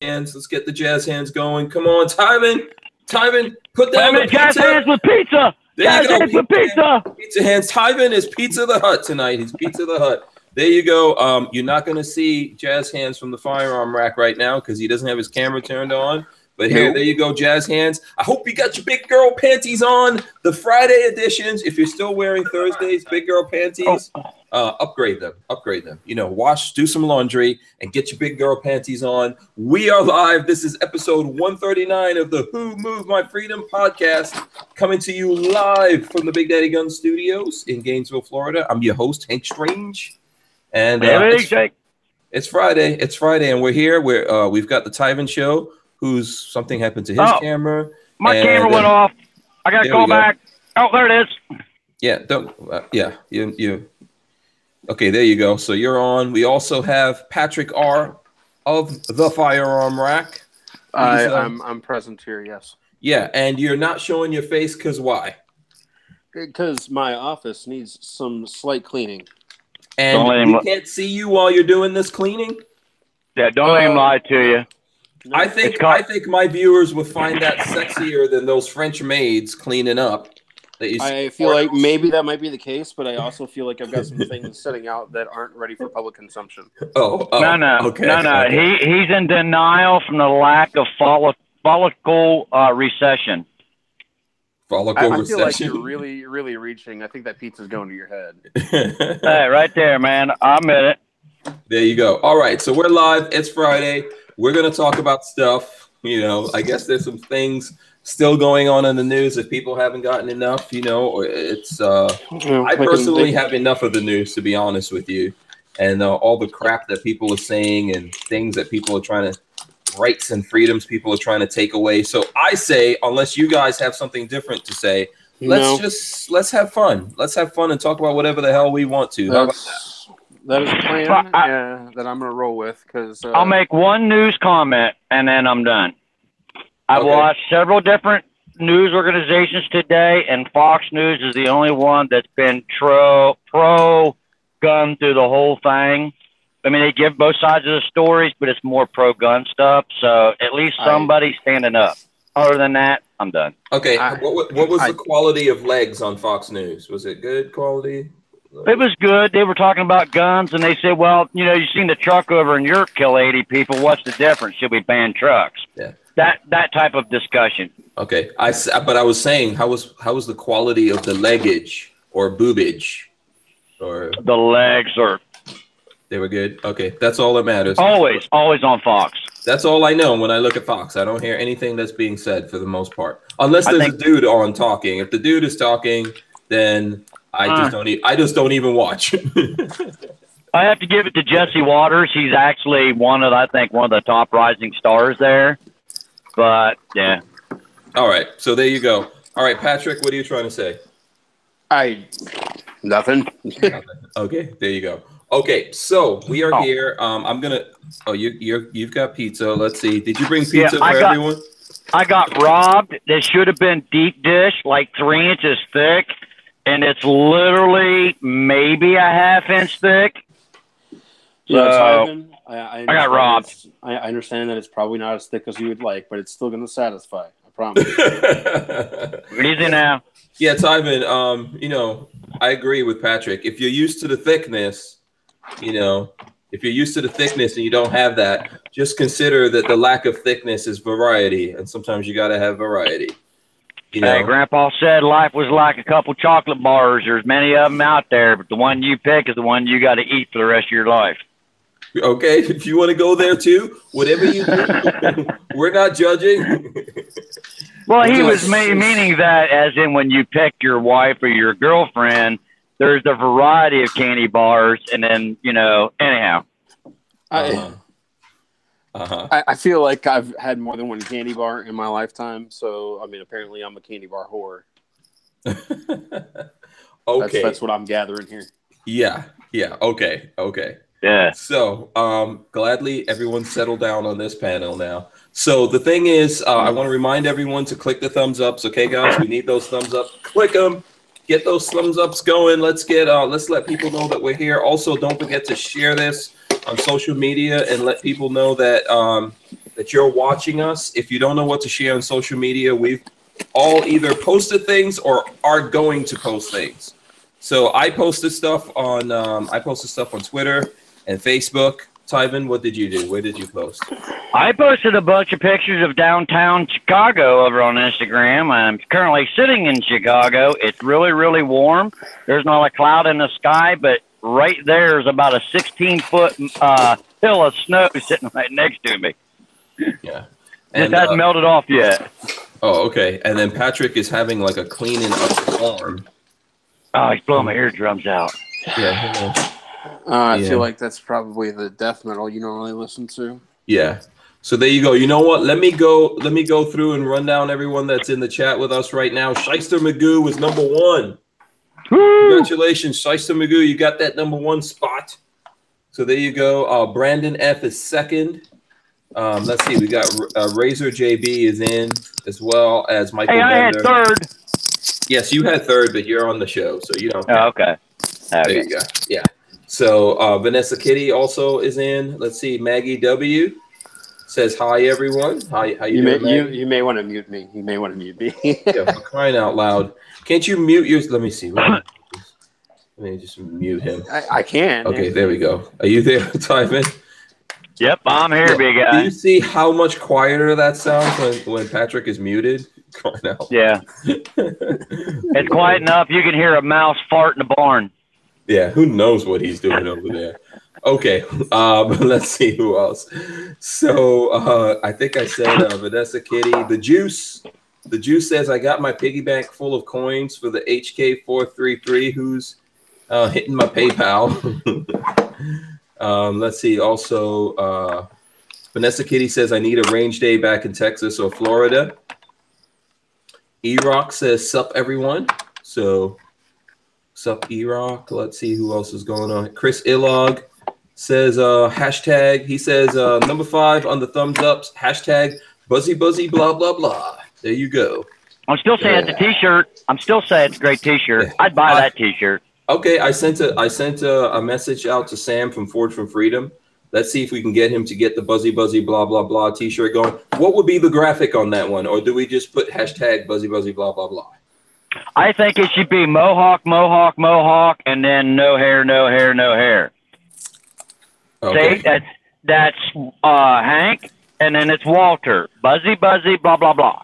hands. Let's get the jazz hands going. Come on, Tivan. Tivan, put down the pizza. Jazz hands with pizza. There you go. Hands with pizza. Pizza hands. Tivan is Pizza the Hut tonight. He's Pizza the Hut. There you go. You're not going to see Jazz Hands from the firearm rack right now because he doesn't have his camera turned on. But here, there you go, Jazz Hands. I hope you got your big girl panties on. The Friday editions. If you're still wearing Thursday's big girl panties, upgrade them. Upgrade them. You know, wash, do some laundry, and get your big girl panties on. We are live. This is episode 139 of the Who Moved My Freedom podcast, coming to you live from the Big Daddy Gun Studios in Gainesville, Florida. I'm your host, Hank Strange. And it's Friday. It's Friday, and we're here. We've got the Tivan show. Who's something happened to his camera? My camera went off. I got to call back. Oh, there it is. Yeah, don't. Yeah, you. Okay, there you go. So you're on. We also have Patrick R. of the Firearm Rack. I'm present here. Yes. Yeah, and you're not showing your face because why? Because my office needs some slight cleaning. And we can't see you while you're doing this cleaning? Yeah, don't let him lie to you. No, I think my viewers would find that sexier than those French maids cleaning up. I feel like maybe that might be the case, but I also feel like I've got some things sitting out that aren't ready for public consumption. No. Okay. No. He's in denial from the lack of follicle recession. I feel like you're really, really reaching. I think that pizza's going to your head. Hey, right there, man. I admit it. There you go. All right, so we're live. It's Friday. We're going to talk about stuff. You know, I guess there's some things still going on in the news if people haven't gotten enough. You know, it's I personally have enough of the news, to be honest with you, and all the crap that people are saying and things that people are trying to, rights and freedoms people are trying to take away. So I say, unless you guys have something different to say, let's have fun. Let's have fun and talk about whatever the hell we want to. How about that? That is a plan that I'm going to roll with. Because I'll make one news comment, and then I'm done. I watched several different news organizations today, and Fox News is the only one that's been pro-gun through the whole thing. I mean, they give both sides of the stories, but it's more pro-gun stuff. So at least somebody's standing up. Other than that, I'm done. Okay, what was the quality of legs on Fox News? Was it good quality? It was good. They were talking about guns, and they said, well, you know, you've seen the truck over in Europe kill 80 people. What's the difference? Should we ban trucks? Yeah. That type of discussion. Okay. But I was saying, how was the quality of the leggage or boobage? Or the legs they were good? Okay. That's all that matters. Always on Fox. That's all I know when I look at Fox. I don't hear anything that's being said for the most part. Unless there's a dude on talking. If the dude is talking, then I just don't even watch. I have to give it to Jesse Waters. He's actually one of the top rising stars there. But yeah. All right. So there you go. All right, Patrick, what are you trying to say? Nothing. Okay, there you go. Okay, so we are here. I'm gonna. Oh, you've got pizza. Let's see. Did you bring pizza for everyone? I got robbed. This should have been deep dish, like 3 inches thick. And it's literally maybe a half-inch thick. So I got robbed. I understand that it's probably not as thick as you would like, but it's still going to satisfy. I promise. Easy now. Yeah, Tivan. You know, I agree with Patrick. If you're used to the thickness, you know, if you're used to the thickness and you don't have that, just consider that the lack of thickness is variety, and sometimes you got to have variety. You know? Hey, Grandpa said life was like a couple chocolate bars. There's many of them out there, but the one you pick is the one you got to eat for the rest of your life. Okay, if you want to go there too, whatever you do, we're not judging. Well, he was meaning that as in when you pick your wife or your girlfriend, there's a variety of candy bars, and then, you know, anyhow. I feel like I've had more than one candy bar in my lifetime, so I mean, apparently I'm a candy bar whore. Okay, that's what I'm gathering here. Yeah. Okay. Yeah. So, gladly everyone settle down on this panel now. So the thing is, I want to remind everyone to click the thumbs ups. Okay, guys, we need those thumbs up. Click them. Get those thumbs ups going. Let's let people know that we're here. Also, don't forget to share this on social media and let people know that that you're watching us. If you don't know what to share on social media, we've all either posted things or are going to post things. So I posted stuff on Twitter and Facebook. Tivan, what did you do? Where did you post? I posted a bunch of pictures of downtown Chicago over on Instagram. I'm currently sitting in Chicago. It's really, really warm. There's not a cloud in the sky, but right there is about a 16-foot hill of snow sitting right next to me. Yeah. And it hasn't melted off yet. Oh, okay. And then Patrick is having like a cleaning up his arm. Oh, he's blowing my eardrums out. Yeah. I feel like that's probably the death metal you normally listen to. Yeah. So there you go. You know what? Let me go through and run down everyone that's in the chat with us right now. Shyster Magoo is number 1. Woo! Congratulations, Shyster Magoo. You got that number 1 spot. So there you go. Brandon F is second. Let's see. We got Razor JB is in, as well as Michael Bender. I had third. Yes, you had third, but you're on the show, so you don't. Oh, okay. There you go. Yeah. So Vanessa Kitty also is in. Let's see. Maggie W says hi, everyone. Hi, how you doing? You may want to mute me. You may want to mute me. Yeah, for crying out loud. Can't you mute yours? Let me see. Let me just mute him. I can. Okay, there we go. Are you there, Tivan? Yep, I'm here, big guy. Do you see how much quieter that sounds when Patrick is muted? Crying out. Yeah. It's quiet enough you can hear a mouse fart in the barn. Yeah, who knows what he's doing over there. Okay, let's see who else. So I think I said Vanessa Kitty. The Juice says, I got my piggy bank full of coins for the HK433 who's hitting my PayPal. Let's see. Also, Vanessa Kitty says, I need a range day back in Texas or Florida. E-Rock says, sup, everyone. So, sup, E-Rock. Let's see who else is going on. Chris Illog says, hashtag, he says, number 5 on the thumbs ups, hashtag buzzy buzzy blah blah blah. There you go. I'm still saying it's a t-shirt. I'm still saying it's a great t-shirt. I'd buy that t-shirt. Okay, I sent a message out to Sam from Forge from Freedom. Let's see if we can get him to get the buzzy buzzy blah blah blah t-shirt going. What would be the graphic on that one? Or do we just put hashtag buzzy buzzy blah blah blah? I think it should be mohawk, mohawk, mohawk, and then no hair, no hair, no hair. Okay. See, that's Hank, and then it's Walter. Buzzy, buzzy, blah, blah, blah.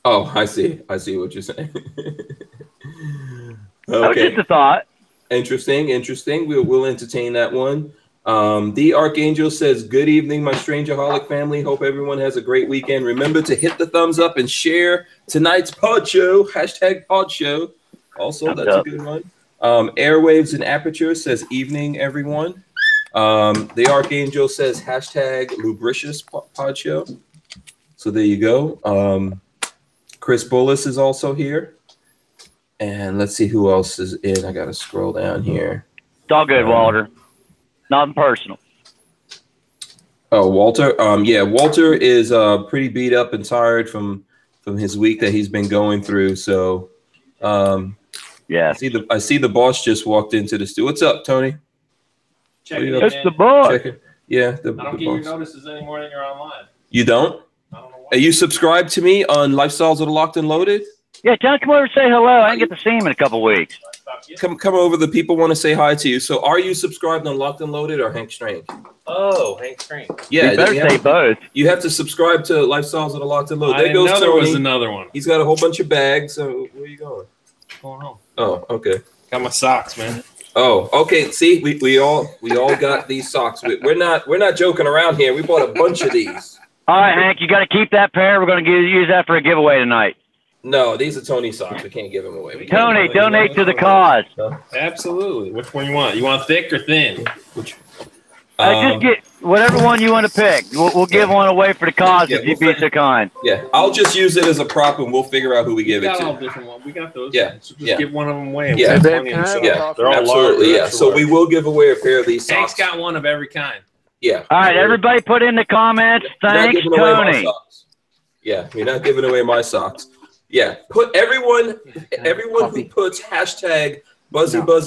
Oh, I see. I see what you're saying. Okay. That was just a thought. Interesting. We'll entertain that one. The Archangel says, good evening, my Strangerholic family. Hope everyone has a great weekend. Remember to hit the thumbs up and share tonight's pod show. Hashtag pod show. Also, that's a good one. Airwaves and Aperture says, evening, everyone. The Archangel says, hashtag lubricious pod show. So there you go. Chris Bullis is also here. And let's see who else is in. I got to scroll down here. It's all good, Walter. Nothing personal. Oh, Walter. Yeah, Walter is pretty beat up and tired from his week that he's been going through. So, yeah. I see the boss just walked into the studio. What's up, Tony? It's the boss. Yeah, I don't get your notices anymore when you're online. You don't? I don't know why. Are you subscribed to me on Lifestyles of the Locked and Loaded? Yeah, tell him come over and say hello. I didn't get to see him in a couple weeks. Come over. The people want to say hi to you. So, are you subscribed on Locked and Loaded or Hank Strange? Oh, Hank Strange. Yeah, you better say both. You have to subscribe to Lifestyles of the Locked and Loaded. There goes Tony. There was another one. He's got a whole bunch of bags. So, where are you going? Going home. Oh, okay. Got my socks, man. Oh, okay. See, we all got these socks. We're not joking around here. We bought a bunch of these. All right, Hank, you got to keep that pair. We're going to use that for a giveaway tonight. No, these are Tony's socks. We can't give them away. Tony, donate to the cause. Absolutely. Which one you want? You want thick or thin? Which? Just get whatever one you want to pick. We'll give one away for the cause if you'd be so kind. Yeah, I'll just use it as a prop, and we'll figure out who we give it to. We got all different ones. We got those. Yeah, so just give one of them away. Yeah, they're all absolutely. Yeah, so we will give away a pair of these socks. Hank's got one of every kind. Yeah. All right, everybody, put in the comments. Thanks, Tony. Yeah, we're not giving away my socks. Yeah, put everyone who puts hashtag Buzzy, blah,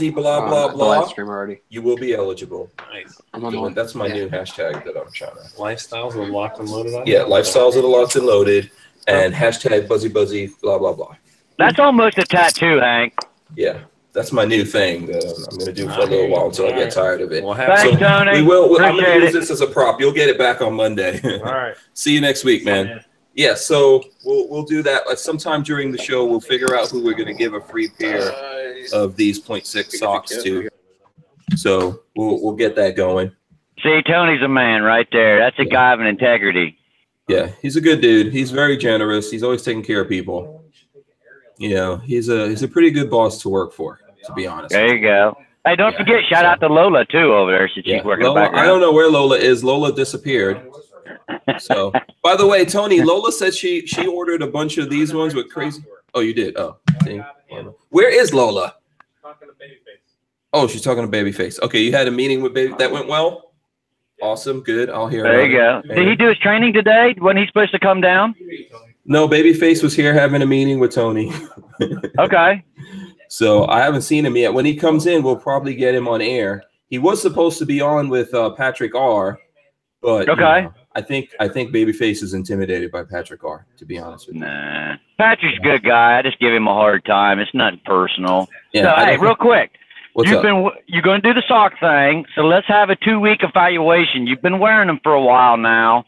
blah, the blah. live stream already. You will be eligible. Nice. I'm on the one. That's my new hashtag that I'm trying to. Lifestyles are locked and loaded on? Yeah, lifestyles are the locked and loaded. And hashtag buzzy, blah, blah, blah. That's almost a tattoo, Hank. Yeah, that's my new thing that I'm going to do for a little while until I get tired of it. Thanks, Tony. I'm going to use this as a prop. You'll get it back on Monday. All right. See you next week, man. Yeah, so we'll do that. Like sometime during the show, we'll figure out who we're going to give a free pair of these 0.6 socks to. So we'll get that going. See, Tony's a man right there. That's a guy of an integrity. Yeah, he's a good dude. He's very generous. He's always taking care of people. You know, he's a pretty good boss to work for, to be honest. There you go. Hey, don't forget, shout out to Lola too over there. She's working Lola, back. I don't know where Lola is. Lola disappeared. So, by the way, Tony, Lola said she ordered a bunch of these ones with crazy. Oh, you did. Oh, see? Where is Lola? Talking to Babyface. Oh, she's talking to Babyface. Okay, you had a meeting with Baby. That went well. Awesome, good. I'll hear. There you go. Did he do his training today? Wasn't he supposed to come down? No, Babyface was here having a meeting with Tony. Okay. So I haven't seen him yet. When he comes in, we'll probably get him on air. He was supposed to be on with Patrick R, but okay. You know, I think Babyface is intimidated by Patrick R, to be honest with you. Nah. Patrick's a good guy. I just give him a hard time. It's nothing personal. Yeah, so, hey, real quick. What's up? You're going to do the sock thing, so let's have a 2-week evaluation. You've been wearing them for a while now.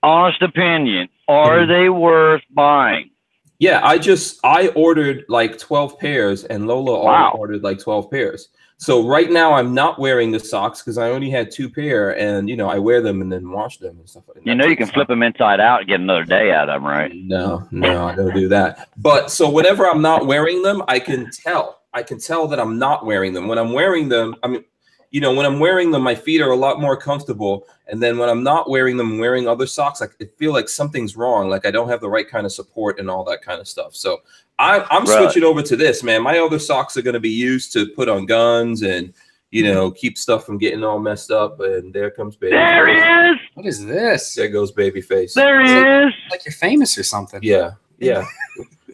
Honest opinion, are they worth buying? Yeah, I ordered like 12 pairs, and Lola ordered like 12 pairs. So right now I'm not wearing the socks because I only had 2 pair, and you know I wear them and then wash them and stuff like that. You know you can flip them inside out and get another day out of them, right? No, I don't do that. But so whenever I'm not wearing them, I can tell that I'm not wearing them. When I'm wearing them, I mean, you know, when I'm wearing them, my feet are a lot more comfortable. And then when I'm not wearing them, wearing other socks, I feel like something's wrong. Like I don't have the right kind of support and all that kind of stuff. So I'm switching over to this, man. My other socks are going to be used to put on guns and, you know, keep stuff from getting all messed up. And there comes Babyface. There he is. What is this? There goes Babyface. There he is. Like you're famous or something. Yeah.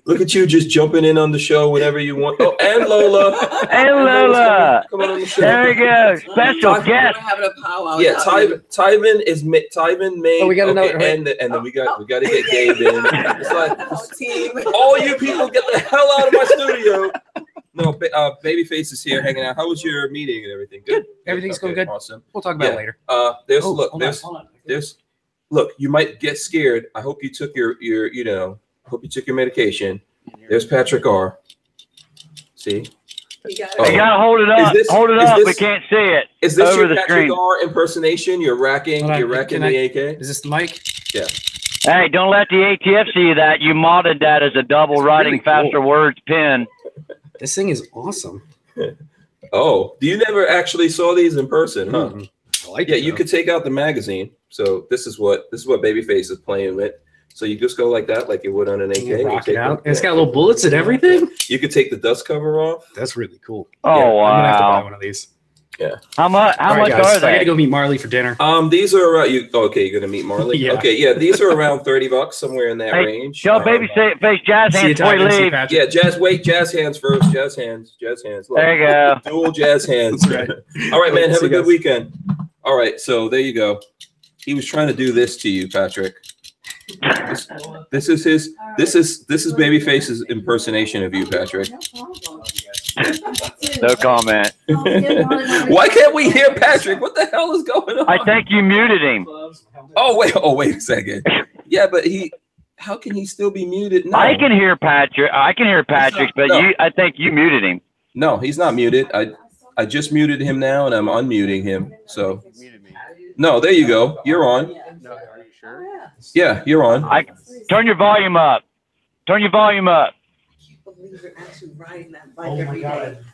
Look at you just jumping in on the show whenever you want. Oh, and Lola. And Lola. Come on the show. There you go. Special guest. Yeah, Tivan made. Oh, we got to know. And then we got to get Gabe in. It's like all you people get the hell out of my studio. No, Babyface is here hanging out. How was your meeting and everything? Good. Everything's going good. Awesome. We'll talk about it later. Look. You might get scared. I hope you took your hope you took your medication. There's Patrick R. See? You gotta hold it up. Hold it up. We can't see it. Is this over your the Patrick screen. R impersonation? You're racking the AK? Is this the mic? Yeah. Hey, don't let the ATF see that. You modded that as a double writing really cool. faster words pin. This thing is awesome. Oh, you never actually saw these in person, huh? I like Yeah, it, you though. could take out the magazine. So this is what Babyface is playing with. So you just go like that, like you would on an AK. Rock it out. It's got little bullets and everything. You could take the dust cover off. That's really cool. Oh, Yeah, wow. I'm gonna have to buy one of these. Yeah. How much All right, guys, are I gotta they? go meet Marley for dinner. These are okay. You're gonna meet Marley. Yeah. Okay, yeah. These are around $30, somewhere in that range. Tell Babyface jazz See you, hands before you Tivan. See you, leave. Patrick. Jazz hands first. Jazz hands. Look, There you go. Dual jazz hands. Right. All right, man. Have See a you good guys. weekend. All right, so there you go. He was trying to do this to you, Patrick. This is Babyface's impersonation of you, Patrick. No comment. Why can't we hear Patrick? What the hell is going on? I think you muted him. Oh wait a second. Yeah, but how can he still be muted? No. I can hear Patrick. But No. I think you muted him. No, he's not muted. I just muted him now, and I'm unmuting him. So no, there you go. You're on. No, are you sure? Yeah, you're on. Turn your volume up. Turn your volume up.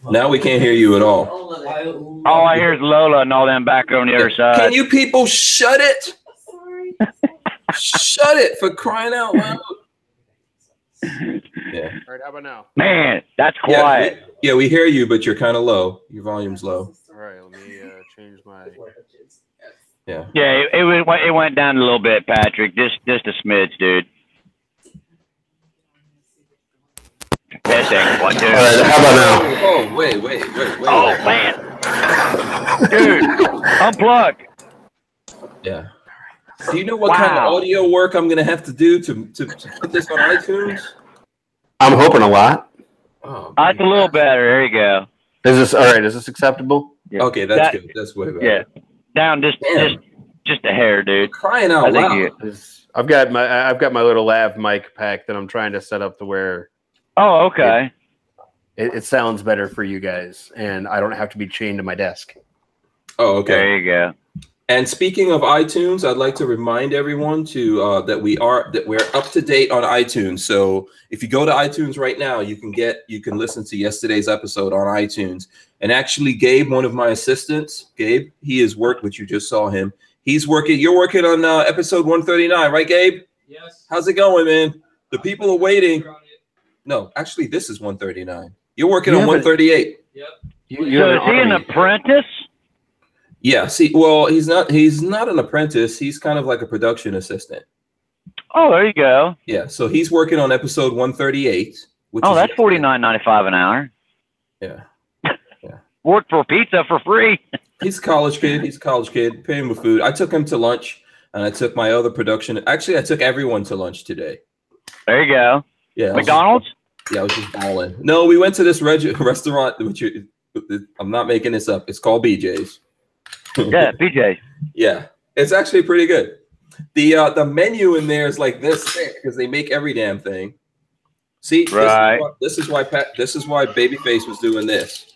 Now we can't hear you at all. All I hear is Lola and all them back on the other side. Can you people shut it? Shut it, for crying out loud. Yeah. All right, how about now? Man, that's quiet. Yeah, we hear you, but you're kind of low. Your volume's low. All right, let me change my. Yeah. Yeah, it went down a little bit, Patrick. Just a smidge, dude. Testing. 1, 2. All right, how about now? Oh, wait. Oh, man. Dude, unplug. Yeah. Do you know what kind of audio work I'm going to have to do to put this on iTunes? I'm hoping a lot. Oh, That's a little better. There you go. Is this all right? Is this acceptable? Yeah. Okay, that's good. That's way better. Yeah. Down just a hair, dude. Crying out loud. I've got my little lav mic pack that I'm trying to set up to where. Oh, okay. It sounds better for you guys, and I don't have to be chained to my desk. Oh, okay. There you go. And speaking of iTunes, I'd like to remind everyone to that we're up to date on iTunes. So if you go to iTunes right now, you can listen to yesterday's episode on iTunes. And actually, Gabe, one of my assistants, Gabe, he has worked, which you just saw him. You're working on episode 139, right, Gabe? Yes. How's it going, man? The people are waiting. No, actually, this is 139. You're working on 138. Yep. So is he an apprentice? Yeah. See, well, he's not an apprentice. He's kind of like a production assistant. Oh, there you go. Yeah. So he's working on episode 138. That's $49.95 an hour. Yeah. Work for pizza for free. He's a college kid. Pay him with food. I took him to lunch, and I took my other production. Actually, I took everyone to lunch today. There you go. Yeah. McDonald's? I was just balling. No, we went to this restaurant, I'm not making this up. It's called BJ's. Yeah, BJ's. Yeah. It's actually pretty good. The menu in there is like this thick because they make every damn thing. See, right. This is why Babyface was doing this.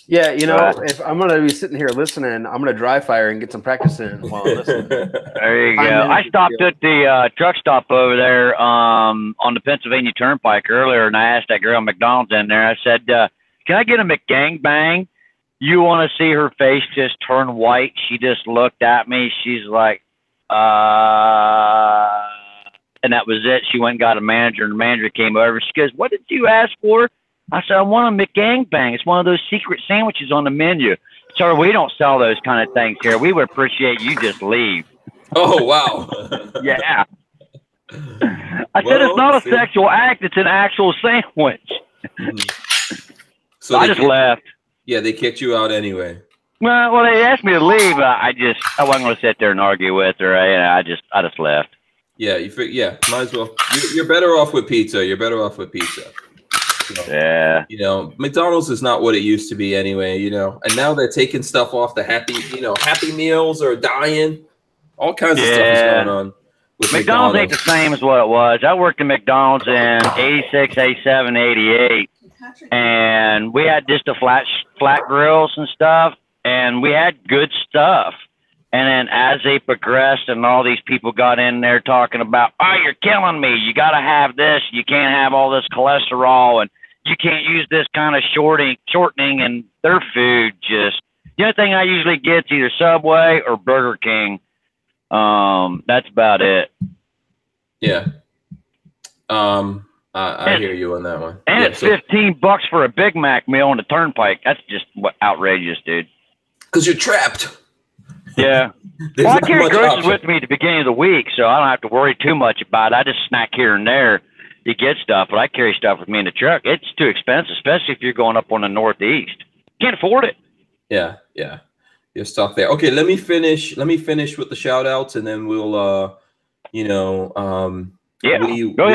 Yeah, if I'm gonna be sitting here listening, I'm gonna dry fire and get some practice in while I'm listening. There you go. I stopped at the truck stop over there on the Pennsylvania Turnpike earlier, and I asked that girl at McDonald's in there. I said, "Can I get a McGangbang?" You want to see her face just turn white? She just looked at me. She's like, and that was it. She went and got a manager, and the manager came over. She goes, "What did you ask for?" I said, "I want a McGangbang. It's one of those secret sandwiches on the menu." Sir, we don't sell those kind of things here. We would appreciate you just leave. Oh, wow. Yeah. I said it's not a sexual act. It's an actual sandwich. So I just left. Yeah, they kicked you out anyway. Well, they asked me to leave. I wasn't going to sit there and argue with her. I just left. Yeah, might as well. You're better off with pizza. Yeah. McDonald's is not what it used to be anyway, and now they're taking stuff off the Happy Meals are dying. All kinds of stuff is going on. With McDonald's ain't the same as what it was. I worked at McDonald's in 86, 87, 88, and we had just the flat grills and stuff, and we had good stuff. And then as they progressed and all these people got in there talking about, "Oh, you're killing me. You got to have this. You can't have all this cholesterol, and you can't use this kind of shortening," and their food just, the only thing I usually get is either Subway or Burger King. That's about it. Yeah. I hear you on that one. And it's $15 for a Big Mac meal on the Turnpike. That's just outrageous, dude. Because you're trapped. Yeah. Well, I carry groceries with me at the beginning of the week, so I don't have to worry too much about it. I just snack here and there to get stuff, but I carry stuff with me in the truck. It's too expensive, especially if you're going up on the Northeast. Can't afford it. Yeah. You're stuck there. Okay, let me finish with the shout outs, and then we'll we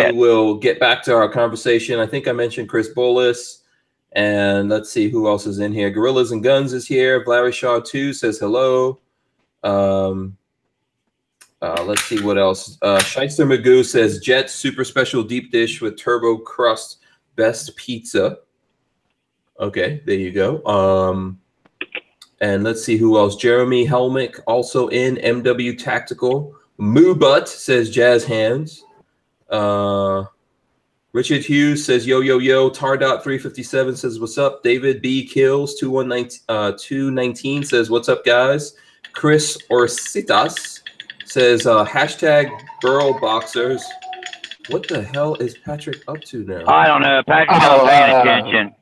will get back to our conversation. I think I mentioned Chris Bullis, and let's see who else is in here. Gorillas and Guns is here. Larry Shaw 2 says hello. Let's see what else. Shyster Magoo says Jets super special deep dish with turbo crust, best pizza. Okay, there you go. And let's see who else. Jeremy Helmick also in. MW Tactical. Moo Butt says jazz hands. Richard Hughes says yo yo yo. Tardot 357 says what's up. David B Kills 219 says what's up guys. Chris Orsitas says hashtag girl boxers. What the hell is Patrick up to now? I don't know. Patrick's not paying attention.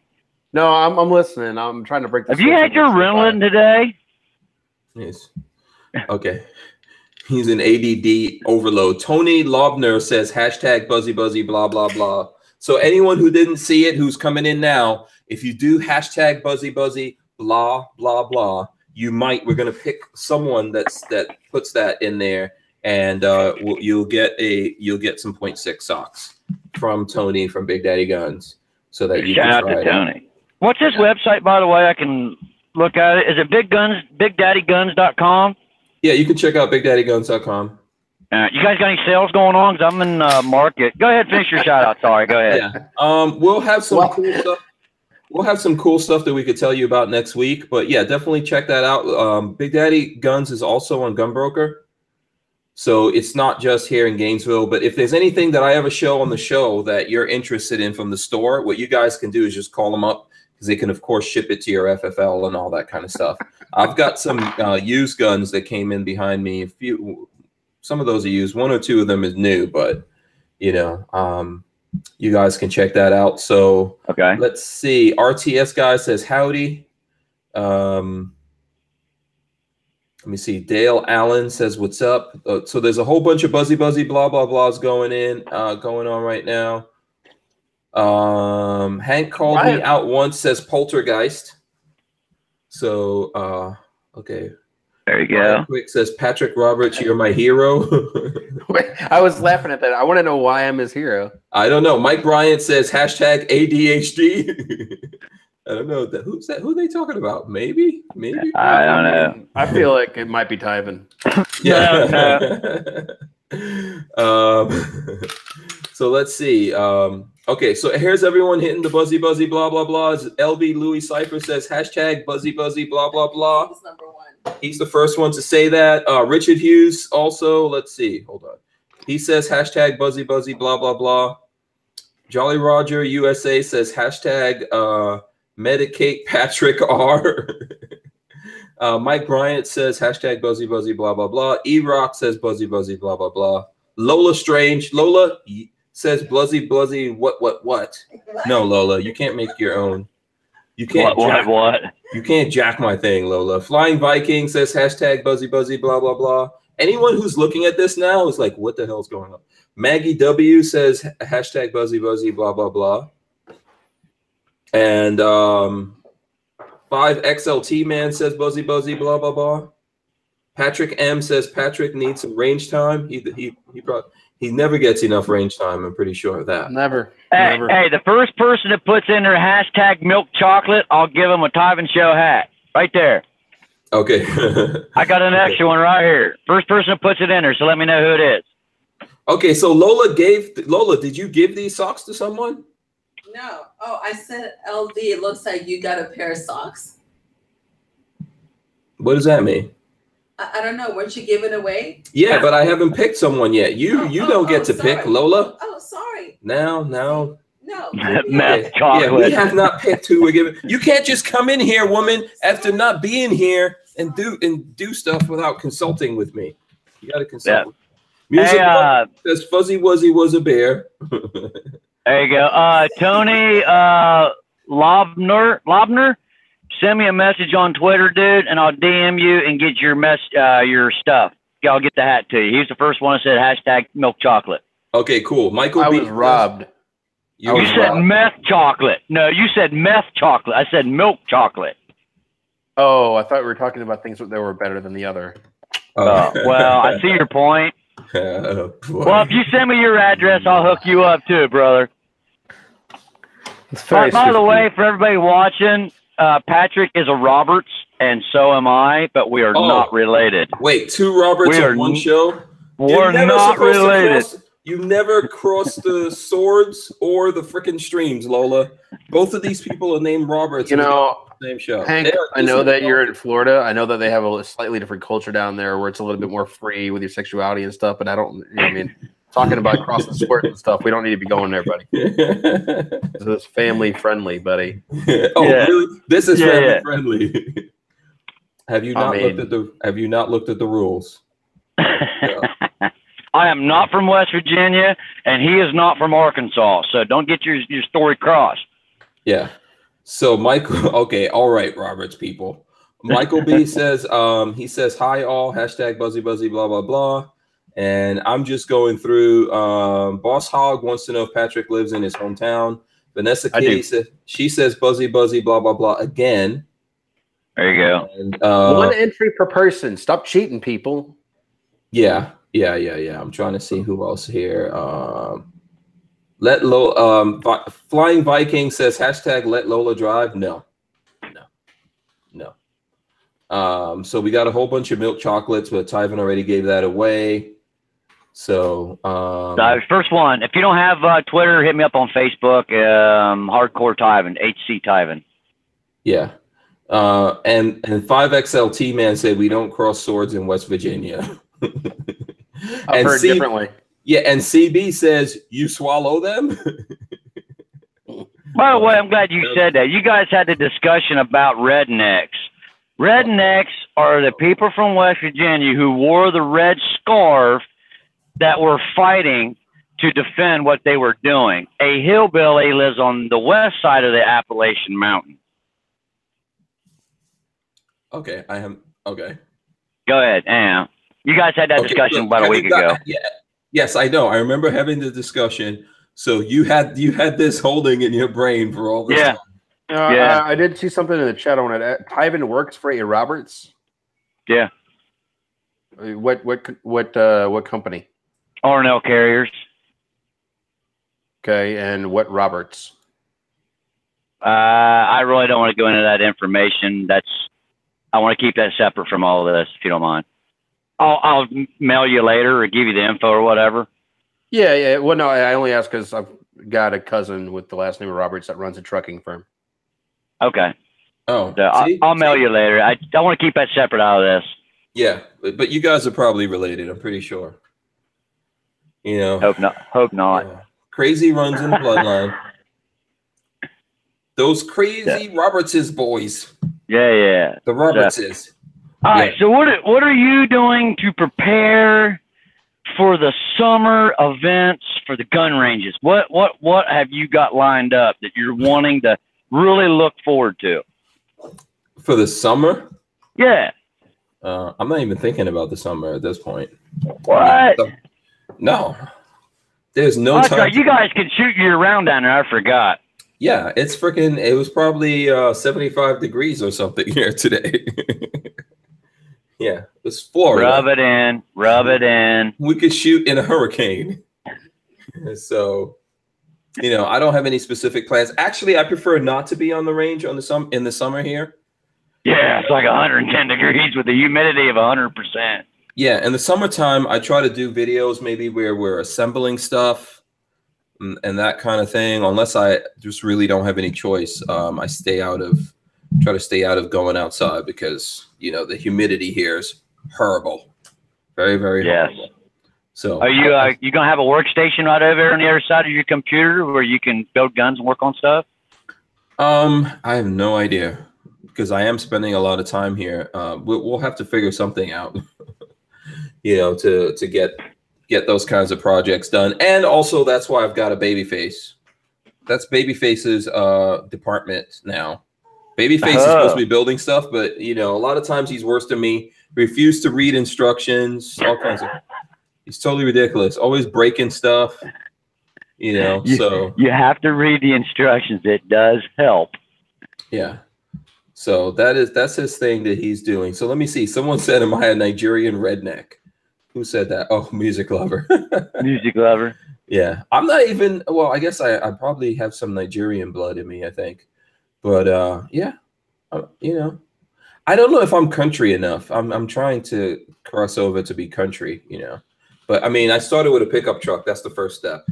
No, I'm listening. I'm trying to break this. Have you had your Ritalin today? Yes. Okay. He's an ADD overload. Tony Lobner says hashtag buzzy buzzy blah blah blah. So anyone who didn't see it, who's coming in now, if you do hashtag buzzy buzzy blah blah blah, we're gonna pick someone that puts that in there, and you'll get some 0.6 socks from Tony from Big Daddy Guns, so that you shout can out try to Tony. What's his website, by the way? I can look at it. Is it BigDaddyGuns.com? Yeah, you can check out BigDaddyGuns.com. You guys got any sales going on? Because I'm in market. Go ahead, finish your shout out. Sorry, go ahead. Yeah. We'll have some cool stuff. We'll have some cool stuff that we could tell you about next week. But yeah, definitely check that out. Big Daddy Guns is also on Gunbroker. So it's not just here in Gainesville. But if there's anything that I ever show on the show that you're interested in from the store, what you guys can do is just call them up, because they can, of course, ship it to your FFL and all that kind of stuff. I've got some used guns that came in behind me. Some of those are used. One or two of them is new, but, you know, you guys can check that out. So okay, let's see. RTS guy says howdy. Let me see. Dale Allen says what's up. So there's a whole bunch of buzzy blah blah blahs going on right now. Hank called me out once, says poltergeist. So okay. There you go. Quick says Patrick Roberts, you're my hero. Wait, I was laughing at that. I want to know why I'm his hero. I don't know. Mike Bryant says hashtag ADHD. I don't know. Who's that? Who are they talking about? Maybe. I don't know. I feel like it might be Tivan. Yeah. So let's see. Okay, so here's everyone hitting the buzzy blah blah blah. LB Louis Cypher says hashtag buzzy blah blah blah. He's number 1. He's the first one to say that. Richard Hughes also. Let's see. Hold on. He says hashtag buzzy blah blah blah. Jolly Roger USA says hashtag medicate Patrick R. Mike Bryant says hashtag buzzy blah blah blah. E-Rock says buzzy blah blah blah. Lola Strange. Lola says buzzy what? No, Lola, you can't make your own. You can't what? You can't jack my thing, Lola. Flying Viking says hashtag buzzy blah blah blah. Anyone who's looking at this now is like, what the hell's going on? Maggie W says hashtag buzzy blah blah blah. And 5XLT man says buzzy blah blah blah. Patrick M says Patrick needs some range time. He never gets enough range time. I'm pretty sure of that. Never. Hey, the first person that puts in their hashtag milk chocolate, I'll give them a Tivan Show hat right there. Okay. I got an extra one right here. First person that puts it in there, so let me know who it is. Okay, so Lola, did you give these socks to someone? No. Oh, I said LD. It looks like you got a pair of socks. What does that mean? I don't know. Weren't you giving away? Yeah, but I haven't picked someone yet. You don't get to pick, Lola. Oh, sorry. Now. No. Meth chocolate. Yeah, we have not picked who we're giving. You can't just come in here, woman, after not being here and do stuff without consulting with me. You got to consult. Yeah. Music Hey, says Fuzzy Wuzzy was a bear. There you go. Tony Lobner, send me a message on Twitter, dude, and I'll DM you and get your stuff. I'll get the hat to you. He's the first one that said hashtag milk chocolate. Okay, cool. Michael I B. was robbed. You said meth chocolate. No, you said meth chocolate. I said milk chocolate. Oh, I thought we were talking about things that were better than the other. Well, I see your point. Well, if you send me your address, I'll hook you up too, brother. By the way, for everybody watching, Patrick is a Roberts, and so am I, but we are not related. Wait, two Roberts on one show? We're not related. You never crossed the swords or the frickin' streams, Lola. Both of these people are named Roberts. You know, same show. Hank, I know that you're in Florida. I know that they have a slightly different culture down there where it's a little bit more free with your sexuality and stuff, but I don't, you know what I mean? Talking about crossing swords and stuff, we don't need to be going there, buddy. This is family friendly, buddy. Really? This is family friendly. Have you not looked at the rules? I am not from West Virginia, and he is not from Arkansas. So don't get your story crossed. Yeah. So Michael, okay, all right, Roberts people. Michael B says, he says, hi all, hashtag buzzy blah blah blah. And I'm just going through. Boss Hog wants to know if Patrick lives in his hometown. Vanessa Kitty says she says buzzy blah blah blah again. There you go. And, one entry per person. Stop cheating, people. Yeah. I'm trying to see who else here. Let Lola. Flying Viking says hashtag let Lola drive. No. So we got a whole bunch of milk chocolates, but Tivan already gave that away. So first one. If you don't have Twitter, hit me up on Facebook. Hardcore Tivan, HC Tivan. Yeah. And 5XLT man said we don't cross swords in West Virginia. I've heard differently. Yeah, and CB says you swallow them. By the way, I'm glad you said that. You guys had the discussion about rednecks. Rednecks are the people from West Virginia who wore the red scarf that were fighting to defend what they were doing. A hillbilly lives on the west side of the Appalachian Mountain. Okay, okay. Go ahead. Yeah. You guys had that discussion about a week ago. Yeah. Yes, I know. I remember having the discussion. So you had this holding in your brain for all this time. I did see something in the chat on it. Tivan works for A. Roberts. Yeah. What company? R&L Carriers. Okay, and what Roberts? I really don't want to go into that information. I want to keep that separate from all of this, if you don't mind. I'll mail you later or give you the info or whatever. Yeah. Well, no, I only ask because I've got a cousin with the last name of Roberts that runs a trucking firm. Okay. Oh, so I'll mail you later. I want to keep that separate out of this. Yeah, but you guys are probably related. I'm pretty sure. You know. Hope not. Yeah. Crazy runs in the bloodline. Those crazy Robertses boys. Yeah. The Robertses. All right. So what are you doing to prepare for the summer events for the gun ranges? What have you got lined up that you're wanting to really look forward to? For the summer? Yeah. I'm not even thinking about the summer at this point. What? No. There's no time. Right. You guys can shoot year round down there. I forgot. Yeah, it's freaking. It was probably 75 degrees or something here today. Yeah, it's Florida. Rub it in. We could shoot in a hurricane. So, I don't have any specific plans. Actually, I prefer not to be on the range in the summer here. Yeah, it's like 110 degrees with the humidity of 100%. Yeah, in the summertime, I try to do videos maybe where we're assembling stuff and that kind of thing. Unless I just really don't have any choice, I try to stay out of going outside because the humidity here is horrible, very, very horrible. So, are you gonna have a workstation right over there on the other side of your computer where you can build guns and work on stuff? I have no idea because I am spending a lot of time here. We'll have to figure something out, to get those kinds of projects done. And also, that's why I've got a Babyface. That's Babyface's department now. Babyface is supposed to be building stuff, but a lot of times he's worse than me. Refused to read instructions, all kinds of. He's totally ridiculous. Always breaking stuff. So you have to read the instructions. It does help. Yeah. So that's his thing that he's doing. So let me see. Someone said, "Am I a Nigerian redneck?" Who said that? Oh, music lover. Music lover. Yeah, I'm not even. Well, I guess I probably have some Nigerian blood in me. I think. But yeah, I don't know if I'm country enough. I'm trying to cross over to be country, But I mean, I started with a pickup truck. That's the first step.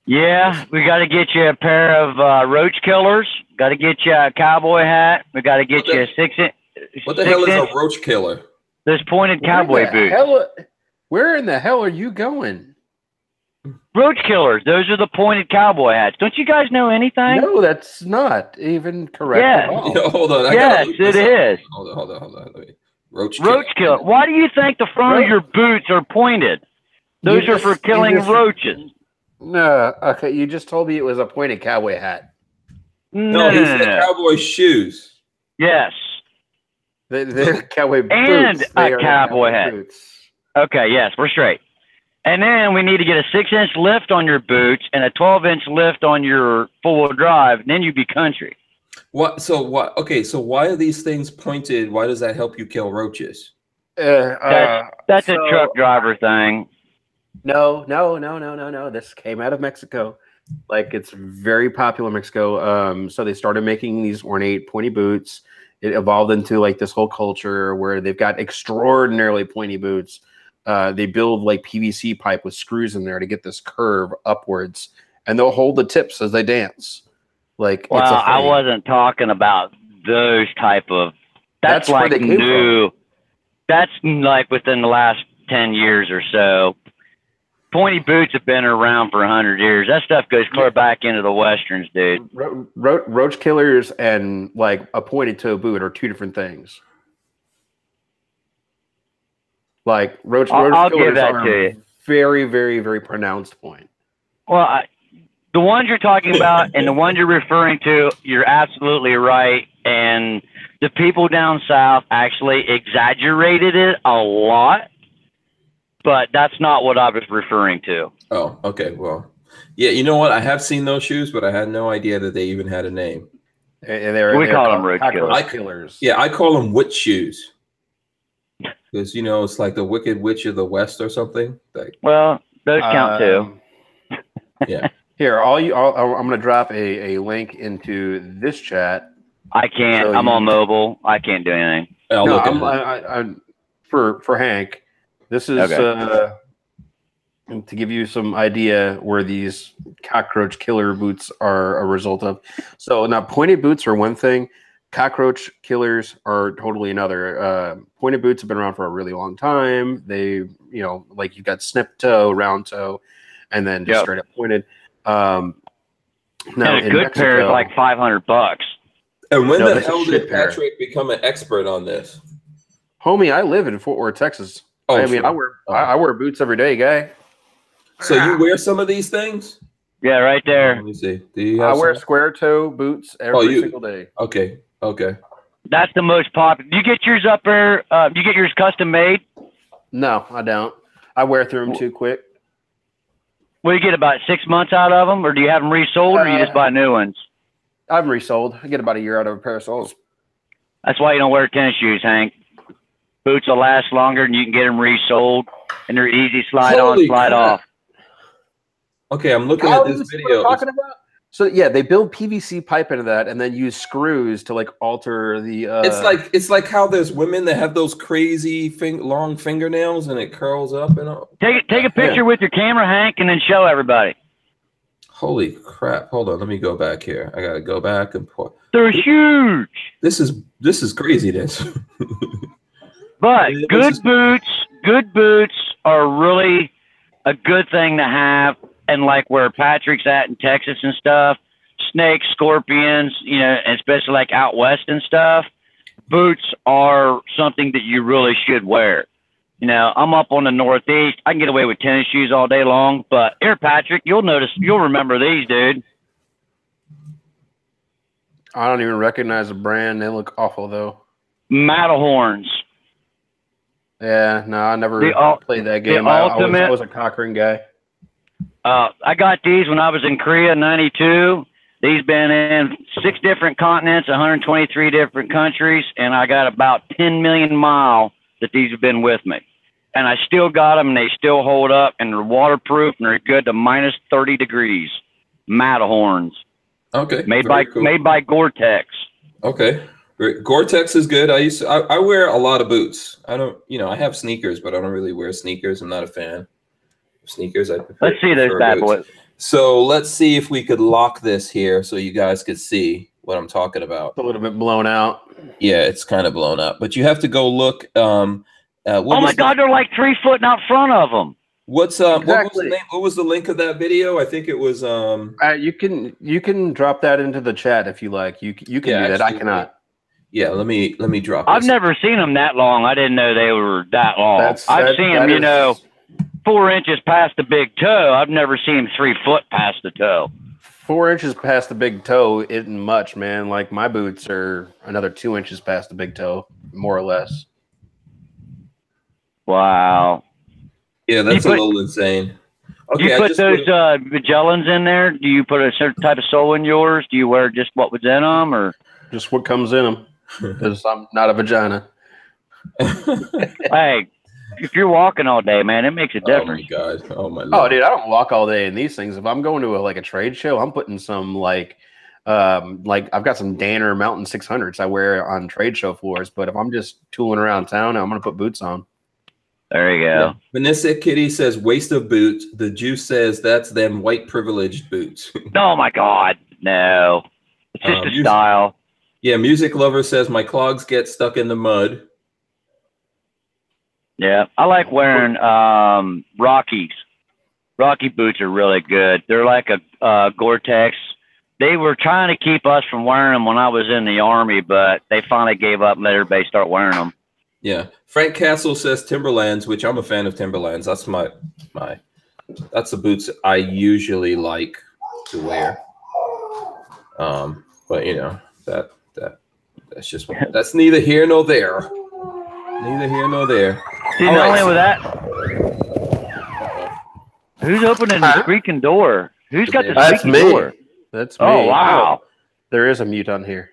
Yeah, we got to get you a pair of roach killers. Got to get you a cowboy hat. We got to get you a 6-inch. What the hell is a roach killer? There's pointed cowboy boots. Where in the hell are you going? Roach killers. Those are the pointed cowboy hats. Don't you guys know anything? No, that's not even correct at all. Hold on. Yes, it is. Hold on. Roach killer. Why do you think the front of your boots are pointed? Those are for killing roaches. No, okay. You just told me it was a pointed cowboy hat. No, he said cowboy shoes. Yes. They're cowboy boots. And a cowboy hat. Boots. Okay, yes, we're straight. And then we need to get a 6-inch lift on your boots and a 12-inch lift on your four-wheel drive. And then you'd be country. What? So what? Okay, so why are these things pointed? Why does that help you kill roaches? That's a truck driver thing. No. This came out of Mexico. Like, it's very popular in Mexico. So they started making these ornate pointy boots. It evolved into like this whole culture where they've got extraordinarily pointy boots. They build like PVC pipe with screws in there to get this curve upwards, and they'll hold the tips as they dance. Like, well, it's a I thing. wasn't talking about those type of. That's where like they came new. from. That's like within the last 10 years or so. Pointy boots have been around for 100 years. That stuff goes clear back into the westerns, dude. Roach killers and like a pointed toe boot are two different things. Like roach I'll give killers that are to you. very, very, very pronounced point. Well, the ones you're talking about and the ones you're referring to, you're absolutely right. And the people down south actually exaggerated it a lot, but that's not what I was referring to. Oh, okay. Well, yeah, you know what? I have seen those shoes, but I had no idea that they even had a name. And We call them roach killers. killers. Yeah, I call them witch shoes. Because, you know, it's like the Wicked Witch of the West or something. Like, Well, those count too. yeah. Here, I'm going to drop a link into this chat. I can't. So I'm on mobile. I can't do anything. I'll No, look at it. I'm for Hank. This is Okay. to give you some idea where these cockroach killer boots are a result of. So now pointed boots are one thing. Cockroach killers are totally another. Pointed boots have been around for a really long time. They, you know, like you've got snip toe, round toe, and then just straight up pointed. Now And a in good Mexico, pair is like $500. And when No, the that's a hell shit did pair. Patrick become an expert on this? homie, I live in Fort Worth, Texas. Oh, I mean, sure. I wear boots every day, guy. So you wear some of these things? Yeah, right there. Let me see. Do you I have wear some? square toe boots every single day. Okay. Okay. That's the most popular. You get yours up there. You get yours custom made. No, I don't. I wear through them too quick. Well, you get about 6 months out of them, or do you have them resold, or you just buy new ones? I'm resold. I get about a year out of a pair of soles. That's why you don't wear tennis shoes, Hank. Boots will last longer, and you can get them resold, and they're easy slide Holy on, slide crap. off. Okay, I'm looking at this video. Talking about? So yeah, they build PVC pipe into that, and then use screws to like alter the. It's like how there's women that have those crazy long fingernails and it curls up and all. Take a picture with your camera, Hank, and then show everybody. Holy crap! Hold on, let me go back here. I gotta go back and pour. They're huge. This is craziness. But Yeah, good boots are really a good thing to have. And like where Patrick's at in Texas and stuff, snakes, scorpions, you know, especially like out west and stuff, boots are something that you really should wear. You know, I'm up on the Northeast. I can get away with tennis shoes all day long, but here, Patrick, you'll remember these, dude. I don't even recognize the brand. They look awful though. Matterhorns. Yeah, no, I never played that game. ultimate- I was a Cochrane guy. I got these when I was in Korea in '92. These been in 6 different continents, 123 different countries, and I got about 10 million miles that these have been with me. And I still got them, and they still hold up, and they're waterproof, and they're good to minus 30 degrees. Matterhorns. Okay. Made very by cool. made by Gore-Tex. Okay. Gore-Tex is good. I wear a lot of boots. I don't, you know, I have sneakers, but I don't really wear sneakers. I'm not a fan of sneakers. I prefer, Let's see those prefer bad boots. boys. So let's see if we could lock this here so you guys could see what I'm talking about. It's a little bit blown out. Yeah, it's kind of blown up, but you have to go look. Oh my God, they're like 3 foot out front of them. What's Exactly. what was the name? What was the link of that video? I think it was You can drop that into the chat if you like. You can do that. I actually, cannot. Yeah, let me drop I've this. never seen them that long. I didn't know they were that long. That's- I've that- seen that them, you is- know, 4 inches past the big toe. I've never seen them 3 foot past the toe. 4 inches past the big toe isn't much, man. Like my boots are another 2 inches past the big toe, more or less. Wow. Yeah, that's a little insane. Do you put those Magellans in there? Do you put a certain type of sole in yours? Do you wear just what was in them, or just what comes in them? Because I'm not a vagina. Hey, if you're walking all day, man, it makes a difference. Oh my god! Oh my lord! Oh, dude, I don't walk all day in these things. If I'm going to a trade show, I'm putting some like I've got some Danner Mountain 600s I wear on trade show floors. But if I'm just tooling around town, I'm gonna put boots on. There you go. Yeah. Vanessa Kitty says waste of boots. The Juice says that's them white privileged boots. Oh my god, no! It's just a style. Yeah, Music Lover says my clogs get stuck in the mud. Yeah, I like wearing Rockies. Rocky boots are really good. They're like a Gore-Tex. They were trying to keep us from wearing them when I was in the Army, but they finally gave up and let everybody start wearing them. Yeah, Frank Castle says Timberlands, which I'm a fan of Timberlands. That's that's the boots I usually like to wear. But you know that's just that's neither here nor there. Neither here nor there. See, not only with that, who's opening the squeaking door? Who's got the squeaking door? That's me. Oh wow! There is a mute on here.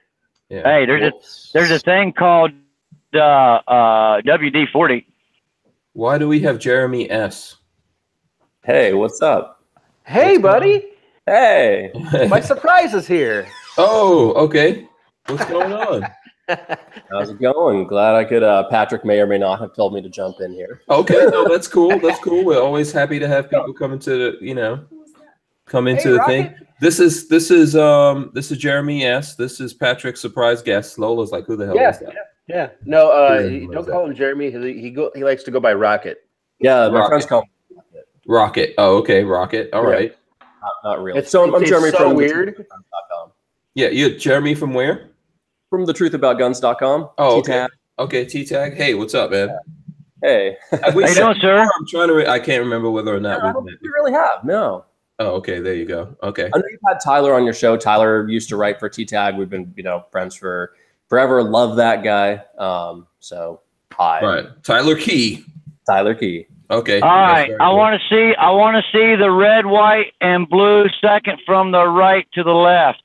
Yeah. Hey, there's a thing called WD-40. Why do we have Jeremy S? Hey, what's up? Hey, buddy. Hey. My surprise is here. Oh, okay. What's going on? How's it going? Glad I could. Patrick may or may not have told me to jump in here. Okay, no, that's cool. That's cool. We're always happy to have people come into the, the thing. This is Jeremy S. This is Patrick's surprise guest. Lola's like, who the hell is that? Yeah. No, don't call him Jeremy. He likes to go by Rocket. Yeah, my friends call him Rocket. Oh, okay, Rocket. All right. Not really. I'm Jeremy from weird. Yeah, you're Jeremy from where? From thetruthaboutguns.com. Oh, okay. Okay, TTAG. Hey, what's up, man? Hey. How you doing, sir? I'm trying to. I can't remember whether or not we really have. No. Oh, okay. There you go. Okay. I know you've had Tyler on your show. Tyler used to write for TTAG. We've been, friends for forever. Love that guy. So hi. Right. Tyler Key. Tyler Key. Okay. All right. I want to see the red, white, and blue second from the right to the left.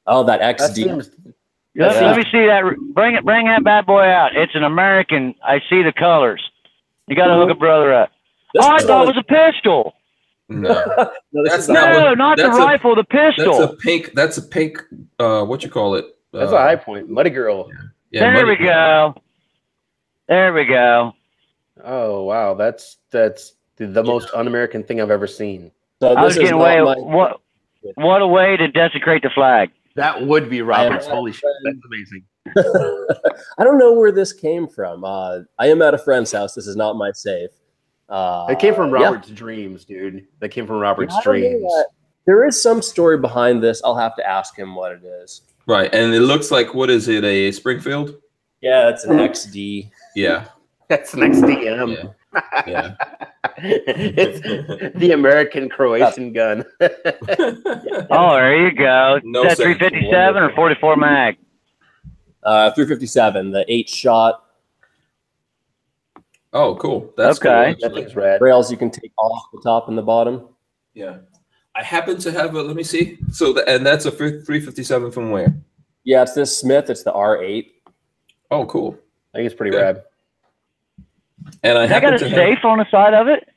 Oh, that XD. Let me see that. Bring that bad boy out. It's an American. I see the colors. You got to hook a brother up. I thought it was a pistol. No, that's not the rifle. The pistol. That's a pink. What you call it? That's a high point. Muddy girl. Yeah, there we go. There we go. Oh wow, that's the most un-American thing I've ever seen. So I was getting away. What a way to desecrate the flag. That would be Robert's. Holy shit, that's amazing. I don't know where this came from. I am at a friend's house. This is not my safe. It came from Robert's dreams, dude. That came from Robert's dreams. There is some story behind this. I'll have to ask him what it is. Right, and it looks like, what is it, a Springfield? Yeah, it's an XD. Yeah. That's an XDM. Yeah. It's the American Croatian gun. Oh, there you go. No, is that 357 or 44 mag? 357, the 8-shot. Oh, cool. That's okay. Cool, that thing's rad. Rails you can take off the top and the bottom. Yeah. I happen to have a, let me see. So, and that's a 357 from where? Yeah, it's this Smith. It's the R8. Oh, cool. I think it's pretty rad. And I got a safe on the side of it?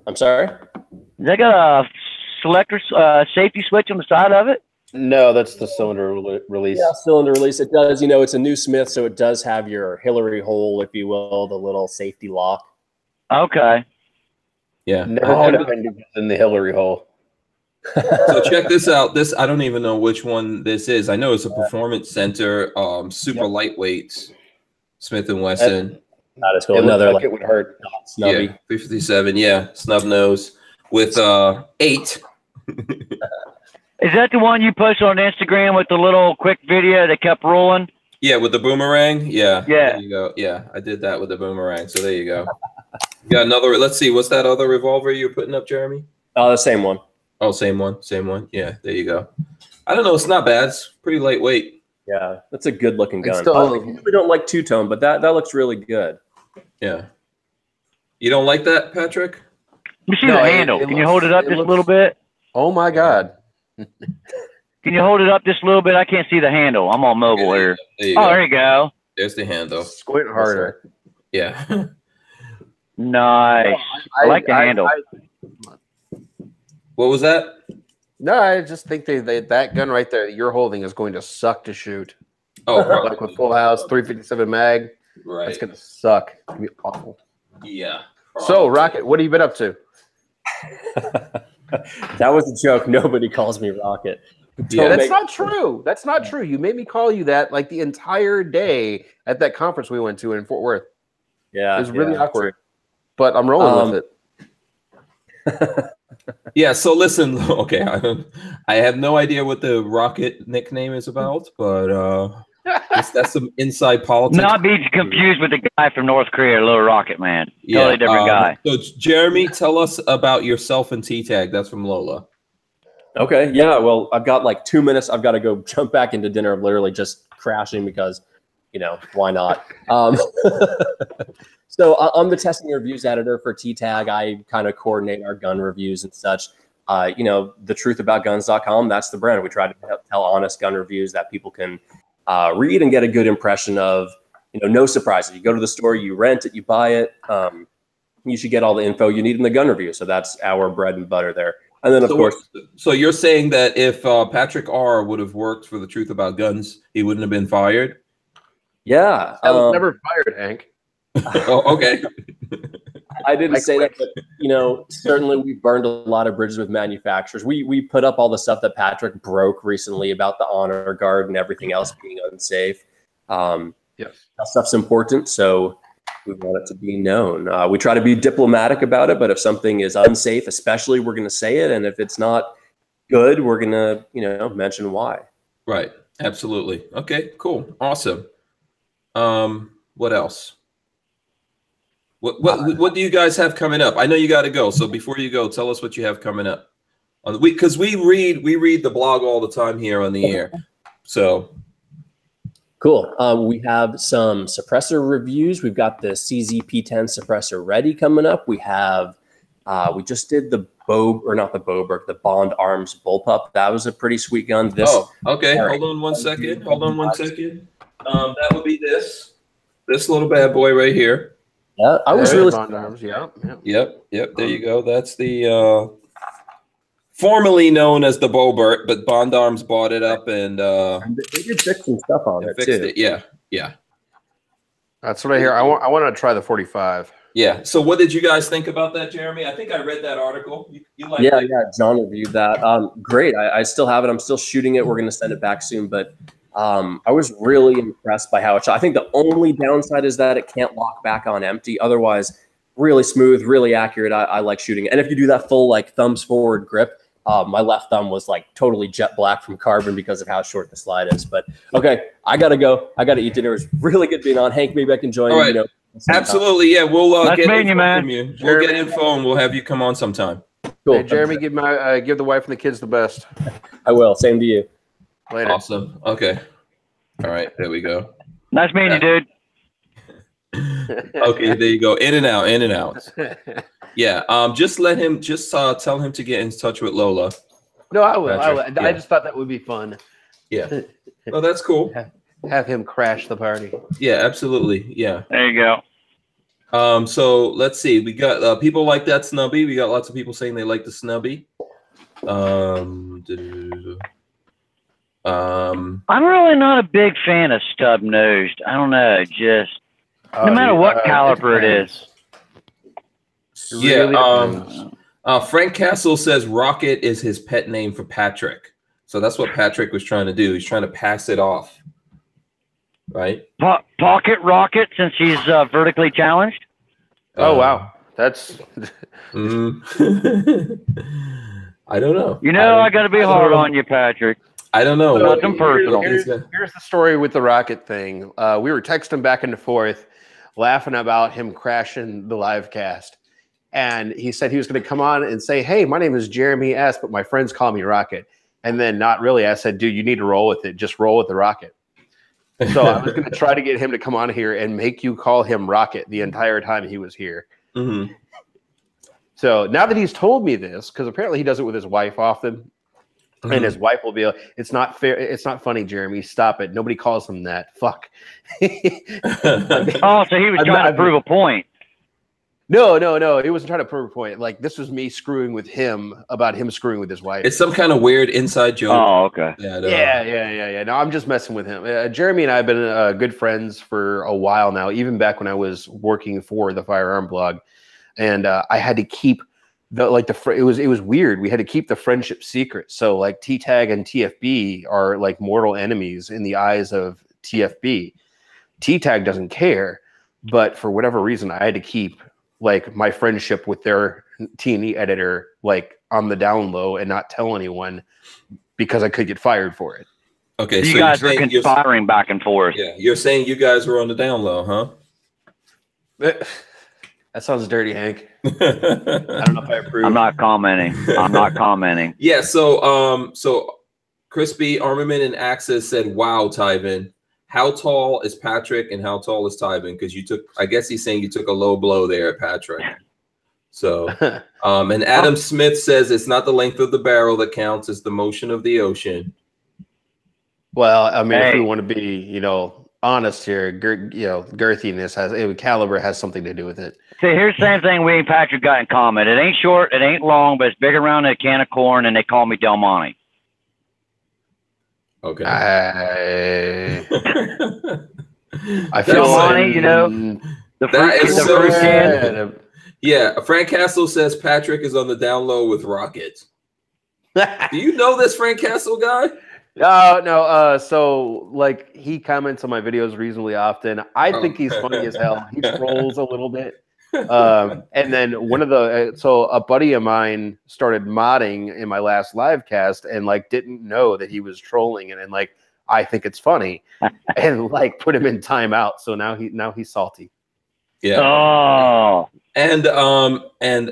I'm sorry? They got a selector safety switch on the side of it? No, that's the cylinder release. Yeah, cylinder release. It does, it's a new Smith, so it does have your Hillary hole, if you will, the little safety lock. Okay. Yeah. Never had a fender in the Hillary hole. So check this out. This, I don't even know which one this is. I know it's a Performance Center, super lightweight Smith & Wesson. That is cool. It Another like it would hurt. Snubby. Yeah, 357. Yeah, snub nose with 8. Is that the one you posted on Instagram with the little quick video that kept rolling? Yeah, with the boomerang. Yeah. Yeah. There you go. Yeah, I did that with the boomerang. So there you go. You got another. Let's see. What's that other revolver you're putting up, Jeremy? Oh, the same one. Oh, same one. Same one. Yeah, there you go. I don't know. It's not bad. It's pretty lightweight. Yeah, that's a good looking gun. Still, I usually don't like two-tone, but that looks really good. Yeah. You don't like that, Patrick? Let me see the handle. Can you hold it up just a little bit? Oh my God. Can you hold it up just a little bit? I can't see the handle. I'm on mobile here. There you go. There's the handle. Squint harder. Yeah. Nice. I like the handle. What was that? No, I just think that gun right there that you're holding is going to suck to shoot. Oh, like with Full House, 357 mag. Right. It's going to suck. It's going to be awful. Yeah. So, Rocket, what have you been up to? That was a joke. Nobody calls me Rocket. Yeah, that's not true. That's not true. You made me call you that like the entire day at that conference we went to in Fort Worth. Yeah. It was really awkward. But I'm rolling with it. Yeah, so listen, okay, I have no idea what the Rocket nickname is about, but that's some inside politics. Not be confused with the guy from North Korea, Little Rocket Man. Yeah, Totally different guy. So, Jeremy, tell us about yourself and TTAG. That's from Lola. Okay, yeah, well, I've got like 2 minutes. I've got to go jump back into dinner. I'm literally just crashing because, why not? So I'm the testing reviews editor for TTAG. I kind of coordinate our gun reviews and such. thetruthAboutGuns.com, that's the brand. We try to tell honest gun reviews that people can read and get a good impression of, no surprises. You go to the store, you rent it, you buy it. You should get all the info you need in the gun review. So that's our bread and butter there. And then, of course. So you're saying that if Patrick R. would have worked for The Truth About Guns, he wouldn't have been fired? Yeah. I was never fired, Hank. Oh, okay. I didn't say that, but certainly we've burned a lot of bridges with manufacturers. We put up all the stuff that Patrick broke recently about the honor guard and everything else being unsafe. Yes, that stuff's important, so we want it to be known. We try to be diplomatic about it, but if something is unsafe, especially, we're going to say it, and if it's not good, we're going to mention why. Right. Absolutely. Okay. Cool. Awesome. What else? What do you guys have coming up? I know you got to go, so before you go, tell us what you have coming up. Because we read the blog all the time here on the air. So cool. We have some suppressor reviews. We've got the CZP10 suppressor ready coming up. We have we just did the the Bond Arms bullpup. That was a pretty sweet gun. Okay. Hold on one second. That would be this little bad boy right here. Yeah, I was really. Bond Arms, Yep. There you go. That's the formerly known as the Bobert, but Bond Arms bought it up and they did fix some stuff on it too. Yeah. That's what I hear. I want to try the 45. Yeah. So, what did you guys think about that, Jeremy? I think I read that article. You liked it? Yeah. John reviewed that. Great. I still have it. I'm still shooting it. We're going to send it back soon, but. I was really impressed by how it shot. I think the only downside is that it can't lock back on empty. Otherwise, really smooth, really accurate. I like shooting. And if you do that full thumbs forward grip, my left thumb was totally jet black from carbon because of how short the slide is. But okay, I gotta go. I gotta eat dinner. It was really good being on. Hank, maybe I can join. All right. Absolutely, yeah. We'll get info from you. We'll get info and we'll have you come on sometime. Cool. Hey, Jeremy, give the wife and the kids the best. I will. Same to you. Later. Awesome. Okay. All right. There we go. Nice meeting you, dude. Okay. There you go. In and out. Yeah. Just tell him to get in touch with Lola. No, I will. Patrick, I just thought that would be fun. Yeah. Oh, that's cool. Have him crash the party. Yeah. Absolutely. Yeah. There you go. So let's see. We got people like that snubby. We got lots of people saying they like the snubby. I'm really not a big fan of stub nosed. I don't know, just no matter what caliber it is. Yeah. Frank Castle says Rocket is his pet name for Patrick. So that's what Patrick was trying to do. He's trying to pass it off. Right? Pocket Rocket, since he's vertically challenged. Oh, wow. That's. I don't know. I got to be hard on you, Patrick. I don't know. Nothing personal. Here's the story with the Rocket thing. We were texting back and forth, laughing about him crashing the live cast. And he said he was going to come on and say, hey, my name is Jeremy S., but my friends call me Rocket. And then not really. I said, dude, you need to roll with it. Just roll with the Rocket. So I was going to try to get him to come on here and make you call him Rocket the entire time he was here. Mm-hmm. So now that he's told me this, because apparently he does it with his wife often, and his wife will be like, "It's not fair. It's not funny, Jeremy. Stop it. Nobody calls him that. Fuck." Oh, so he was trying to prove a point. No. He wasn't trying to prove a point. Like, this was me screwing with him about him screwing with his wife. It's some kind of weird inside joke. Oh, okay. Yeah. No, I'm just messing with him. Jeremy and I have been good friends for a while now, even back when I was working for the Firearm blog, and I had to keep it was weird. We had to keep the friendship secret. So like TTAG and TFB are like mortal enemies in the eyes of TFB. TTAG doesn't care, but for whatever reason, I had to keep like my friendship with their T&E editor like on the down low and not tell anyone because I could get fired for it. Okay, so you guys are conspiring back and forth. Yeah, you're saying you guys were on the down low, huh? That sounds dirty, Hank. I don't know if I approve. I'm not commenting. Yeah, so Crispy Armament and Access said, "Wow, Tivan. How tall is Patrick and how tall is Tivan?" Because I guess he's saying you took a low blow there at Patrick. So, and Adam Smith says it's not the length of the barrel that counts, it's the motion of the ocean. Well, I mean, if we want to be, honest here, girthiness caliber has something to do with it. See, here's the same thing we and Patrick got in common. It ain't short, it ain't long, but it's big around a can of corn, and they call me Del Monte. Okay. I feel funny, the fruit can. Yeah, Frank Castle says Patrick is on the down low with rockets. Do you know this Frank Castle guy? No. So like he comments on my videos reasonably often. I think he's funny as hell. He trolls a little bit. And then a buddy of mine started modding in my last live cast and like didn't know that he was trolling and like I think it's funny and like put him in timeout. So now he's salty. Yeah. Oh. And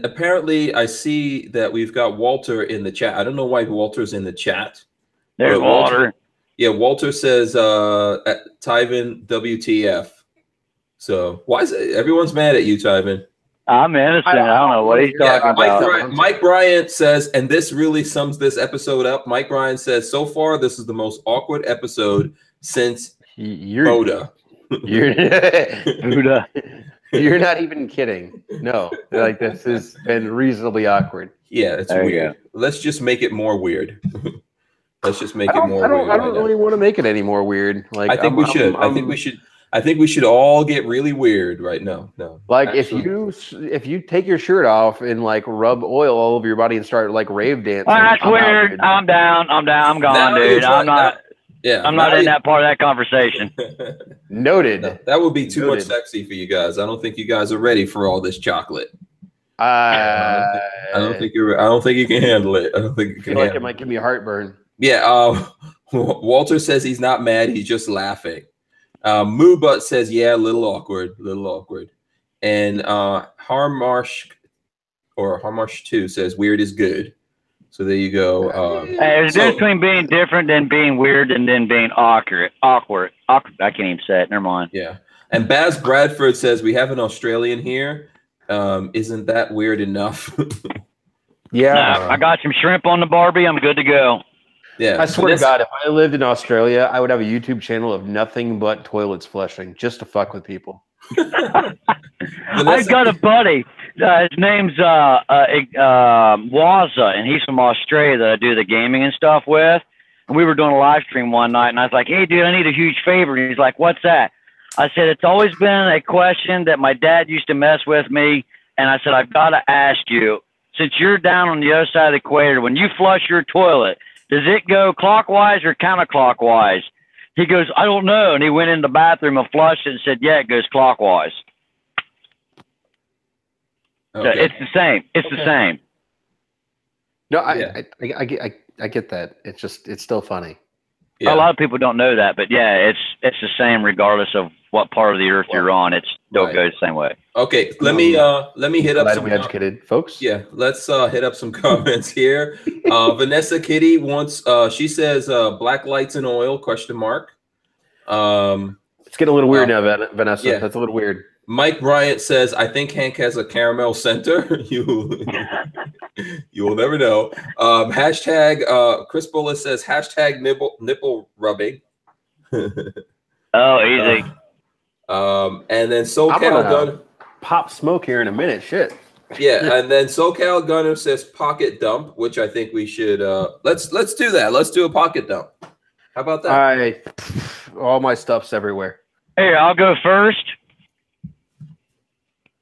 apparently I see that we've got Walter in the chat. I don't know why Walter's in the chat. There's Walter. Yeah, Walter says Tivan WTF. So why is everyone's mad at you, Tivan? I'm innocent. I don't know what he's talking about. Mike Bryant says, and this really sums this episode up. Mike Bryant says, so far this is the most awkward episode since Boda. You're not even kidding. No, like this has been reasonably awkward. Yeah, it's weird. Let's just make it more weird. Let's just make it more weird. I don't really want to make it any more weird. Like I think we should. I think we should all get really weird right now. No. Like if you take your shirt off and like rub oil all over your body and start like rave dancing. Oh, that's weird. I'm down. I'm gone, dude. I'm not in that part of that conversation. Noted. No, that would be too much sexy for you guys. I don't think you guys are ready for all this chocolate. I don't think you can handle it. I don't think you can. I feel like it might give me a heartburn. Yeah. Walter says he's not mad. He's just laughing. Moo Butt says, yeah, a little awkward. And Harmarsh 2 says weird is good. So there you go. There's a difference between being different than being weird and then being awkward. I can't even say it. Never mind. Yeah. And Baz Bradford says we have an Australian here. Isn't that weird enough? Yeah. Nah, I got some shrimp on the Barbie. I'm good to go. Yeah. I swear to God, if I lived in Australia, I would have a YouTube channel of nothing but toilets flushing just to fuck with people. I got a buddy. His name's Waza, and he's from Australia that I do the gaming and stuff with. And we were doing a live stream one night, and I was like, hey, dude, I need a huge favor. And he's like, what's that? I said, it's always been a question that my dad used to mess with me. And I said, I've got to ask you, since you're down on the other side of the equator, when you flush your toilet, does it go clockwise or counterclockwise? He goes, I don't know. And he went in the bathroom and flushed it and said, yeah, it goes clockwise. Okay. So it's the same. It's the same. No, I get that. It's still funny. Yeah. A lot of people don't know that, but yeah, it's the same regardless of what part of the earth you're on. It still goes the same way. Okay, let me hit up some educated folks. Yeah, let's hit up some comments here. Vanessa Kitty wants she says black lights and oil ? It's getting a little weird now, Vanessa. Yeah. That's a little weird. Mike Bryant says, I think Hank has a caramel center. You will never know. Hashtag Chris Bullis says hashtag nipple rubbing. Oh, easy. And then SoCal Gunner pop smoke here in a minute. Shit. Yeah, and then SoCal Gunner says pocket dump, which I think we should let's do that. Let's do a pocket dump. How about that? All my stuff's everywhere. Here, I'll go first.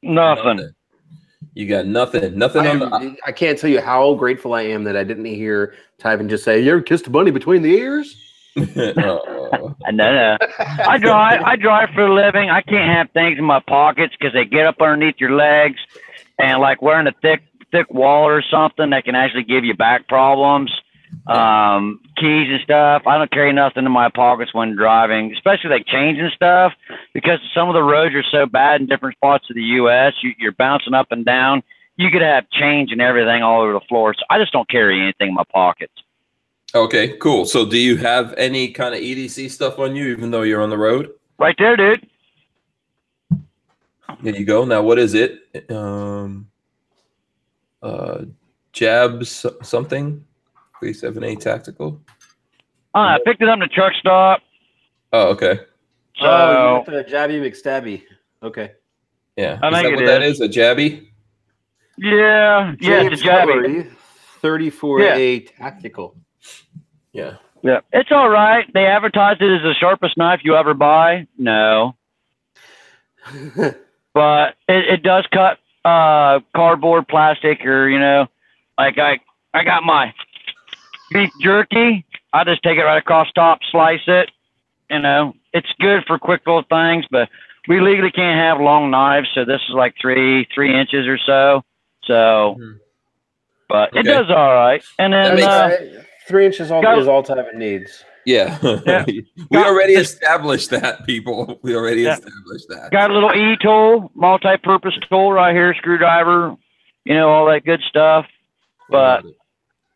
Nothing. You got nothing. Nothing on the I can't tell you how grateful I am that I didn't hear Tivan just say, "You ever kissed a bunny between the ears?" No. I drive for a living. I can't have things in my pockets because they get up underneath your legs, and like wearing a thick wall or something that can actually give you back problems. Keys and stuff. I don't carry nothing in my pockets when driving, especially like change and stuff, because some of the roads are so bad in different parts of the U.S. You're bouncing up and down. You could have change and everything all over the floor. So I just don't carry anything in my pockets. Okay, cool. So do you have any kind of EDC stuff on you, even though you're on the road? Right there, dude. There you go. Now, what is it? Jabs something? 378 Tactical? I picked it up in the truck stop. Oh, okay. So, you got the Jabby McStabby. Okay. Yeah. I think that is? A Jabby? Yeah. Yeah, it's a Jabby. 34A Tactical. Yeah. Yeah. It's all right. They advertised it as the sharpest knife you ever buy. No. But it does cut cardboard, plastic, or, like I got my beef jerky. I just take it right across top, slice it. It's good for quick little things, but we legally can't have long knives, so this is like 3 inches or so. So, but it does all right. And then 3 inches is all Tivan needs. Yeah. We already established that, people. We already established that. Got a little E-tool, multi-purpose tool right here, screwdriver, all that good stuff. But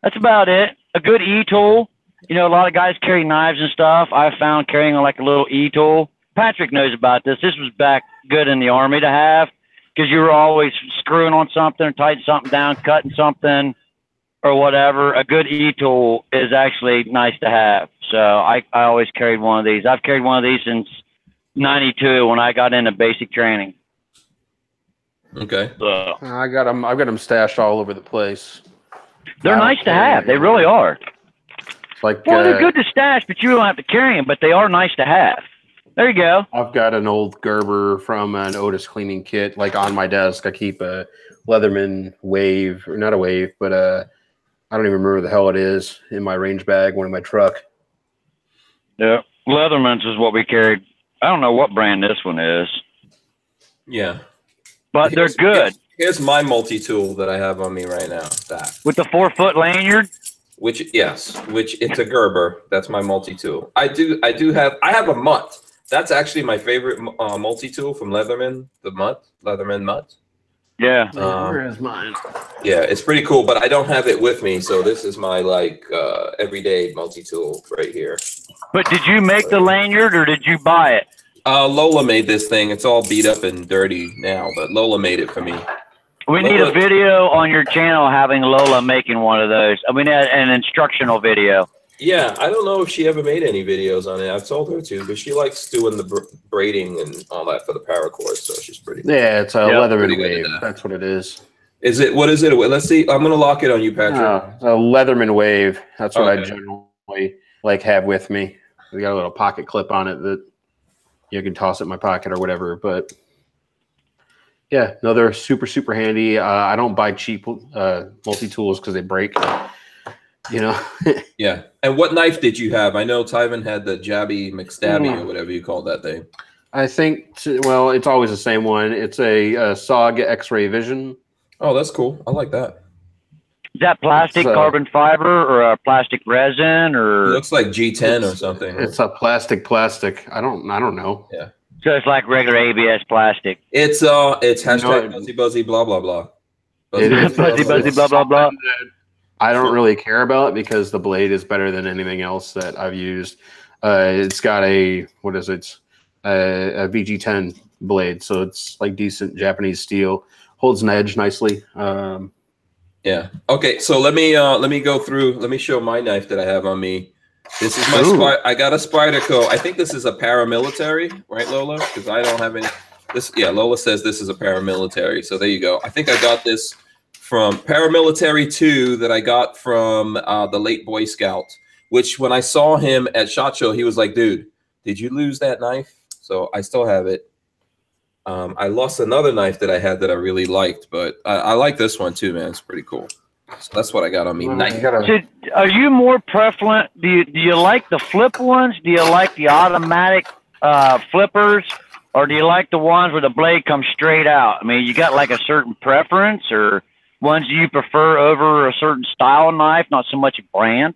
that's about it. A good E-tool. A lot of guys carry knives and stuff. I found carrying like a little E-tool. Patrick knows about this. This was back good in the Army to have, because you were always screwing on something, or tightening something down, cutting something, or whatever. A good E-tool is actually nice to have. So I always carried one of these. I've carried one of these since '92 when I got into basic training. Okay. So I've got them stashed all over the place. They're nice to have. They really are. It's like, they're good to stash, but you don't have to carry them. But they are nice to have. There you go. I've got an old Gerber from an Otis cleaning kit, like on my desk. I keep a Leatherman Wave, or not a Wave, but I don't even remember the hell it is, in my range bag, one in my truck. Yeah, Leatherman's is what we carried. I don't know what brand this one is. Yeah. But they're good. Here's my multi-tool that I have on me right now. That. With the 4-foot lanyard? Which it's a Gerber. That's my multi-tool. I have a Mutt. That's actually my favorite multi-tool from Leatherman, the Mutt, Leatherman Mutt. Yeah. Where is mine? Yeah, it's pretty cool, but I don't have it with me, so this is my everyday multi-tool right here. But did you make the lanyard or did you buy it? Lola made this thing. It's all beat up and dirty now, but Lola made it for me. We need a video on your channel having Lola making one of those. I mean, an instructional video. Yeah, I don't know if she ever made any videos on it. I've told her to, but she likes doing the braiding and all that for the paracord, so she's pretty. Yeah, it's a Leatherman Wave. That's what it is. Is it? What is it? Let's see. I'm gonna lock it on you, Patrick. It's a Leatherman Wave. That's what I generally have with me. We got a little pocket clip on it that you can toss it in my pocket or whatever. But yeah, no, they're super, super handy. I don't buy cheap multi-tools because they break. Yeah. And what knife did you have? I know Tivan had the Jabby McStabby or whatever you called that thing. I think, it's always the same one. It's a SOG X-Ray Vision. Oh, that's cool. I like that. Is that plastic, carbon fiber, or a plastic resin, or? It looks like G10 or something. It's a plastic. I don't know. Yeah. So it's like regular ABS plastic. It's hashtag buzzy blah blah blah. Buzzy blah blah blah. I don't really care about it because the blade is better than anything else that I've used. It's got a VG10 blade, so it's like decent Japanese steel. Holds an edge nicely. Yeah. Okay. So let me go through. Let me show my knife that I have on me. This is my I got a Spyderco. I think this is a paramilitary, right, Lola? Because I don't have any. This, yeah, Lola says this is a paramilitary. So there you go. I think I got this from Paramilitary 2 that I got from the late Boy Scout, which when I saw him at SHOT Show, he was like, dude, did you lose that knife? So I still have it. I lost another knife that I had that I really liked, but I like this one too, man. It's pretty cool. So that's what I got on me. Knife. So are you more prevalent? Do you like the flip ones? Do you like the automatic flippers? Or do you like the ones where the blade comes straight out? I mean, you got like a certain preference, or ones you prefer over a certain style of knife, not so much a brand?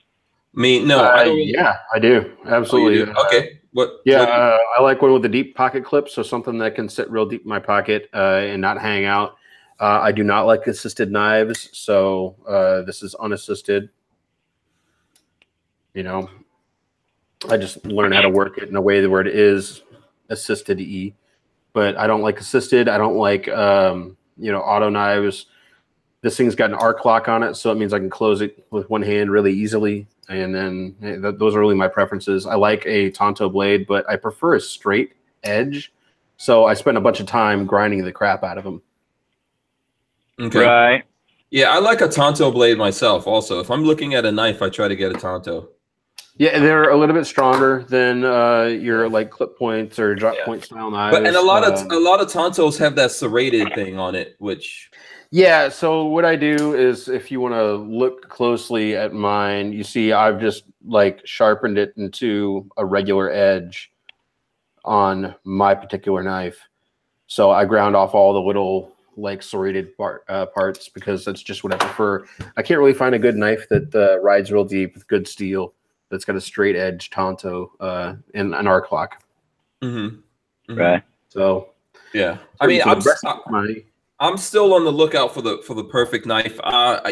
Me, no. I don't really... Yeah, I do. Absolutely. Oh, okay. What? Yeah, what I like one with a deep pocket clip, so something that can sit real deep in my pocket and not hang out. I do not like assisted knives, so this is unassisted. You know, I just learned how to work it in a way where it is assisted but I don't like assisted. I don't like you know, auto knives. This thing's got an arc lock on it, so it means I can close it with one hand really easily. And then those are really my preferences. I like a Tonto blade, but I prefer a straight edge. So I spend a bunch of time grinding the crap out of them. Okay. Right. Yeah, I like a Tonto blade myself also. If I'm looking at a knife, I try to get a Tonto. Yeah, they're a little bit stronger than your like clip points or drop point style knives. But and a lot of Tontos have that serrated thing on it, which yeah. So what I do is, if you want to look closely at mine, you see I've just like sharpened it into a regular edge on my particular knife. So I ground off all the little like serrated parts because that's just what I prefer. I can't really find a good knife that rides real deep with good steel that's got a straight edge Tonto and an arc lock. Right. So yeah, I mean, I'm still on the lookout for the perfect knife.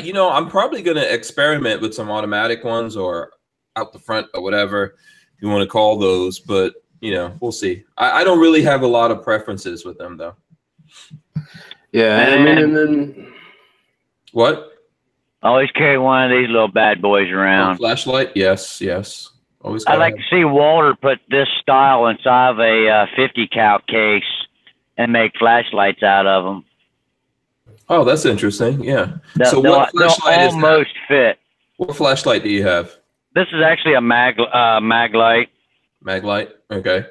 You know, I'm probably going to experiment with some automatic ones or out the front or whatever you want to call those. But you know, we'll see. I don't really have a lot of preferences with them though. Yeah, and then what? Always carry one of these little bad boys around. Flashlight, yes, yes. Always. I like to see Walter put this style inside of a 50 cal case and make flashlights out of them. Oh, that's interesting. Yeah. So what flashlight is almost fit? What flashlight do you have? This is actually a Maglite. Maglite. Okay.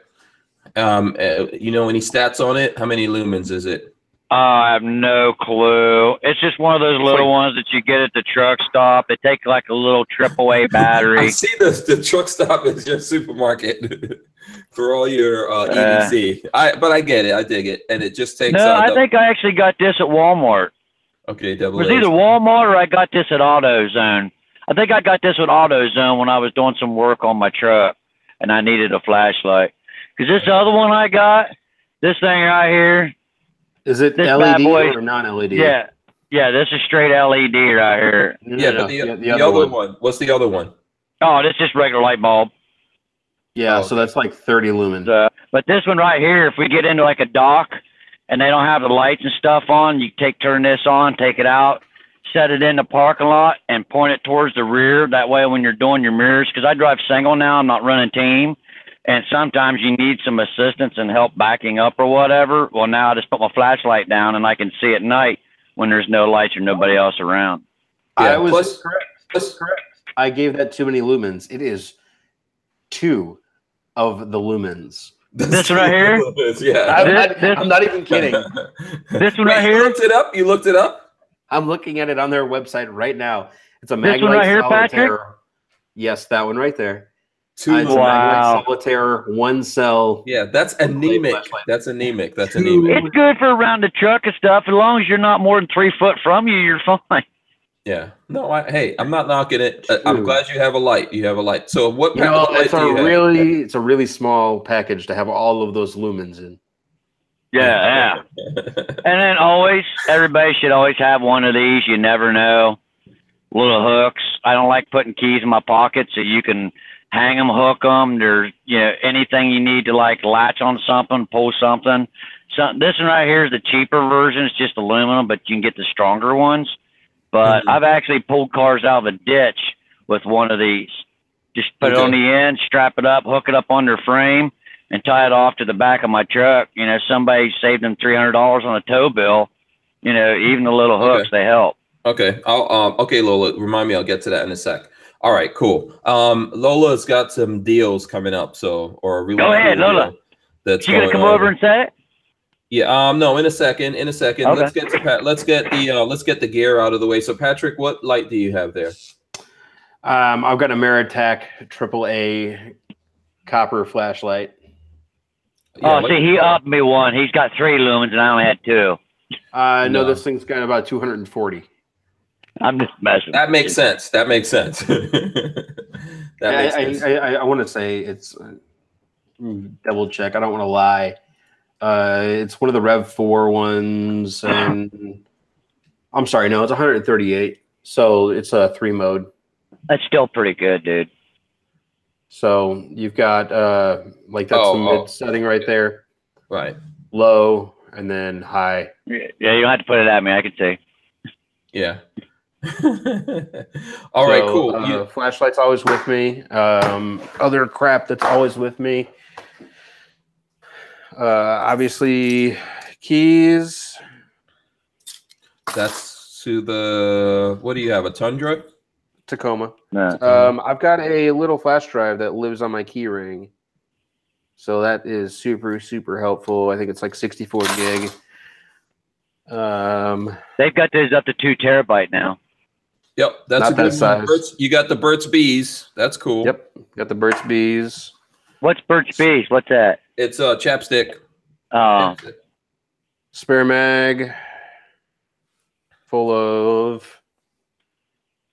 You know any stats on it? How many lumens is it? I have no clue. It's just one of those little ones that you get at the truck stop. They take like a little AAA battery. I see the truck stop is your supermarket for all your EDC. But I get it. I dig it. And it just takes. No, I think I actually got this at Walmart. Okay, It was either Walmart or I got this at AutoZone. I think I got this at AutoZone when I was doing some work on my truck and I needed a flashlight. Because this other one I got, this thing right here. Is it LED or non-LED? Yeah. Yeah, this is straight LED right here. Yeah, but the other one. What's the other one? Oh, this is just regular light bulb. Yeah, so that's like 30 lumens. But this one right here, if we get into like a dock and they don't have the lights and stuff on, you turn this on, take it out, set it in the parking lot, and point it towards the rear. That way when you're doing your mirrors, because I drive single now, I'm not running team. And sometimes you need some assistance and help backing up or whatever. Well, now I just put my flashlight down and I can see at night when there's no lights or nobody else around. Yeah, I was correct. I gave that too many lumens. It is 2 of the lumens. This one right here? Yeah. I'm not even kidding. This one right here? You looked it up? I'm looking at it on their website right now. It's a Maglite one right here, Patrick? Yes, that one right there. 2 wow. Solitaire, 1 cell. Yeah, that's anemic. That's anemic. It's good for around the truck and stuff. As long as you're not more than 3 foot from you, you're fine. Yeah. No, hey, I'm not knocking it. I'm glad you have a light. You have a light. So what? It's a really small package to have all of those lumens in. Yeah. And then everybody should always have one of these. You never know. Little hooks. I don't like putting keys in my pocket, so you can hang them, hook them. There's anything you need to like latch on something, pull something. This one right here is the cheaper version. It's just aluminum, but you can get the stronger ones. But I've actually pulled cars out of a ditch with one of these. Just put it on the end, strap it up, hook it up on their frame, and tie it off to the back of my truck. You know, somebody saved them $300 on a tow bill. You know, even the little hooks, they help. Okay. Okay, Lola, remind me, I'll get to that in a sec. All right, cool. Lola's got some deals coming up, so, or a really Go ahead, Lola. That's you gonna come over and say it? Yeah, no, in a second. Okay. Let's get to let's get the gear out of the way. So Patrick, what light do you have there? I've got a Ameritech AAA copper flashlight. Yeah, see, he upped me one. He's got 3 lumens and I only had 2. No, this thing's got about 240. I'm just messing. That makes sense. That makes sense. I want to say it's double check. I don't want to lie. It's one of the Rev 4 ones, and I'm sorry, no, it's 138. So it's a 3 mode. That's still pretty good, dude. So you've got like that's the mid setting right there. Right. Low and then high. Yeah, you don't have to put it at me. I can see. Yeah. All right, cool. Flashlight's always with me. Other crap that's always with me. Obviously, keys. That's to the. What do you have? A Tundra? Tacoma. No. I've got a little flash drive that lives on my key ring. So that is super, super helpful. I think it's like 64 gig. They've got those up to 2 terabyte now. Yep, that's a good size. You got the Burt's Bees. That's cool. Yep, got the Burt's Bees. What's Burt's Bees? What's that? It's a chapstick. Oh. Spare mag. Full of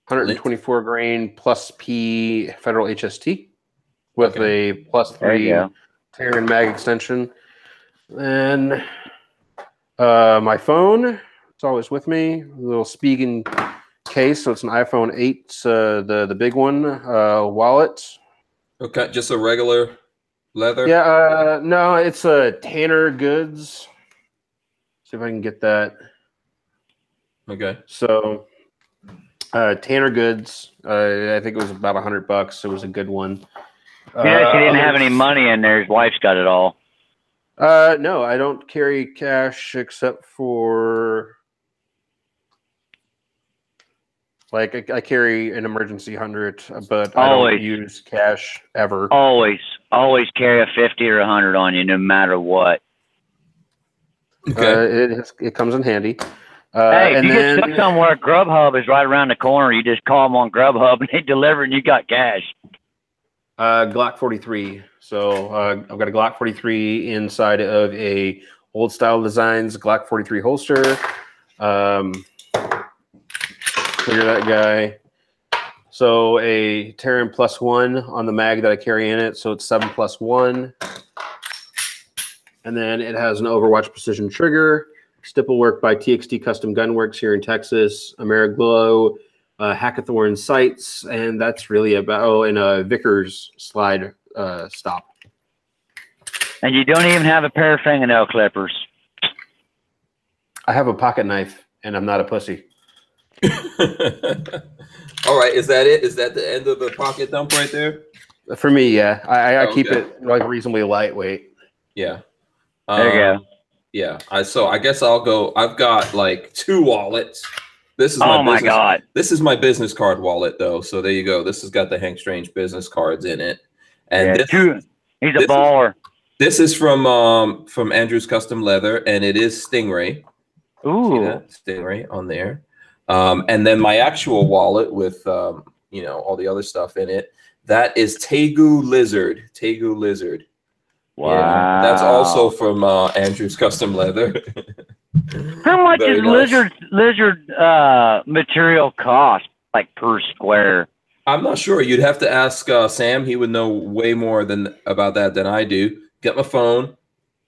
124 grain plus P Federal HST with a +3 Tivan mag extension. Then my phone, it's always with me. A little Spigen case, so it's an iPhone 8, the big one. Wallet. Okay, just a regular leather. Yeah, no, it's a Tanner Goods. See if I can get that. Okay. So. Tanner Goods. I think it was about $100. It was a good one. Yeah, she didn't have any money in there. His wife's got it all. No, I don't carry cash except for like I carry an emergency 100, but I don't use cash ever. Always carry a 50 or 100 on you, no matter what. Okay. It comes in handy. Hey, if you get stuck somewhere, Grubhub is right around the corner. You just call them on Grubhub and they deliver and you got cash. Glock 43. So I've got a Glock 43 inside of a old style designs Glock 43 holster. Clear that guy. So a Terran +1 on the mag that I carry in it. So it's 7+1. And then it has an Overwatch precision trigger. Stipple work by TXT Custom Gunworks here in Texas, Ameriglow, Hackathorn sights, and that's really about, and a Vickers slide stop. And you don't even have a pair of fingernail clippers. I have a pocket knife, and I'm not a pussy. All right, is that it? Is that the end of the pocket dump right there? For me, yeah. I keep it like reasonably lightweight. Yeah. There you go. Yeah, so I guess I'll go. I've got like 2 wallets. This is my God. This is my business card wallet though. So there you go. This has got the Hank Strange business cards in it. And he's a baller. This is from Andrew's Custom Leather, and it is Stingray. Ooh, see that? Stingray on there. And then my actual wallet with you know, all the other stuff in it. That is Tegu Lizard. Tegu Lizard. Wow. Yeah, that's also from Andrew's Custom Leather. How much is lizard material cost, like per square? I'm not sure. You'd have to ask Sam. He would know way more about that than I do. Get my phone,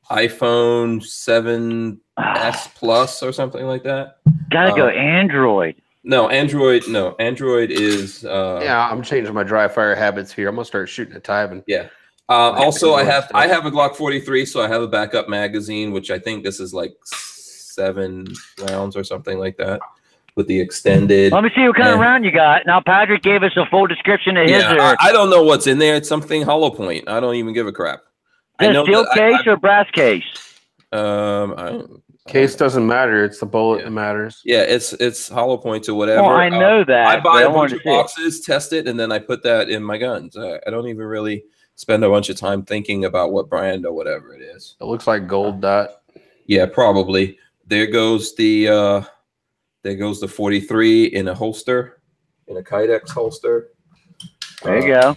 iPhone 7S Plus or something like that. Gotta go Android. No, Android. No, Android is. Yeah, I'm changing my dry fire habits here. I'm gonna start shooting at Tivan. Yeah. Also, I have a Glock 43, so I have a backup magazine, which I think this is like 7 rounds or something like that, with the extended. Let me see what kind of round you got. Now, Patrick gave us a full description of his. I don't know what's in there. It's something hollow point. I don't even give a crap. Is it steel case or brass case? Case doesn't matter. It's the bullet that matters. Yeah, it's hollow point or whatever. Well, I know that. I buy a bunch of boxes, test it, and then I put that in my guns. I don't even really spend a bunch of time thinking about what brand or whatever it is. It looks like gold dot. Yeah, probably. There goes the 43 in a holster, in a Kydex holster. There you go.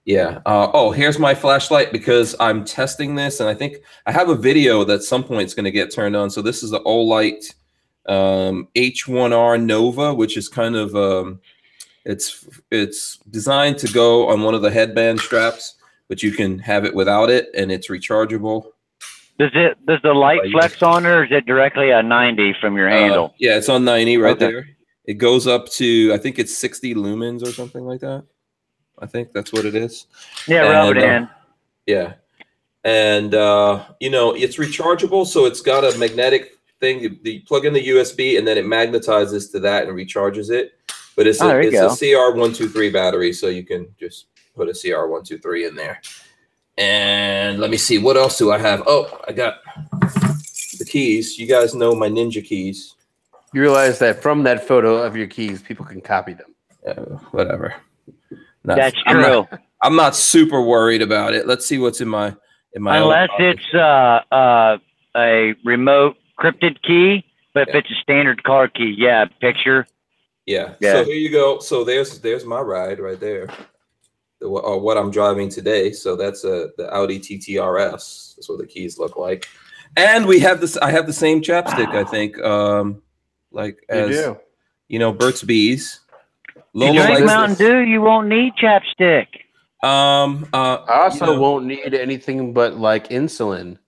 Yeah. Oh, here's my flashlight because I'm testing this, and I think I have a video that at some point is going to get turned on. So this is the Olight H1R Nova, which is kind of it's designed to go on one of the headband straps, but you can have it without it, and it's rechargeable. Does the light flex on, or is it directly a 90 from your handle? Yeah, it's on 90 right there. It goes up to, I think it's 60 lumens or something like that. I think that's what it is. Yeah, rub it in. Yeah. And, you know, it's rechargeable. So it's got a magnetic thing. You plug in the USB and then it magnetizes to that and recharges it. But it's a CR123 battery. So you can just put a CR123 in there. And let me see. What else do I have? Oh, I got the keys. You guys know my Ninja keys. You realize that from that photo of your keys, people can copy them. Whatever. That's true. I'm not super worried about it. Let's see what's in my unless it's a remote cryptid key, but if it's a standard car key, picture. Yeah. So here you go. So there's my ride right there. What I'm driving today. So that's the Audi TT-RS. That's what the keys look like. And we have this. I have the same chapstick. I think, you know, Burt's Bees. Lola, you drink Mountain Dew, you won't need chapstick. I also won't need anything but like insulin.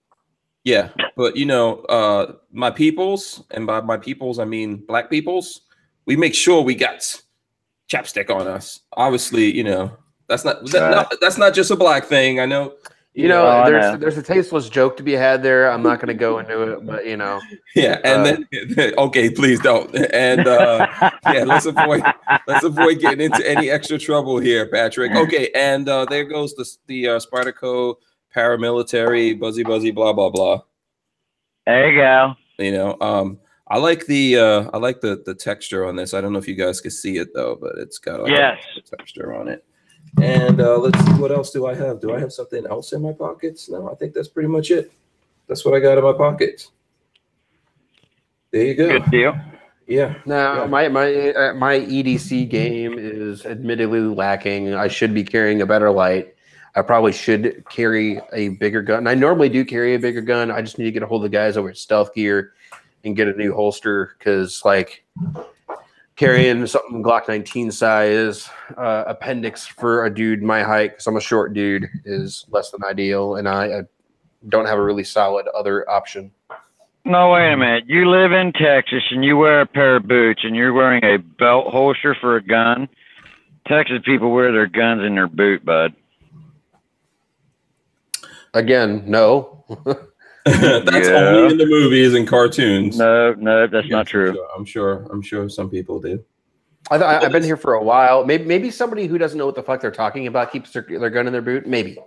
Yeah, but you know, my peoples, and by my peoples I mean black peoples, we make sure we got chapstick on us. Obviously, you know, that's not just a black thing. I know. You know, there's a tasteless joke to be had there. I'm not going to go into it, but you know. Yeah, and then okay, please don't. And yeah, let's avoid getting into any extra trouble here, Patrick. Okay, and there goes the Spartaco paramilitary buzzy blah blah blah. There you go. You know, I like the texture on this. I don't know if you guys can see it though, but it's got like a texture on it. And let's see, what else do I have? Do I have something else in my pockets? No, I think that's pretty much it. That's what I got in my pockets. There you go. Good deal. Yeah. Now, my EDC game is admittedly lacking. I should be carrying a better light. I probably should carry a bigger gun. I normally do carry a bigger gun. I just need to get a hold of the guys over at Stealth Gear and get a new holster because, like, carrying something Glock 19 size appendix for a dude my height, because I'm a short dude, is less than ideal, and I don't have a really solid other option. No, wait a minute. You live in Texas and you wear a pair of boots and you're wearing a belt holster for a gun. Texas people wear their guns in their boot, bud. Again, no. That's only in the movies and cartoons. No, that's not true. I'm sure some people do. I've been here for a while. Maybe somebody who doesn't know what the fuck they're talking about keeps their gun in their boot. Maybe.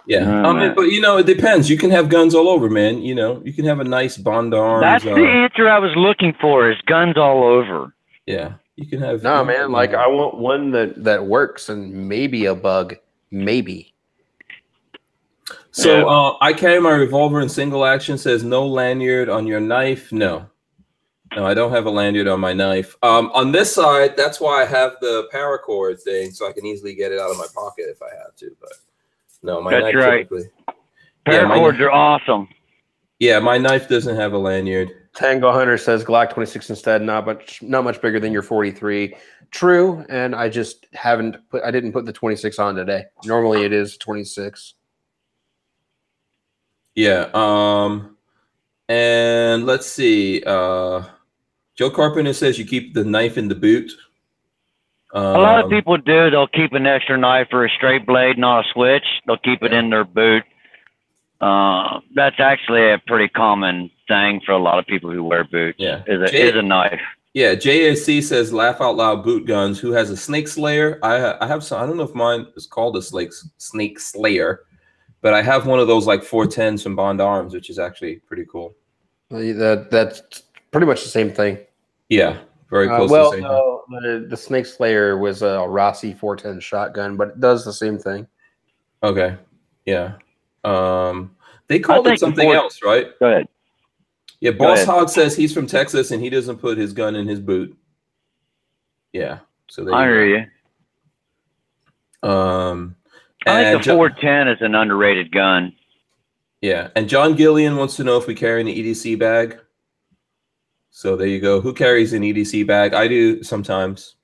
Yeah, but you know, it depends. You can have guns all over, man. You know, you can have a nice Bond Arms. That's the answer I was looking for. Is guns all over? Yeah, you can have. No, man. Like I want one that works and maybe a bug, maybe. So I carry my revolver in single action. Says no lanyard on your knife. No, I don't have a lanyard on my knife. On this side, that's why I have the paracord thing, so I can easily get it out of my pocket if I have to. But no, my knife. That's right. Paracords are awesome. Yeah, my knife doesn't have a lanyard. Tango Hunter says Glock 26 instead, not much bigger than your 43. True, and I just I didn't put the 26 on today. Normally it is 26. Yeah. And let's see. Joe Carpenter says you keep the knife in the boot. A lot of people do. They'll keep an extra knife or a straight blade, not a switch. They'll keep it in their boot. That's actually a pretty common thing for a lot of people who wear boots. Yeah. Is a knife. Yeah, JAC says laugh out loud boot guns. Who has a snake slayer? I have some. I don't know if mine is called a snake slayer, but I have one of those like 410s from Bond Arms, which is actually pretty cool. That's pretty much the same thing. Yeah, very close to the same thing. The Snake Slayer was a Rossi 410 shotgun, but it does the same thing. Okay, yeah. They called it something else, right? Go ahead. Yeah, Boss Hog says he's from Texas and he doesn't put his gun in his boot. Yeah, so I hear you. I think the 410 is an underrated gun. Yeah, and John Gillian wants to know if we carry an EDC bag. So there you go. Who carries an EDC bag? I do sometimes.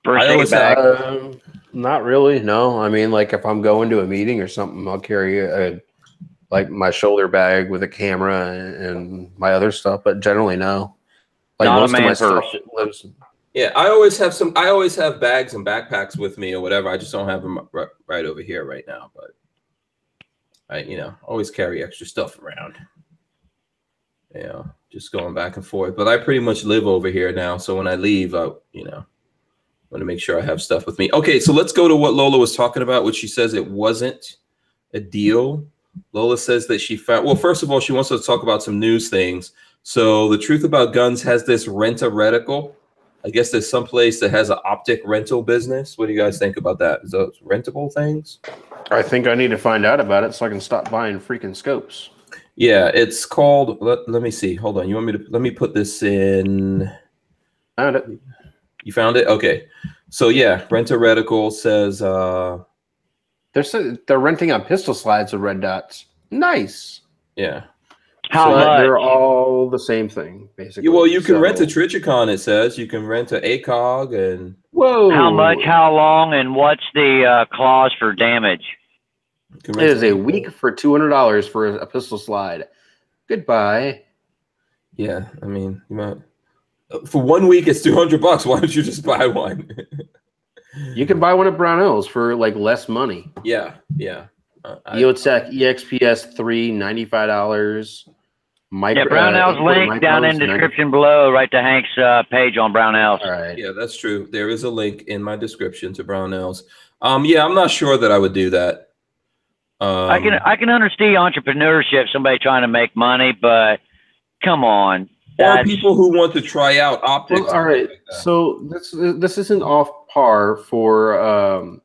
First aid bag. Not really. No, I mean, like if I'm going to a meeting or something, I'll carry like my shoulder bag with a camera and my other stuff. But generally, no. Like most of my stuff lives. Yeah, I always have bags and backpacks with me or whatever. I just don't have them right over here right now. But I, always carry extra stuff around. Yeah, just going back and forth. But I pretty much live over here now, so when I leave, I, want to make sure I have stuff with me. Okay, so let's go to what Lola was talking about, which she says it wasn't a deal. Lola says that she found. Well, first of all, she wants us to talk about some news things. So the Truth About Guns has this rent-a-reticle. I guess there's some place that has an optic rental business. What do you guys think about that? Is those rentable things? I think I need to find out about it so I can stop buying freaking scopes. Yeah, it's called. Let me see. Hold on. You want me to? Let me put this in. Found it. You found it? Okay. So yeah, Rent-A-Reticle says they're renting out pistol slides with red dots. Nice. Yeah. How much? They're all the same thing, basically. Well, you can rent a Trichicon, it says. You can rent an ACOG and whoa. How much, how long, and what's the clause for damage? It is a week for $200 for a pistol slide. Goodbye. Yeah, I mean, you might. For 1 week, it's $200. Why don't you just buy one? You can buy one at Barnauls for like less money. Yeah, yeah. EOTech EXPS 3, $95. Yeah, Barnauls link down in the description below, right to Hank's page on Barnauls. All right. Yeah, that's true. There is a link in my description to Barnauls. Yeah, I'm not sure that I would do that. I can understand entrepreneurship, somebody trying to make money, but come on. Or people who want to try out optics. Well, all right, so this isn't off par for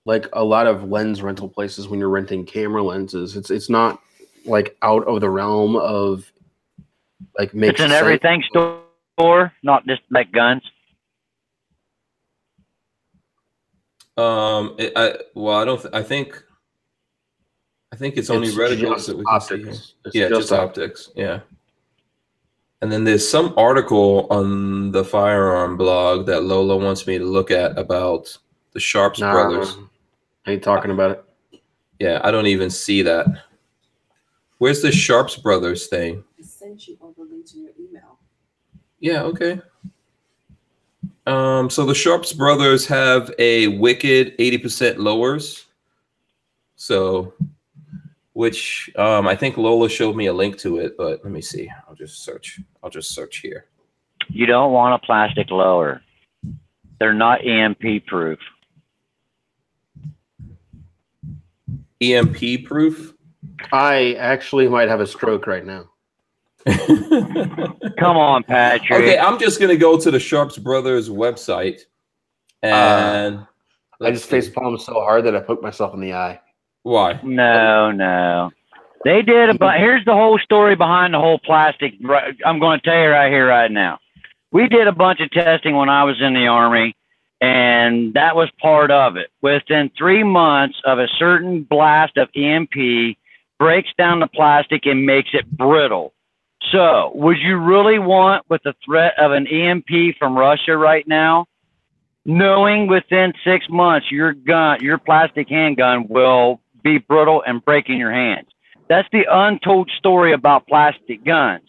like a lot of lens rental places when you're renting camera lenses. It's not like out of the realm of like makes it's an everything store, not just like guns. I think it's only reticles that we can see here. Yeah, just optics. Yeah. And then there's some article on the firearm blog that Lola wants me to look at about the Sharps brothers. I ain't talking about it. Yeah, I don't even see that. Where's the Sharps brothers thing? I sent you all the links in your email. Yeah, okay. So the Sharps brothers have a wicked 80% lowers. So, which I think Lola showed me a link to it, but let me see. I'll just search here. You don't want a plastic lower. They're not EMP proof. EMP proof? I actually might have a stroke right now. Come on, Patrick. Okay, I'm just gonna go to the Sharps Brothers website, and I just face palmed so hard that I poked myself in the eye. Why? No. They did here's the whole story behind the whole plastic. I'm going to tell you right here, right now. We did a bunch of testing when I was in the Army, and that was part of it. Within 3 months of a certain blast of EMP, breaks down the plastic and makes it brittle. So, would you really want, with the threat of an EMP from Russia right now, knowing within 6 months your plastic handgun will be brittle and break in your hands? That's the untold story about plastic guns.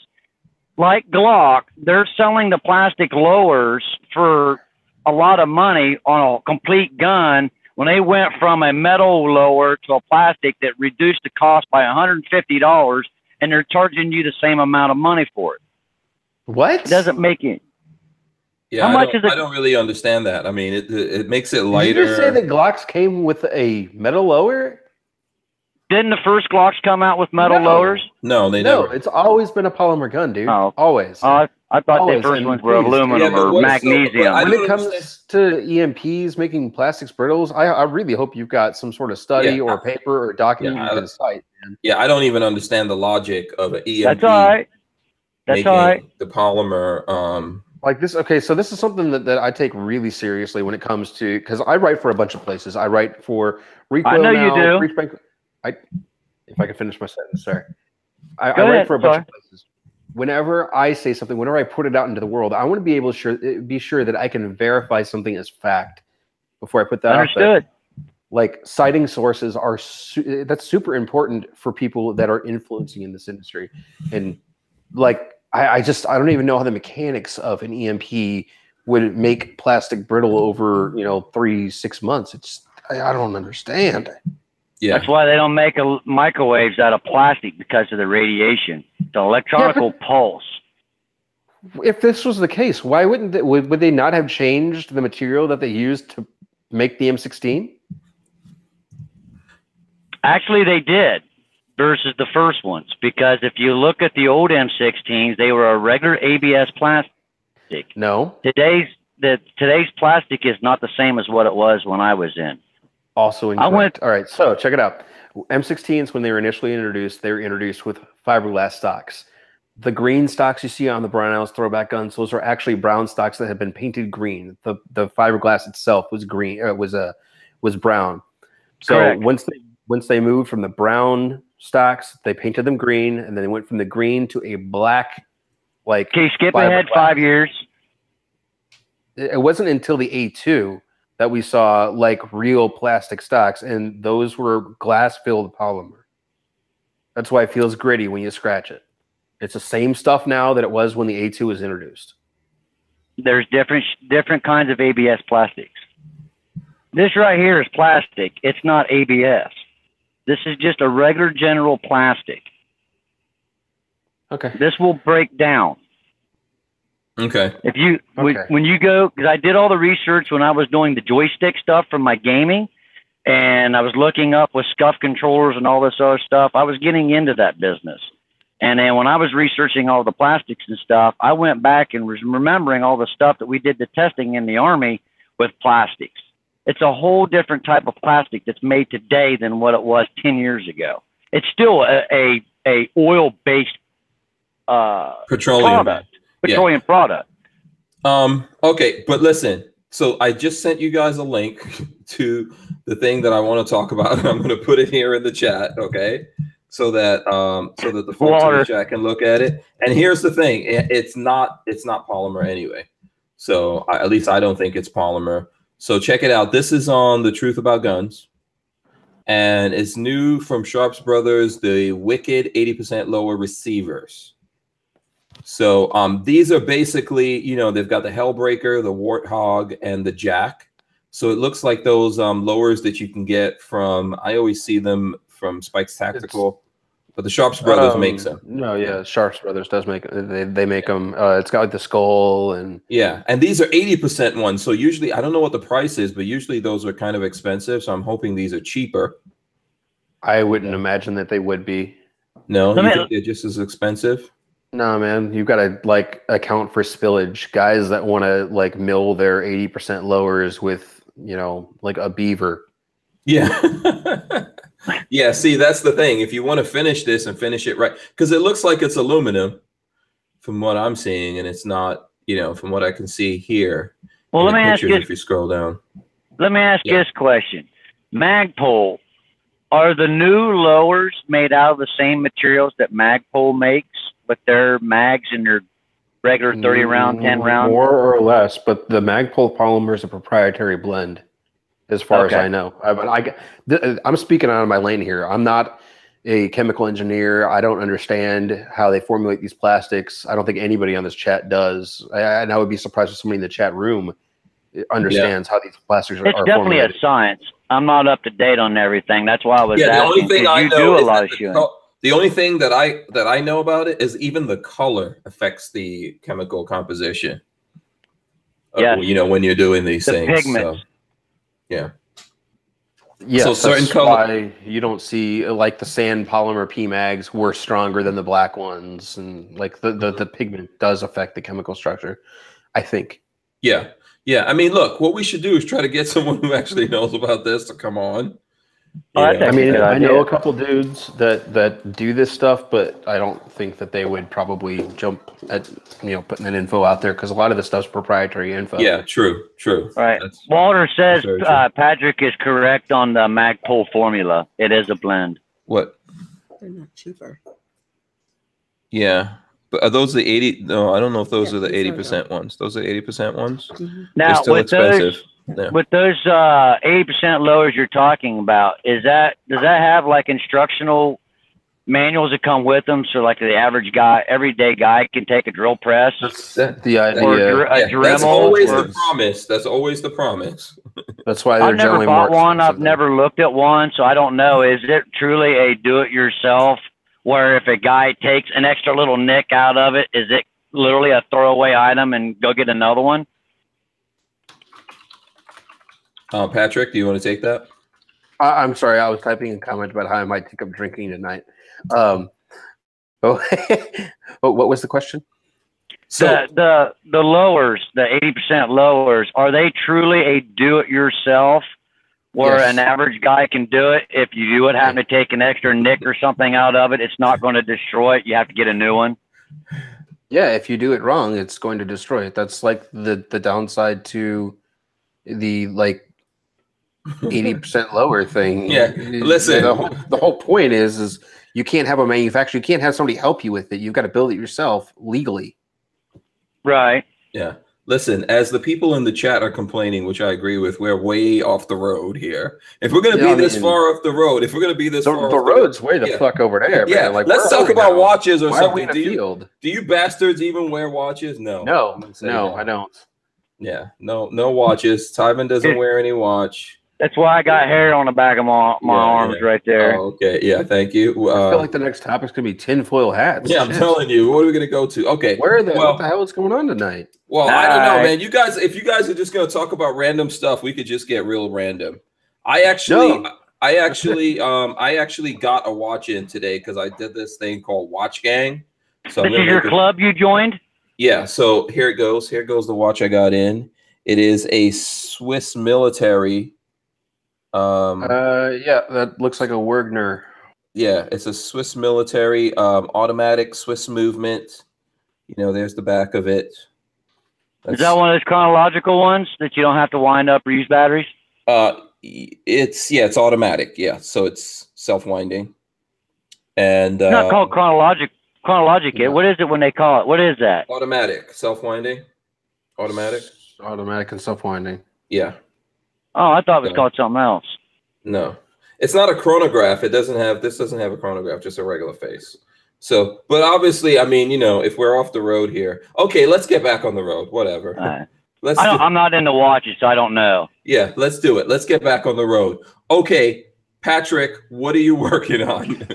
Like Glock, they're selling the plastic lowers for a lot of money on a complete gun when they went from a metal lower to a plastic that reduced the cost by $150, and they're charging you the same amount of money for it. What? It doesn't make it. Yeah, How much is it? I don't really understand that. I mean, it makes it Did lighter. you just say that Glocks came with a metal lower? Didn't the first Glocks come out with metal lowers? No, they No, never. it's always been a polymer gun, dude. Oh. Always. I thought Always, the first and ones were please. aluminum Yeah, but or what's so- magnesium. I When don't it comes understand. to EMPs making plastics brittles, I really hope you've got some sort of study Yeah, or paper or document yeah, you can cite, man. Yeah, I don't even understand the logic of an EMP. That's all right. That's making all right. the polymer. Like this, okay, so this is something that I take really seriously when it comes to, because I write for a bunch of places. I write for Recoil I know now, you do. If I can finish my sentence, sorry. I Go write ahead, for a bunch of places. Whenever I say something, whenever I put it out into the world, I want to be able to be sure that I can verify something as fact before I put that out there. Understood. Like citing sources are that's super important for people that are influencing in this industry. And like I don't even know how the mechanics of an EMP would make plastic brittle over 3-6 months. I don't understand. Yeah, That's why they don't make microwaves out of plastic, because of the radiation, the electronical pulse. If this was the case, why wouldn't they, would they not have changed the material that they used to make the M16? Actually, they did versus the first ones, because if you look at the old M16s, they were a regular ABS plastic. No. Today's plastic is not the same as what it was when I was in. Also incorrect. All right, so check it out. M16s, when they were initially introduced, they were introduced with fiberglass stocks. The green stocks you see on the Barnauls throwback guns, those are actually brown stocks that have been painted green. The fiberglass itself was green. Was brown. So Correct. once they moved from the brown stocks, they painted them green, and then they went from the green to a black. Like, Okay, skip ahead 5 years. It wasn't until the A2 that we saw like real plastic stocks, and those were glass-filled polymer. That's why it feels gritty when you scratch it. It's the same stuff now that it was when the A2 was introduced. There's different kinds of ABS plastics. This right here is plastic. It's not ABS. This is just a regular general plastic. Okay. This will break down. okay. If you Okay. when you go, because I did all the research when I was doing the joystick stuff from my gaming, and I was looking up with scuff controllers and all this other stuff. I was getting into that business, and then when I was researching all the plastics and stuff, I went back and was remembering all the stuff that we did the testing in the Army with plastics. It's a whole different type of plastic that's made today than what it was 10 years ago. It's still a oil-based Petroleum. petroleum product. Okay, but listen. So I just sent you guys a link to the thing that I want to talk about. I'm going to put it here in the chat, okay? So that the folks in the chat can look at it. And here's the thing: it's not polymer anyway. So at least I don't think it's polymer. So check it out. This is on The Truth About Guns, and it's new from Sharps Brothers, the Wicked 80% lower receivers. So these are basically, they've got the Hellbreaker, the Warthog, and the Jack. So it looks like those lowers that you can get from, I always see them from Spike's Tactical, but the Sharps Brothers makes them. No, yeah, Sharps Brothers does make they make them. It's got like the skull and yeah, and these are 80% ones. So usually, I don't know what the price is, but usually those are kind of expensive. So I'm hoping these are cheaper. I wouldn't imagine that they would be. No, you think they're just as expensive? No, man, you've got to like account for spillage. Guys that want to like mill their 80% lowers with like a beaver. Yeah. Yeah, see, that's the thing. If you want to finish this and finish it right, because it looks like it's aluminum from what I'm seeing, and it's not, from what I can see here. Well, let me ask you. If you scroll down. Let me ask this question. Magpul, are the new lowers made out of the same materials that Magpul makes, but their mags and their regular 30 round, 10 round? More or less, but the Magpul polymer is a proprietary blend. As far as I know, I'm speaking out of my lane here. I'm not a chemical engineer. I don't understand how they formulate these plastics. I don't think anybody on this chat does. And I would be surprised if somebody in the chat room understands how these plastics are It's definitely formulated. a science. I'm not up to date on everything. That's why I was Yeah, the only asking. thing 'Cause I you know do a is lot that of shooting. the only thing that I know about it is even the color affects the chemical composition. Yes. You know, when you're doing these The things. pigments. So, yeah. Yes, So certain that's color- why you don't see like the sand polymer PMags were stronger than the black ones, and like the pigment does affect the chemical structure, I think. Yeah. Yeah. I mean, look, what we should do is try to get someone who actually knows about this to come on. Oh, that's Yeah. I mean, Good I idea. know a couple dudes that do this stuff, but I don't think that they would probably jump at putting that info out there because a lot of the stuff's proprietary info. Yeah, true. Right. That's- Walter says very true. Patrick is correct on the Magpul formula. It is a blend. What? They're not cheaper. Yeah. But are those the 80? No, I don't know if those Yeah, are the these are 80% ones. Those are 80% ones? They're Now, still with expensive. those 80% lowers you're talking about, does that have like instructional manuals that come with them? So like the average guy, everyday guy can take a drill press That's the or idea. a Yeah, Dremel. that's always or- the promise. That's always the promise. That's why they're I've never generally bought more one. I've expensive. never looked at one, so I don't know. Is it truly a do-it-yourself where if a guy takes an extra little nick out of it, is it literally a throwaway item and go get another one? Patrick, do you want to take that? I'm sorry, I was typing a comment about how I might take up drinking tonight. Oh, what was the question? So the lowers, the 80% lowers, are they truly a do-it-yourself where Yes. an average guy can do it? If you would happen to take an extra nick or something out of it, it's not going to destroy it. You have to get a new one. Yeah, if you do it wrong, it's going to destroy it. That's like the downside to the like 80% lower thing. Yeah, listen. The whole point is you can't have a manufacturer, you can't have somebody help you with it. You've got to build it yourself legally. Right. yeah, listen. As the people in the chat are complaining, which I agree with, we're way off the road here. If we're going to Yeah, be I this mean, far off the road, if we're going to be this The far, off road's way the yeah. fuck over there. Yeah, man. Like, let's where are talk we about now? watches or Why are we something. in a field? Do you bastards even wear watches? No. No, Say no, no. I don't. Yeah, no watches. Tivan doesn't wear any watch. That's why I got hair on the back of my Yeah, arms yeah. right there. Oh, okay. Yeah, thank you. I feel like the next topic's gonna be tinfoil hats. Yeah, I'm Shit. telling you. What are we gonna go to? Okay. What the Well, hell is going on tonight? well, I don't know, Nice. man. You guys, if you guys are just gonna talk about random stuff, we could just get real random. I actually got a watch in today because I did this thing called Watch Gang. So I'm This gonna is your make a- club you joined? Yeah. So here it goes. Here goes the watch I got in. It is a Swiss military. Yeah, that looks like a Wergner. Yeah, it's a Swiss military automatic Swiss movement. You know, there's the back of it. Is that one of those chronological ones that you don't have to wind up or use batteries? It's automatic. Yeah, so it's self-winding. And It's not called chronologic. no. What is it when they call it? What is that? automatic, self-winding, automatic. Automatic and self-winding. Yeah, Oh, I thought it was No. called something else. no, it's not a chronograph. This doesn't have a chronograph, just a regular face. So, but obviously, I mean, you know, if we're off the road here, okay, let's get back on the road. Whatever. All right. Let's. I'm not into watches, so I don't know. Yeah, let's do it. Let's get back on the road. Okay, Patrick, what are you working on?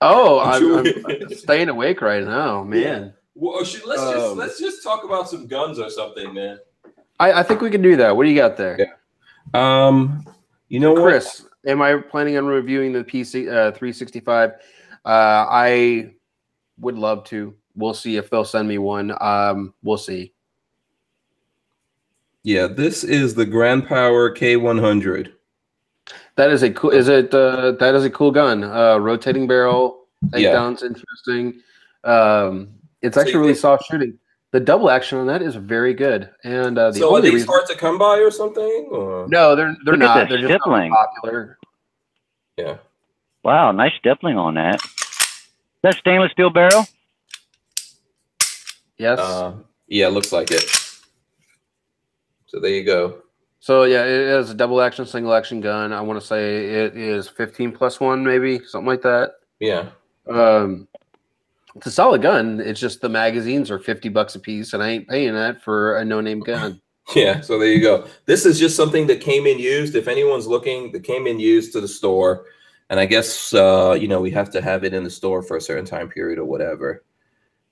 Oh, I'm I'm staying awake right now, man. Well, let's just talk about some guns or something, man. I think we can do that. What do you got there? Yeah. You know what? Chris, am I planning on reviewing the PC 365? I would love to. We'll see if they'll send me one. We'll see. Yeah, this is the Grand Power K100. That is a cool. That is a cool gun. Rotating barrel. Yeah. Takedown's interesting. It's actually really soft shooting. The double action on that is very good. And the So are only these reason, hard to come by or something? Or? no, they're Look at not. the They're just not stippling. popular. Yeah. Wow, nice stippling on that. Is that stainless steel barrel? Yes. Yeah, looks like it. So there you go. So yeah, it is a double action, single action gun. I want to say it is 15 plus 1, maybe something like that. Yeah. It's a solid gun. It's just the magazines are $50 a piece, and I ain't paying that for a no-name gun. Yeah, so there you go. This is just something that came in used. If anyone's looking, that came in used to the store. And I guess, you know, we have to have it in the store for a certain time period or whatever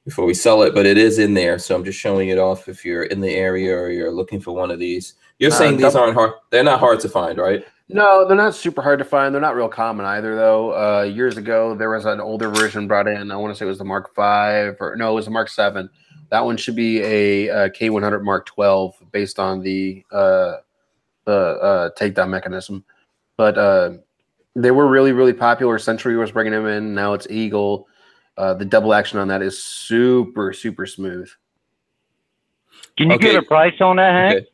before we sell it. But it is in there. So I'm just showing it off if you're in the area or you're looking for one of these. You're saying these aren't hard. They're not hard to find, right? No, they're not super hard to find. They're not real common either, though. Years ago, there was an older version brought in. I want to say it was the Mark V, or no, it was the Mark 7. That one should be a K100 Mark 12 based on the takedown mechanism. But they were really, really popular. Century was bringing them in. Now it's Eagle. The double action on that is super, super smooth. Can you get a price on that, Hank? Okay.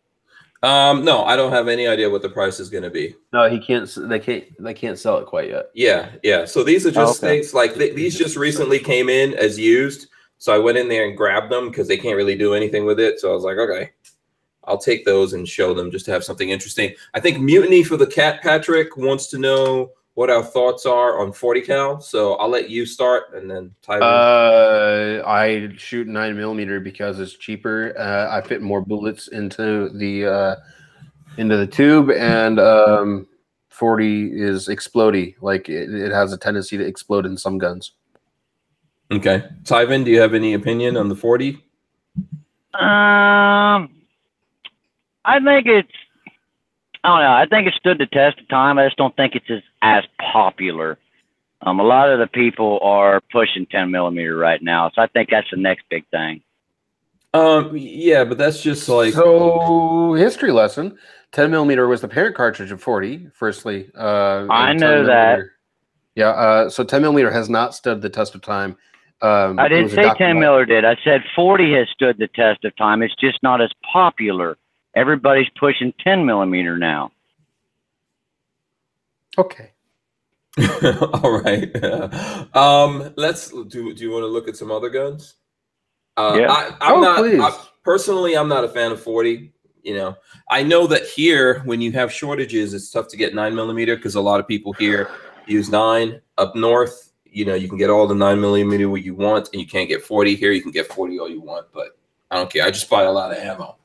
No, I don't have any idea what the price is going to be. No, he can't. They can't sell it quite yet. Yeah, yeah. So these are just things like these just recently came in as used. So I went in there and grabbed them because they can't really do anything with it. So I was like, okay, I'll take those and show them just to have something interesting. I think Mutiny for the Cat Patrick wants to know what our thoughts are on 40 cal. So I'll let you start and then Tivan. I shoot 9mm because it's cheaper. I fit more bullets into the tube, and 40 is explodey. Like it has a tendency to explode in some guns. Okay, Tivan, do you have any opinion on the 40? I think it's. I don't know. I think it stood the test of time. I just don't think it's as popular. A lot of the people are pushing 10mm right now, so I think that's the next big thing. Yeah, but that's just like history lesson. 10mm was the parent cartridge of 40. Firstly, I know that. Yeah. So 10mm has not stood the test of time. I didn't say 10mm did. I said 40 has stood the test of time. It's just not as popular. Everybody's pushing 10mm now. Okay. All right. Let's do you want to look at some other guns? Yeah. Personally, I'm not a fan of 40. You know, I know that here when you have shortages, it's tough to get 9mm because a lot of people here use 9. Up north, you know, you can get all the 9mm what you want, and you can't get 40 here. You can get 40 all you want, but I don't care. I just buy a lot of ammo.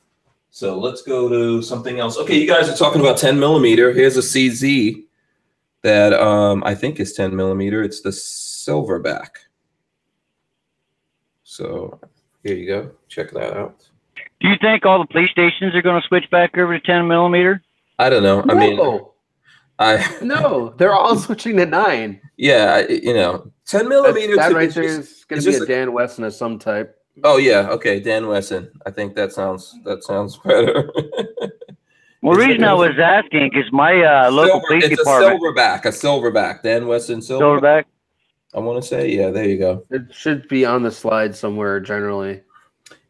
So let's go to something else. Okay, you guys are talking about 10mm. Here's a CZ that I think is 10mm. It's the Silverback. So here you go. Check that out. Do you think all the police stations are going to switch back over to 10mm? I don't know. No. I mean, no, they're all switching to 9. Yeah, you know, 10mm. That right there is going to be a Dan Wesson of some type. Oh yeah, okay, Dan Wesson. I think that sounds better. Well, the reason I was asking because my local police department. A silverback. Dan Wesson Silverback. I want to say, yeah, there you go. It should be on the slide somewhere generally.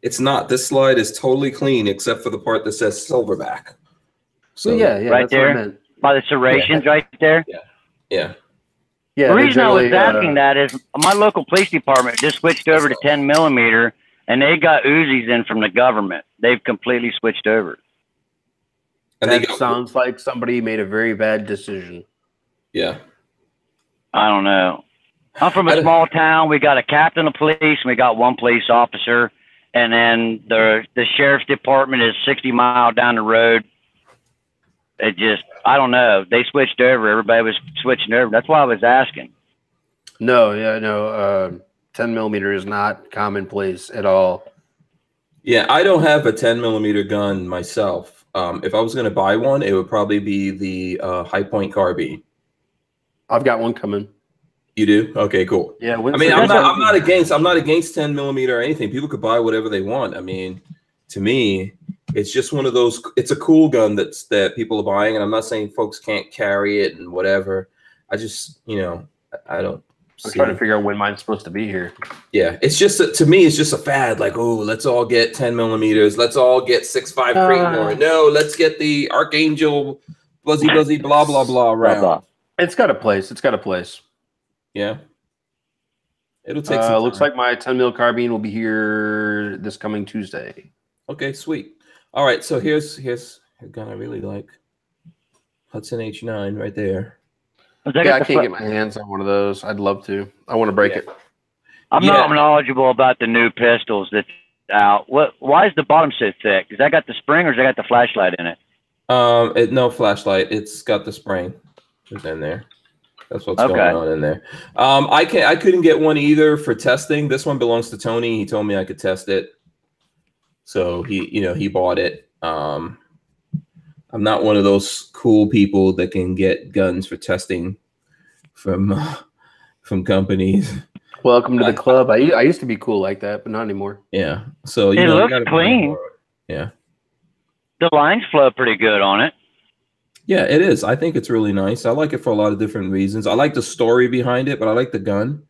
It's not. This slide is totally clean except for the part that says Silverback. So yeah, right there by the serrations, right there. Yeah. The reason I was asking that is my local police department just switched over to 10mm, and they got Uzis in from the government. They've completely switched over. And that sounds like somebody made a very bad decision. Yeah. I don't know. I'm from a small town. We got a captain of police, and we got one police officer, and then the sheriff's department is 60 miles down the road. It just, I don't know. They switched over. Everybody was switching over. That's why I was asking. No, 10mm is not commonplace at all. Yeah, I don't have a 10mm gun myself. If I was going to buy one, it would probably be the High Point carbine. I've got one coming. You do? Okay, cool. Yeah. I mean, I'm not against 10mm or anything. People could buy whatever they want. I mean, to me, it's just one of those. It's a cool gun that people are buying, and I'm not saying folks can't carry it and whatever. I just, you know, I don't. I'm trying to figure out when mine's supposed to be here. Yeah, it's just to me, it's just a fad. Like, oh, let's all get 10mm. Let's all get 6.5 Creedmoor. No, let's get the Archangel, buzzy, blah blah blah round. It's got a place. It's got a place. Yeah. It'll take some time. Looks like my 10mm carbine will be here this coming Tuesday. Okay, sweet. All right, so here's a gun I really like. Hudson H9 right there. Yeah, I can't get my hands on one of those. I'd love to. I want to break it. I'm not knowledgeable about the new pistols. That out. Why is the bottom so thick? Has that got the spring or has that got the flashlight in it? No flashlight. It's got the spring. It's in there. That's what's Okay. going on in there. I couldn't get one either for testing. This one belongs to Tony. He told me I could test it. So he bought it. I'm not one of those cool people that can get guns for testing from companies. Welcome to the club. I used to be cool like that, but not anymore. Yeah. So It looks clean. Yeah. The lines flow pretty good on it. Yeah, it is. I think it's really nice. I like it for a lot of different reasons. I like the story behind it, but I like the gun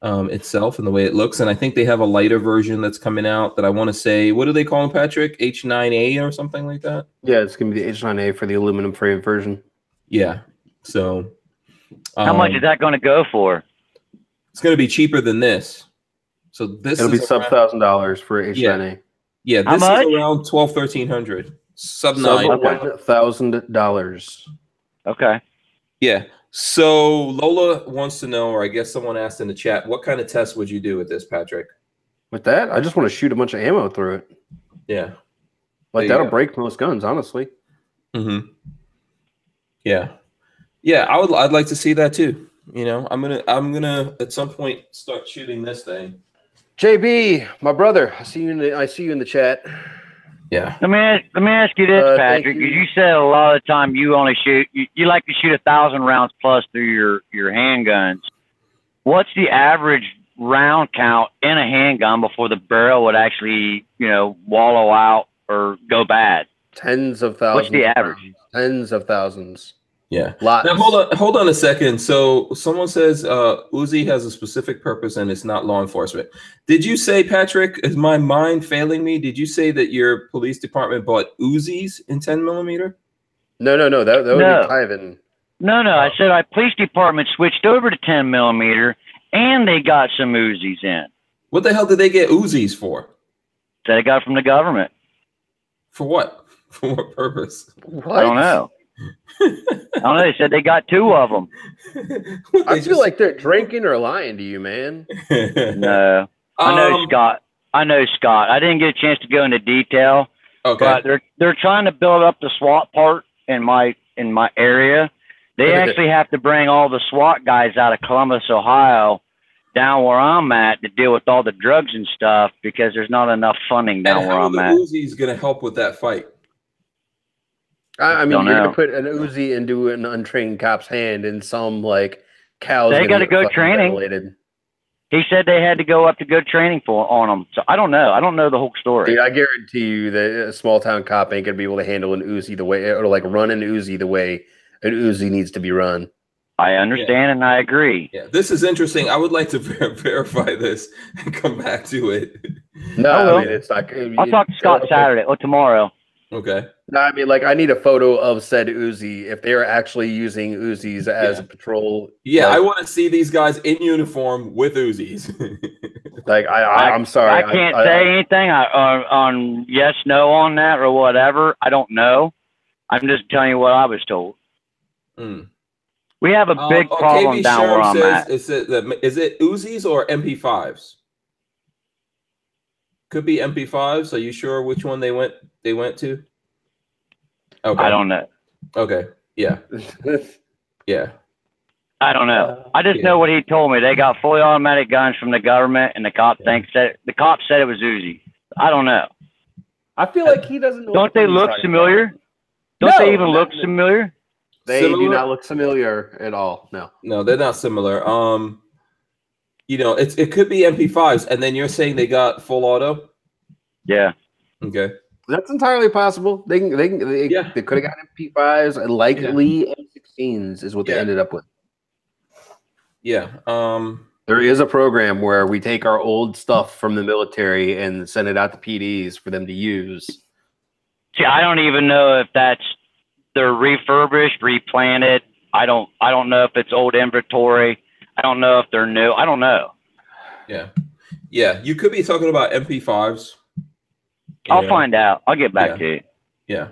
itself and the way it looks. And I think they have a lighter version that's coming out that I want to say, what do they call them, Patrick? H9A or something like that? Yeah, it's going to be the H9A for the aluminum frame version. Yeah. So How much is that going to go for? it's going to be cheaper than this. So this It'll be sub $1,000 for H9A. Yeah, this is around $1,200-1,300. Sub $1,000. Okay. Yeah. So Lola wants to know, or I guess someone asked in the chat, what kind of test would you do with this, Patrick? With that, I just want to shoot a bunch of ammo through it. Yeah. Like that'll break most guns, honestly. Mm-hmm. Yeah. Yeah, I'd like to see that too. You know, I'm gonna at some point start shooting this thing. JB, my brother, I see you in the chat. Yeah. Let me ask you this, Patrick. You said a lot of the time you only shoot you like to shoot 1,000 rounds plus through your handguns. What's the average round count in a handgun before the barrel would actually, wallow out or go bad? Tens of thousands. What's the average? Tens of thousands. Yeah. Lots. Now hold on a second. So someone says Uzi has a specific purpose and it's not law enforcement. Did you say, Patrick, is my mind failing me? Did you say that your police department bought Uzis in 10mm? No. That would be Tivan. No. I said our police department switched over to 10mm and they got some Uzis in. What the hell did they get Uzis for? They got from the government. For what? For what purpose? What? I don't know. They said they got 2 of them. I feel like they're drinking or lying to you, man. No. I know Scott. I didn't get a chance to go into detail. Okay. But they're trying to build up the SWAT part in my area. They actually have to bring all the SWAT guys out of Columbus, Ohio, down where I'm at to deal with all the drugs and stuff because there's not enough funding down where I'm at. How are the Uzis going to help with that fight? I mean, you're going to put an Uzi into an untrained cop's hand and some, cows. They got to go training. Ventilated. He said they had to go up to go training on them. So I don't know. I don't know the whole story. Dude, I guarantee you that a small-town cop ain't going to be able to handle an Uzi the way, or, run an Uzi the way an Uzi needs to be run. I understand and I agree. Yeah, this is interesting. I would like to verify this and come back to it. No, I mean, it's not. I'll talk to Scott Saturday or tomorrow. Okay. No, I mean, I need a photo of said Uzi if they are actually using Uzis as a patrol. Yeah, I want to see these guys in uniform with Uzis. I'm sorry. I can't say anything on yes, no on that or whatever. I don't know. I'm just telling you what I was told. Mm. We have a big problem down where I'm at. Is it Uzis or MP5s? Could be MP5s. Are you sure which one they went to? Okay. I don't know. Okay. Yeah. Yeah. I don't know. I just know what he told me. They got fully automatic guns from the government, and the cop said it was Uzi. I don't know. I feel like he doesn't know. Don't they look familiar? Don't they even look familiar? They do not look familiar at all. No, they're not similar. It could be MP5s, and then you're saying they got full auto. Yeah. Okay. That's entirely possible. They could have got MP5s, and likely M16s is what they ended up with. Yeah. There is a program where we take our old stuff from the military and send it out to PDs for them to use. See, I don't even know if they're refurbished, replanted. I don't know if it's old inventory. I don't know if they're new. I don't know. Yeah. Yeah. You could be talking about MP5s. I'll find out. I'll get back to you. Yeah.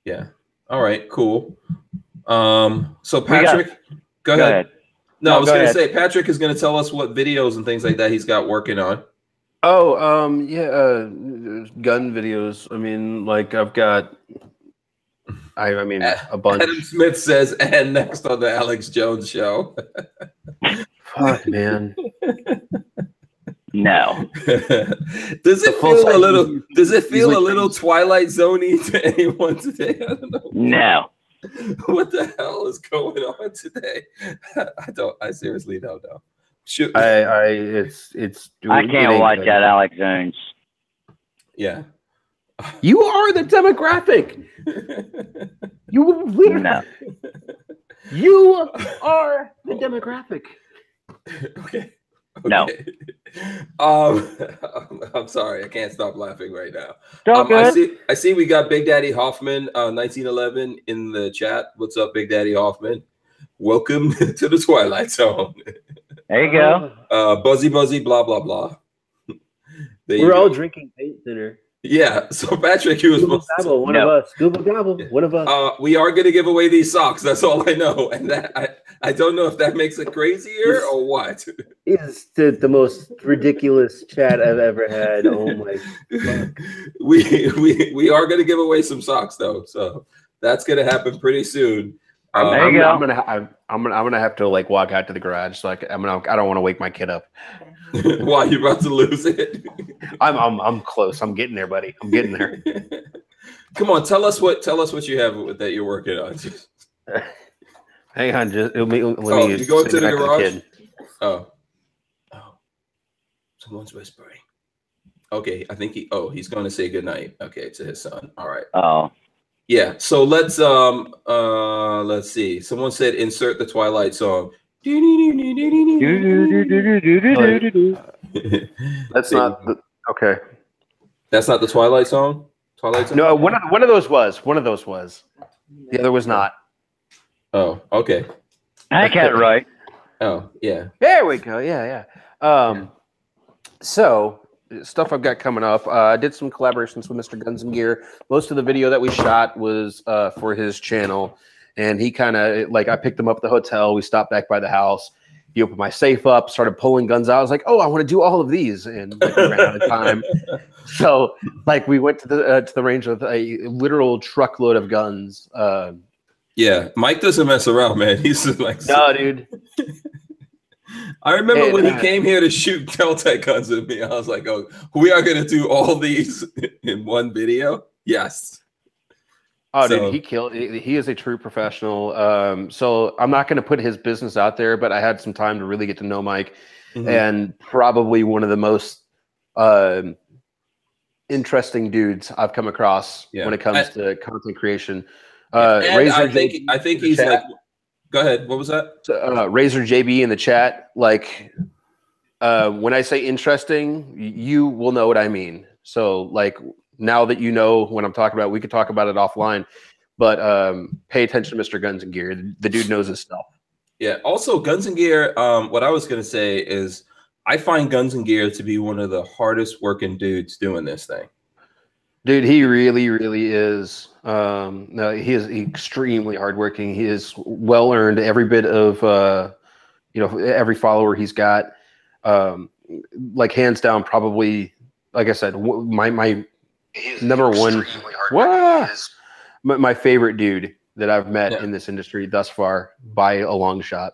Yeah. All right. Cool. So Patrick, go ahead. No, I was going to say Patrick is going to tell us what videos and things like that he's got working on. Oh, yeah, gun videos. I mean, like I've got, I mean, a bunch. Adam Smith says, and next on the Alex Jones show. Fuck, man. No. Does it feel a little? Does it feel a little Twilight Zone-y to anyone today? I don't know. No. What the hell is going on today? I seriously don't know. Should, It's. I can't watch that Alex Jones. Yeah. You are the demographic. You literally. No. You are the demographic. Okay. No. I'm sorry, I can't stop laughing right now. I see we got Big Daddy Hoffman 1911 in the chat. What's up, Big Daddy Hoffman? Welcome to the Twilight Zone. There you go. Buzzy blah blah blah. We're all drinking paint thinner. Yeah, so Patrick, you was Google Gobble, one of us. Google Gobble, one of us. We are going to give away these socks. That's all I know, and that I don't know if that makes it crazier or what. It's the most ridiculous chat I've ever had. Oh my fuck. We are going to give away some socks though, so that's going to happen pretty soon. There you go. I'm gonna have to like walk out to the garage. So I don't want to wake my kid up. Why, you about to lose it? I'm close. I'm getting there, buddy. I'm getting there. Come on, tell us what you have that you're working on. Hang on, just let me you go into the garage. Oh, someone's whispering. Okay, I think he's going to say goodnight. Okay, to his son. All right. Oh. Yeah. So let's see. Someone said insert the Twilight song. That's not the, okay. That's not the Twilight song. Twilight song. No, one of those was. One of those was. The other was not. Oh, okay. I got it right. Oh, yeah. There we go. Yeah. So stuff I've got coming up. I did some collaborations with Mr. Guns and Gear. Most of the video that we shot was for his channel. And he kind of, like, I picked him up at the hotel. We stopped back by the house. He opened my safe up, started pulling guns out. I was like, oh, I want to do all of these. And like, we ran out of time. So, like, we went to the range with a literal truckload of guns. Yeah, Mike doesn't mess around, man. He's just like, no, dude. I remember when he came here to shoot Delta guns with me. I was like, oh, we are going to do all these in one video? Yes. Oh, so, dude, he is a true professional. So I'm not going to put his business out there, but I had some time to really get to know Mike, and probably one of the most interesting dudes I've come across when it comes to content creation. I think he's like, go ahead. What was that? Razor JB in the chat. Like, when I say interesting, you will know what I mean. So, like, now that you know what I'm talking about, we could talk about it offline, but pay attention to Mr. Guns and Gear. The dude knows his stuff. Yeah. Also, Guns and Gear, what I was going to say is I find Guns and Gear to be one of the hardest working dudes doing this thing. Dude, he really, really is. No, he is extremely hardworking. He is well earned every bit of, every follower he's got. Like, hands down, probably, like I said, my number one, my favorite dude that I've met in this industry thus far by a long shot.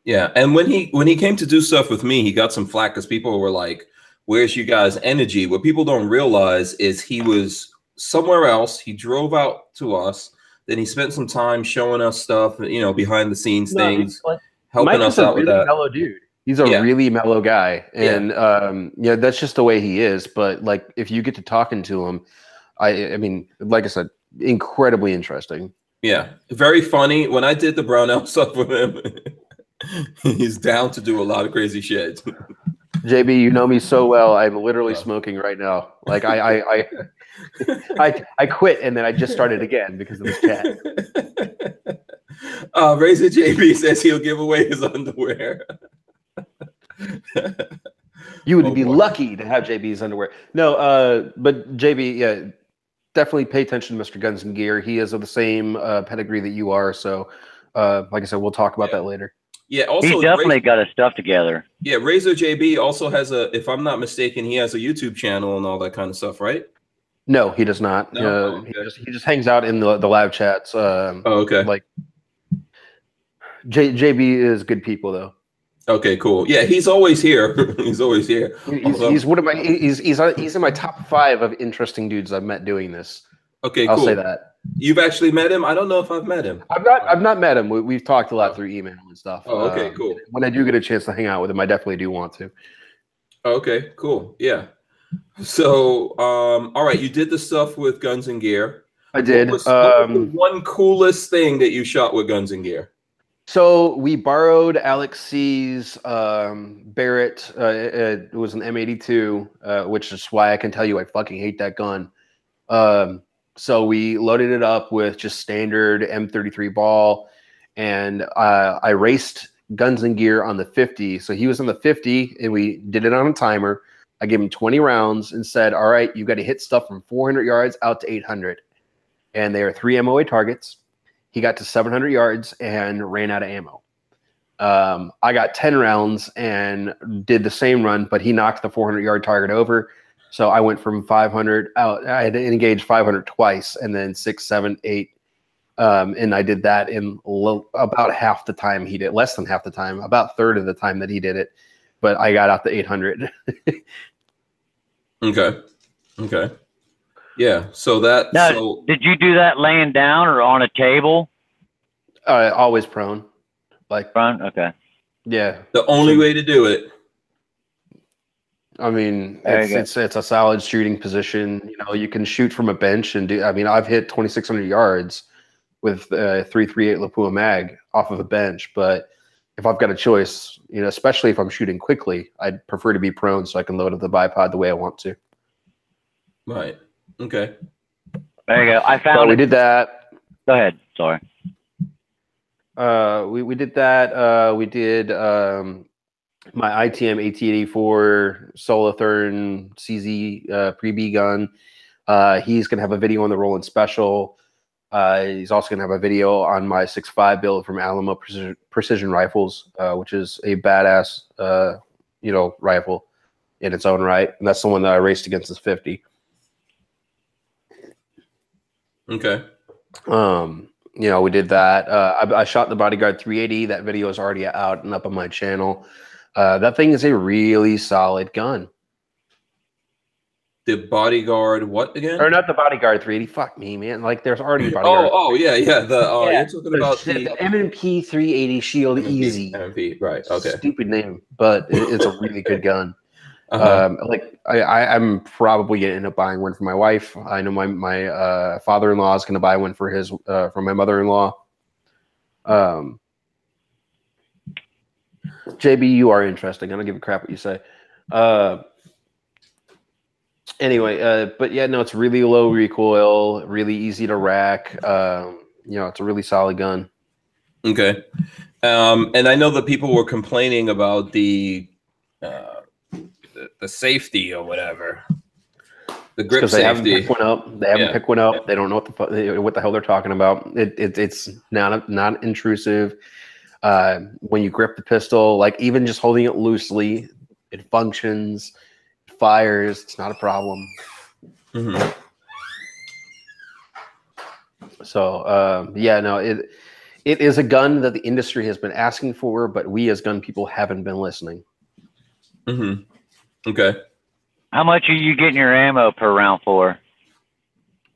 Yeah, and when he came to do stuff with me, he got some flack because people were like, "Where's you guys' energy?" What people don't realize is he was somewhere else. He drove out to us. Then he spent some time showing us stuff, behind the scenes things, helping Mike us out with that. Mellow dude. He's a really mellow guy, and that's just the way he is. But like, if you get to talking to him, I mean, like I said, incredibly interesting. Yeah, very funny. When I did the Barnauls stuff with him, he's down to do a lot of crazy shit. JB, you know me so well. I'm literally smoking right now. Like I quit and then I just started again because of this chat. Razor JB says he'll give away his underwear. You would be lucky to have JB's underwear. No, but JB, definitely pay attention to Mr. Guns and Gear. He is of the same pedigree that you are. So, like I said, we'll talk about that later. Yeah. Also, He's definitely got his stuff together. Yeah, Razor JB also has if I'm not mistaken, he has a YouTube channel and all that kind of stuff, right? No, he does not. No? Oh, okay. He just hangs out in the live chats. Okay. Like JB is good people though. Okay, cool. Yeah, he's always here. He's always here. He's one of my he's in my top 5 of interesting dudes I've met doing this. Okay, I'll cool. say that. You've actually met him? I don't know if I've met him. I've not met him. We've talked a lot through email and stuff. Oh, okay, cool. When I do get a chance to hang out with him, I definitely do want to. Okay, cool. Yeah. So, all right, you did the stuff with Guns and Gear. I did. What was the one coolest thing that you shot with Guns and Gear? So we borrowed Alex C's Barrett. It was an M82, which is why I can tell you I fucking hate that gun. So we loaded it up with just standard M33 ball, and I raced Guns and Gear on the 50. So he was on the 50, and we did it on a timer. I gave him 20 rounds and said, all right, you got to hit stuff from 400 yards out to 800. And they are 3 MOA targets. He got to 700 yards and ran out of ammo. I got 10 rounds and did the same run, but he knocked the 400-yard target over. So I went from 500 out. I had to engage 500 twice, and then 6, 7, 8. And I did that in about half the time he did, less than half the time, about a third of the time that he did it. But I got out to 800. Okay. Okay. Yeah. So that. Now, so did you do that laying down or on a table? Always prone. Like Prone? Okay. Yeah. the only way to do it. I mean, There you it's a solid shooting position. You know, you can shoot from a bench and do. I mean, I've hit 2,600 yards with 338 Lapua mag off of a bench. But if I've got a choice, you know, especially if I'm shooting quickly, I'd prefer to be prone so I can load up the bipod the way I want to. Right. Okay. There you go. I found So we it. did that. Go ahead. Sorry. We did that. We did my ITM AT-84 Solitherm CZ pre-B gun. He's going to have a video on the Roland Special. He's also going to have a video on my 6.5 build from Alamo Precision Rifles, which is a badass, rifle in its own right. And that's the one that I raced against this 50. Okay. We did that. I shot the Bodyguard 380. That video is already out and up on my channel. That thing is a really solid gun. The Bodyguard, what again? Or not the Bodyguard 380. Fuck me, man. Like, there's already a Bodyguard. Yeah. You're talking about the M&P 380 Shield Easy. M&P, right? Okay. Stupid name, but it's a really good gun. I'm probably going to end up buying one for my wife. I know my father-in-law is going to buy one for my mother-in-law. JB, you are interesting. I don't give a crap what you say. But yeah, no, it's really low recoil, really easy to rack. It's a really solid gun. Okay. And I know that people were complaining about the safety or whatever. The grip safety. They haven't picked one up. They haven't picked one up. They don't know what the hell they're talking about. It's not intrusive. When you grip the pistol, like even just holding it loosely, it functions, it fires. It's not a problem. Mm-hmm. So it is a gun that the industry has been asking for, but we as gun people haven't been listening. Mm-hmm. Okay. How much are you getting your ammo per round for?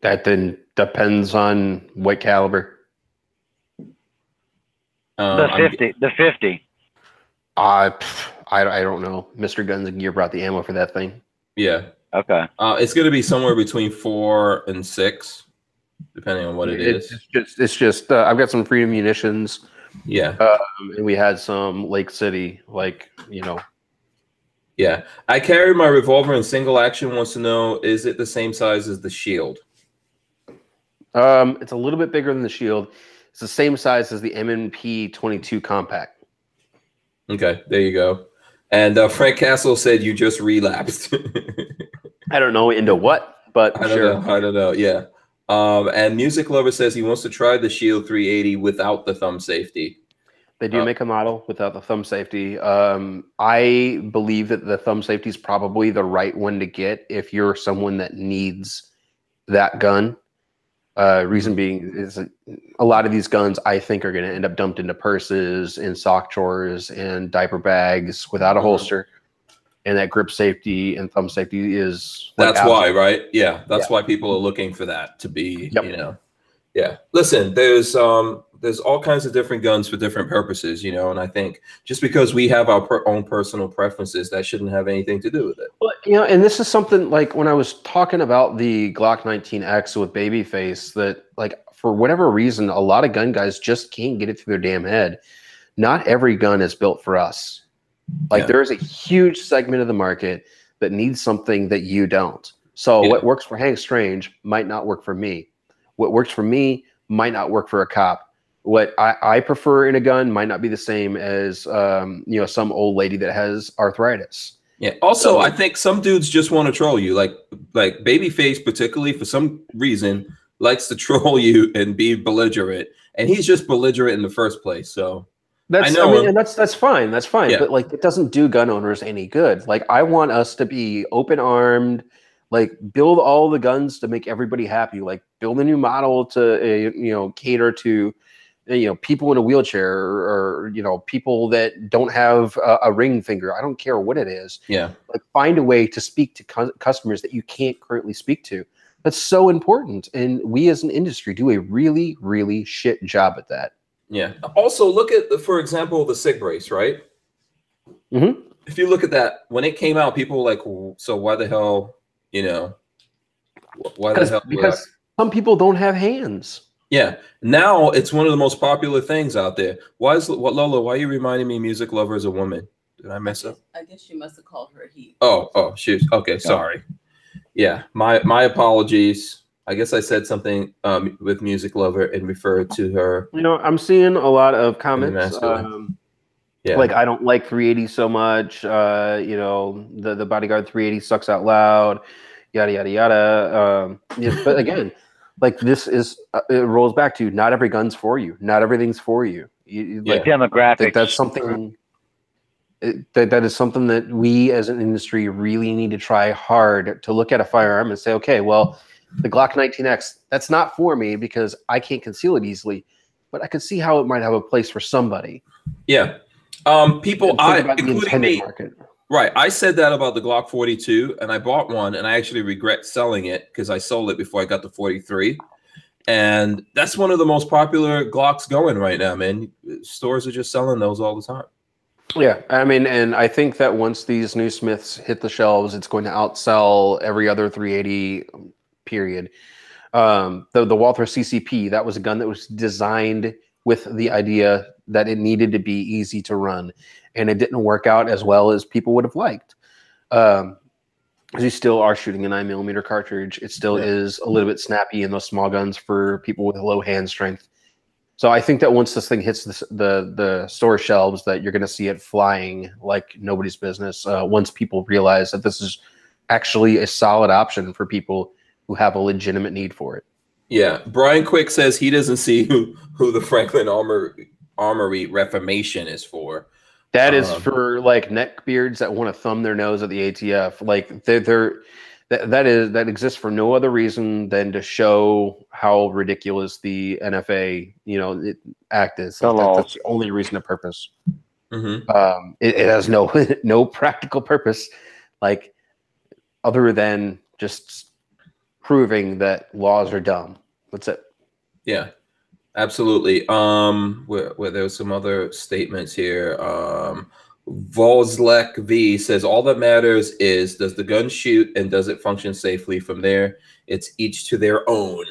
That then depends on what caliber. The 50. I don't know. Mr. Guns and Gear brought the ammo for that thing. Yeah. Okay. It's going to be somewhere between 4 and 6, depending on what it is. It's just I've got some Freedom Munitions. Yeah. And we had some Lake City, Yeah. I carry my revolver in single action. Wants to know, is it the same size as the Shield? It's a little bit bigger than the Shield. It's the same size as the M&P 22 compact. Okay, there you go. And Frank Castle said you just relapsed. I don't know into what, but I don't know. Yeah. And Music Lover says he wants to try the Shield 380 without the thumb safety. They do make a model without the thumb safety. I believe that the thumb safety is probably the right one to get if you're someone that needs that gun. Reason being is a lot of these guns, I think, are going to end up dumped into purses and sock drawers and diaper bags without a holster. And that grip safety and thumb safety is that's why, right? Yeah, that's why people are looking for that to be, you know. Yeah. Listen, there's all kinds of different guns for different purposes, you know, and I think just because we have our own personal preferences, that shouldn't have anything to do with it. Well, you know, and this is something like when I was talking about the Glock 19X with Babyface, that like for whatever reason, a lot of gun guys just can't get it through their damn head. Not every gun is built for us. Like there is a huge segment of the market that needs something that you don't. So what works for Hank Strange might not work for me. What works for me might not work for a cop. What I prefer in a gun might not be the same as you know, some old lady that has arthritis. Yeah. Also, I think some dudes just want to troll you, like Babyface, particularly for some reason, likes to troll you and be belligerent, and he's just belligerent in the first place. So that's, I mean, and that's fine. That's fine. Yeah. But like, it doesn't do gun owners any good. Like, I want us to be open armed. Like, build all the guns to make everybody happy. Like, build a new model to you know, cater to, you know, people in a wheelchair or you know, people that don't have a ring finger. I don't care what it is. Yeah. Like, find a way to speak to customers that you can't currently speak to. That's so important. And we as an industry do a really, really shit job at that. Yeah. Also, look at, for example, the SIG brace, right? If you look at that, when it came out, people were like, so why the hell, you know, why the hell? Because some people don't have hands. Yeah. Now it's one of the most popular things out there. Why is Lola? Why are you reminding me music lover is a woman? Did I mess up? I guess you must have called her he. Oh, shoot. Okay, sorry. Yeah, my apologies. I guess I said something with music lover and referred to her. You know, I'm seeing a lot of comments. Like, I don't like 380 so much. You know, the Bodyguard 380 sucks out loud. Yada yada yada. Yeah, but again, like, this is it rolls back to not every gun's for you. Not everything's for you. Like, demographics. That's something. That is something that we as an industry really need to try hard to look at a firearm and say, okay, well, the Glock 19X, that's not for me because I can't conceal it easily, but I could see how it might have a place for somebody. Yeah. People, including me, right. I said that about the Glock 42, and I bought one, and I actually regret selling it because I sold it before I got the 43. And that's one of the most popular Glocks going right now, man. Stores are just selling those all the time. Yeah, I mean, and I think that once these new Smiths hit the shelves, it's going to outsell every other 380, period. The Walther CCP, that was a gun that was designed with the idea that it needed to be easy to run, and it didn't work out as well as people would have liked. You still are shooting a 9mm cartridge. It still is a little bit snappy in those small guns for people with low hand strength. So I think that once this thing hits the store shelves, that you're going to see it flying like nobody's business. Once people realize that this is actually a solid option for people who have a legitimate need for it. Yeah, Brian Quick says he doesn't see who the Franklin Armory Reformation is for. That is for like neckbeards that want to thumb their nose at the ATF. Like that exists for no other reason than to show how ridiculous the NFA, you know, act is. That's the only reason and purpose. It has no practical purpose, like, other than just proving that laws are dumb. That's it. Yeah, absolutely. Where there's some other statements here. Volzlek V says all that matters is, does the gun shoot and does it function safely? From there, it's each to their own.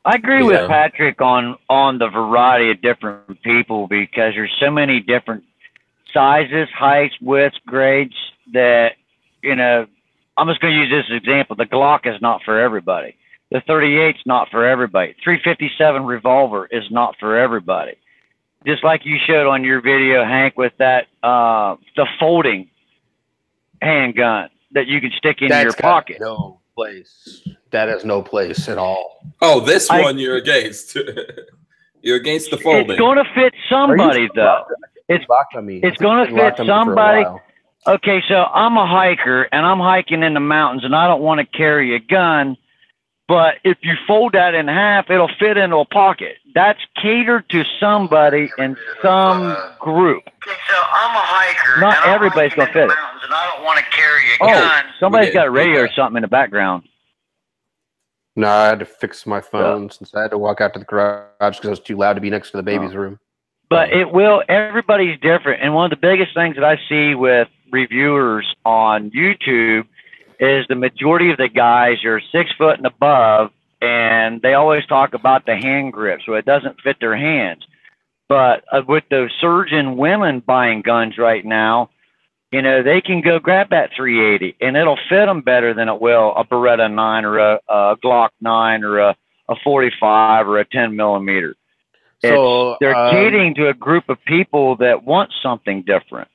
I agree with Patrick on the variety of different people, because there's so many different sizes, heights, widths, grades that, you know, I'm just going to use this example. The Glock is not for everybody. The 38's not for everybody. 357 revolver is not for everybody. Just like you showed on your video, Hank, with that the folding handgun that you can stick in your pocket. No place. That has no place at all. Oh, this one you're against. You're against the folding. It's going to fit somebody, though. It's locked on me. It's going to fit somebody. Okay, so I'm a hiker, and I'm hiking in the mountains, and I don't want to carry a gun. But if you fold that in half, it'll fit into a pocket. That's catered to somebody in some group. So I'm a hiker. Not everybody's going to fit it. And I don't want to carry a gun. Somebody's got a radio or something in the background. No, I had to fix my phone since I had to walk out to the garage because it was too loud to be next to the baby's room. But it will. Everybody's different. And one of the biggest things that I see with reviewers on YouTube is the majority of the guys are 6 foot and above, and they always talk about the hand grip, so it doesn't fit their hands. But with those surgeon women buying guns right now, you know, they can go grab that 380, and it'll fit them better than it will a Beretta 9 or a Glock 9 or a 45 or a 10 millimeter. So they're catering to a group of people that want something different.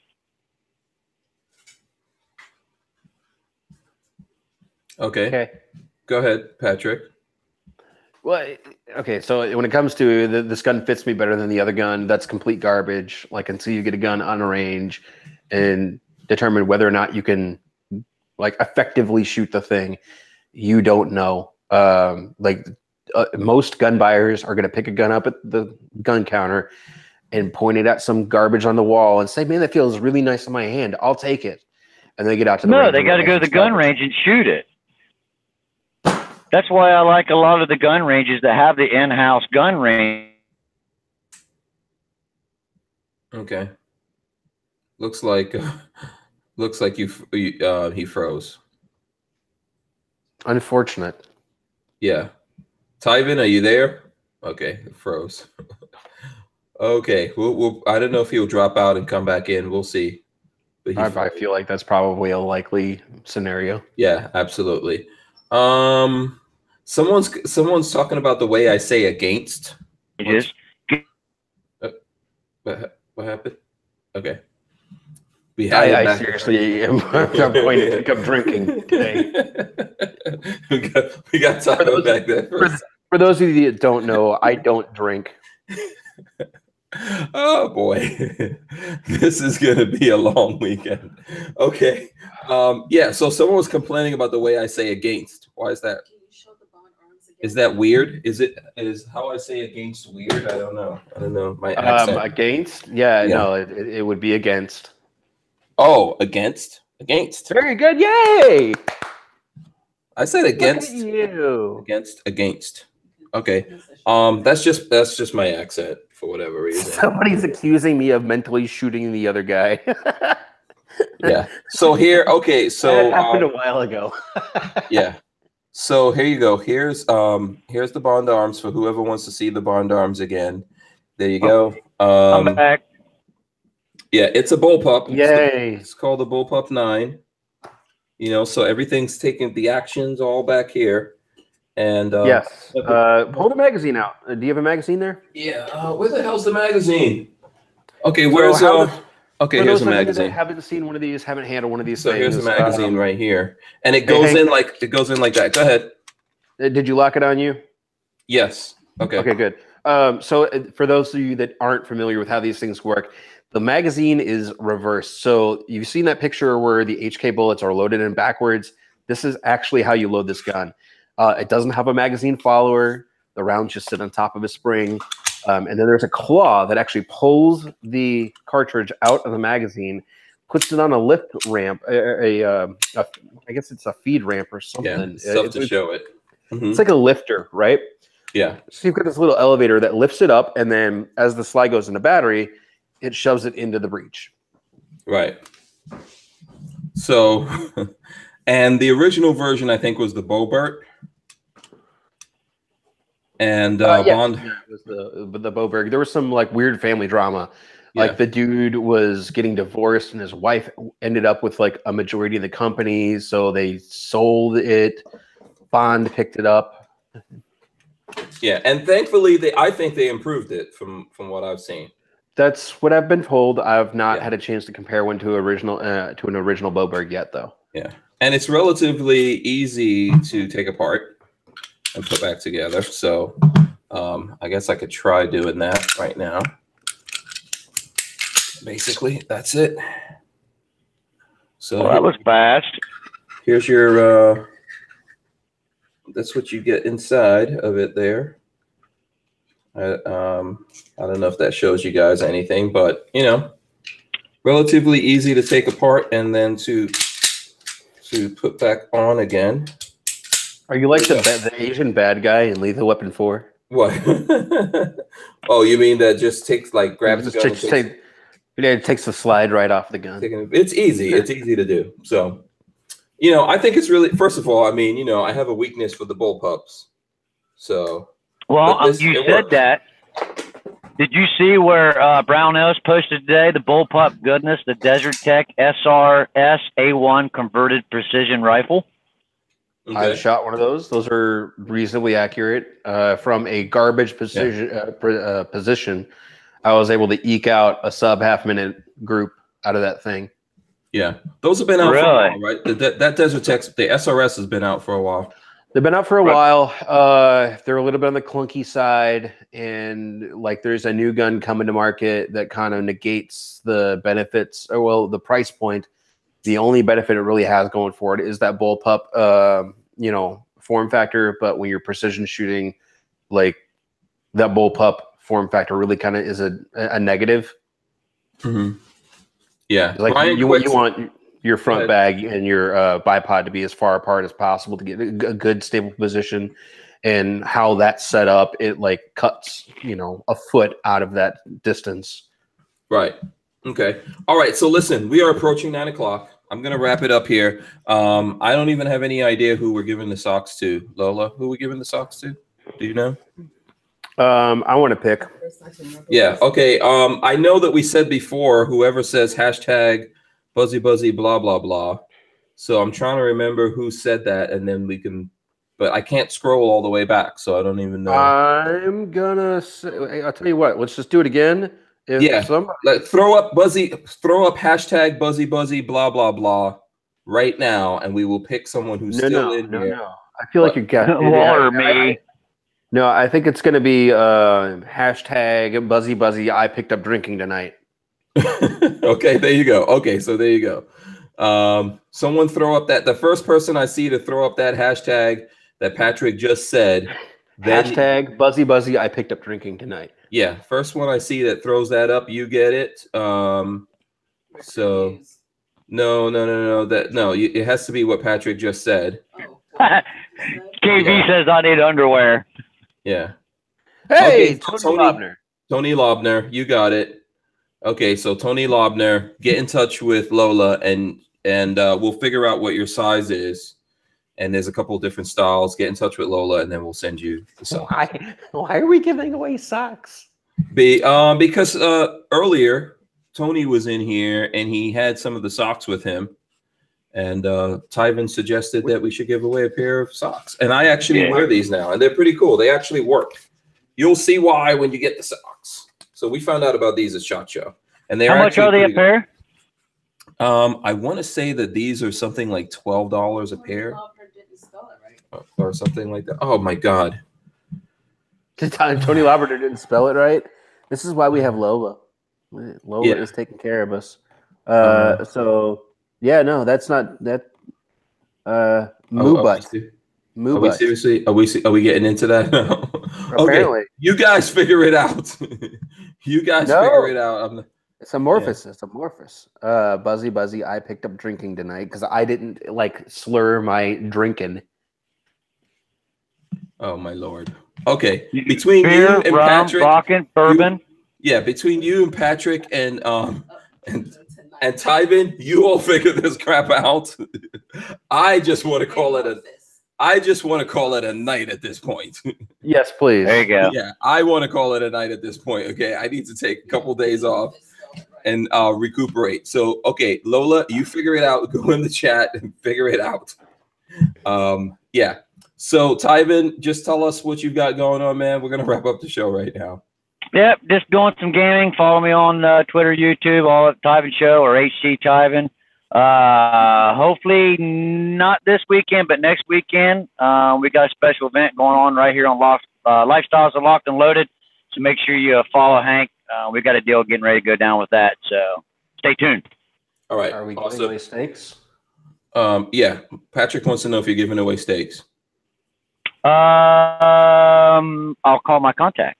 Okay. Go ahead, Patrick. Well, okay. So when it comes to this gun fits me better than the other gun, that's complete garbage. Like until you get a gun on a range and determine whether or not you can like effectively shoot the thing, you don't know. Most gun buyers are going to pick a gun up at the gun counter and point it at some garbage on the wall and say, man, that feels really nice in my hand. I'll take it. And they get out to the range. No, they got to go to the gun range and shoot it. That's why I like a lot of the gun ranges that have the in-house gun range. Okay. Looks like he froze. Unfortunate. Yeah. Tivan, are you there? Okay, it froze. Okay, we'll I don't know if he'll drop out and come back in. We'll see. But I feel like that's probably a likely scenario. Yeah, absolutely. Someone's talking about the way I say against. Yes. What happened? Okay. I seriously am going to pick up drinking today. we got Taco back there. For those of you that don't know, I don't drink. Oh boy, this is gonna be a long weekend. Okay, yeah. So someone was complaining about the way I say against. Why is that? Is that weird? Is how I say against weird? I don't know. My accent. Against? Yeah. No, it would be against. Oh, against. Very good. Yay! I said against. Look at you. Against. Okay. That's just my accent for whatever reason. Somebody's accusing me of mentally shooting the other guy. Yeah. So here, okay. So that happened a while ago. Yeah. So here you go. Here's the Bond Arms for whoever wants to see the Bond Arms again. There you go. I'm back. Yeah, it's a bullpup. Yay! It's called the Bullpup 9. You know, so everything's taking the actions all back here. And yes. Hold the magazine out. Do you have a magazine there? Yeah. Where the hell's the magazine? Okay, where's okay, here's a magazine. Haven't seen one of these, haven't handled one of these so things. Here's the magazine right here. And it goes in like that. Go ahead. Did you lock it on you? Yes. Okay. Okay, good. So for those of you that aren't familiar with how these things work, the magazine is reversed. So you've seen that picture where the HK bullets are loaded in backwards. This is actually how you load this gun. It doesn't have a magazine follower. The rounds just sit on top of a spring. And then there's a claw that actually pulls the cartridge out of the magazine, puts it on a lift ramp. I guess it's a feed ramp or something. Yeah, to show it. Mm-hmm. It's like a lifter, right? Yeah. So you've got this little elevator that lifts it up, and then as the slide goes into battery, it shoves it into the breech. Right. So, and the original version, I think, was the Bobert. And Bond. Yeah, it was the Boberg. There was some like weird family drama. Like the dude was getting divorced and his wife ended up with like a majority of the company. So they sold it. Bond picked it up. Yeah. And thankfully, I think they improved it from what I've seen. That's what I've been told. I've not had a chance to compare one to an original Boberg yet, though. Yeah. And it's relatively easy to take apart and put back together. So I guess I could try doing that right now. Basically, that's it. So Well, that was fast. here's your, that's what you get inside of it there. I don't know if that shows you guys anything, but you know, relatively easy to take apart and then to put back on again. Are you like the Asian bad guy in Lethal Weapon 4? What? Oh, you mean that just takes like grabs the gun? It takes the slide right off the gun. It's easy. It's easy to do. So, you know, I think it's really, first of all, I mean, you know, I have a weakness for the bullpups. So, well, you said that. Did you see where Barnauls posted today? The bullpup goodness, the Desert Tech SRS A1 converted precision rifle. Okay. I shot one of those. Those are reasonably accurate. From a garbage position, I was able to eke out a sub half-minute group out of that thing. Yeah, those have been out for a while, right? That Desert Tech, the SRS has been out for a while. They've been out for a while. They're a little bit on the clunky side, and like there's a new gun coming to market that kind of negates the benefits, or well, the price point. The only benefit it really has going for it is that bullpup, you know, form factor. But when you're precision shooting, like that bullpup form factor really kind of is a negative. Mm-hmm. Yeah, like you want your front bag and your bipod to be as far apart as possible to get a good stable position, and how that's set up, it like cuts, you know, a foot out of that distance. Right. Okay. All right. So listen, we are approaching 9 o'clock. I'm going to wrap it up here. I don't even have any idea who we're giving the socks to. Lola, who we giving the socks to? Do you know? I want to pick. Yeah. Okay. I know that we said before, whoever says hashtag buzzy blah, blah, blah. So I'm trying to remember who said that, and then we can, but I can't scroll all the way back. So I don't even know. I'm going to say, I'll tell you what, let's just do it again. Yeah, like throw up hashtag buzzy blah blah blah right now, and we will pick someone who's still in here. No. I feel like you're getting Walter me. No, I think it's going to be hashtag buzzy. I picked up drinking tonight. Okay, there you go. Okay, so there you go. Someone throw up the first person I see to throw up that hashtag that Patrick just said. Hashtag buzzy. I picked up drinking tonight. Yeah, first one I see that throws that up, you get it. So no. It has to be what Patrick just said. KB says I need underwear. Yeah. Hey, okay, Tony Lobner, you got it. Okay, so Tony Lobner, get in touch with Lola, and we'll figure out what your size is. And there's a couple of different styles. Get in touch with Lola, and then we'll send you the socks. Why are we giving away socks? Because earlier Tony was in here and he had some of the socks with him, and Tivan suggested that we should give away a pair of socks. And I actually wear these now, and they're pretty cool. They actually work. You'll see why when you get the socks. So we found out about these at SHOT Show, and they're how much are they a pair? I want to say that these are something like $12 a pair. Or something like that. Oh my God! Tony Lauberter didn't spell it right. This is why we have Lola. Lola is taking care of us. So yeah, no, that's not that. Moobut. Are we seriously? Are we getting into that? Apparently, okay, you guys figure it out. You guys figure it out. It's amorphous. Yeah. It's amorphous. Buzzy. I picked up drinking tonight because I didn't like slur my drinking. Oh my Lord. Okay. Between you and rum, Patrick, vodka, bourbon. Between you and Patrick and Tivan, you all figure this crap out. I just want to call it a night at this point. Yes, please. There you go. Yeah, I want to call it a night at this point. Okay. I need to take a couple days off and recuperate. So okay, Lola, you figure it out. Go in the chat and figure it out. Yeah. So, Tivan, just tell us what you've got going on, man. We're going to wrap up the show right now. Yep, just doing some gaming. Follow me on Twitter, YouTube, all at Tivan Show or HC Tivan. Hopefully not this weekend, but next weekend. We got a special event going on right here on Lifestyles of Locked and Loaded. So make sure you follow Hank. We got a deal getting ready to go down with that. So stay tuned. All right. Are we giving away steaks? Yeah. Patrick wants to know if you're giving away steaks. I'll call my contact.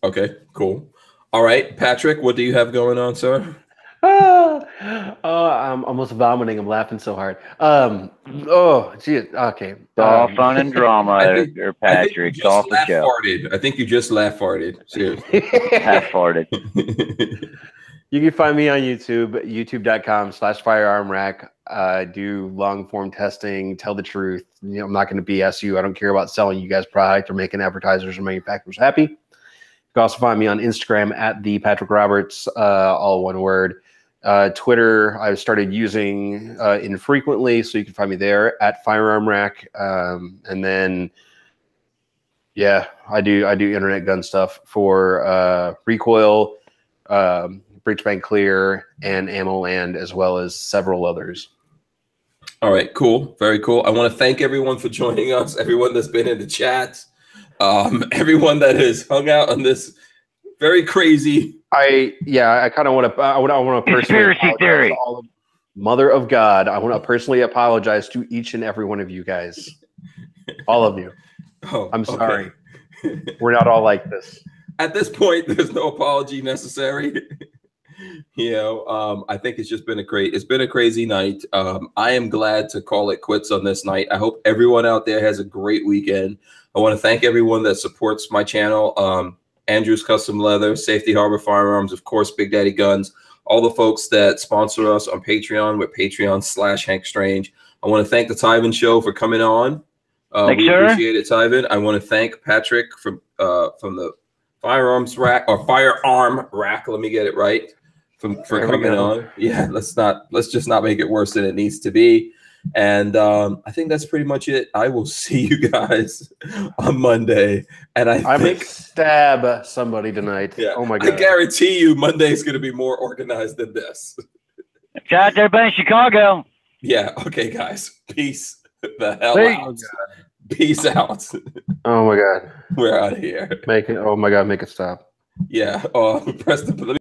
Okay, cool. All right, Patrick, what do you have going on, sir? I'm almost vomiting. I'm laughing so hard. Oh, gee. Okay. It's all fun and drama, Patrick. It's all for show. I think you just laugh farted. Seriously. Half farted. You can find me on YouTube, youtube.com/firearmrack. I do long form testing, tell the truth. You know, I'm not going to BS you. I don't care about selling you guys product or making advertisers or manufacturers happy. You can also find me on Instagram at the Patrick Roberts, all one word. Twitter, I've started using infrequently, so you can find me there at Firearm Rack. And then, yeah, I do internet gun stuff for Recoil, Breachbank Clear, and Ammo Land, as well as several others. All right, cool, very cool. I want to thank everyone for joining us. Everyone that's been in the chat, everyone that has hung out on this very crazy. I kind of want to. I want to personally conspiracy theory. Mother of God, I want to personally apologize to each and every one of you guys, all of you. Oh, I'm sorry. We're not all like this. At this point, there's no apology necessary. You know, I think it's just been it's been a crazy night. I am glad to call it quits on this night. I hope everyone out there has a great weekend. I want to thank everyone that supports my channel. Andrew's Custom Leather, Safety Harbor Firearms, of course, Big Daddy Guns, all the folks that sponsor us on Patreon with Patreon/Hank Strange. I want to thank the Tivan Show for coming on. We appreciate it, Tivan. I want to thank Patrick from the Firearms Rack or Firearm Rack. Let me get it right. For coming on. Yeah, let's just not make it worse than it needs to be. And I think that's pretty much it. I will see you guys on Monday. And I think stab somebody tonight. Yeah, oh my God. I guarantee you Monday is going to be more organized than this. Shout out to everybody in Chicago. Yeah. Okay, guys. Peace the hell out. Peace out. Oh my God. We're out of here. Oh my God, make it stop. Yeah. Press the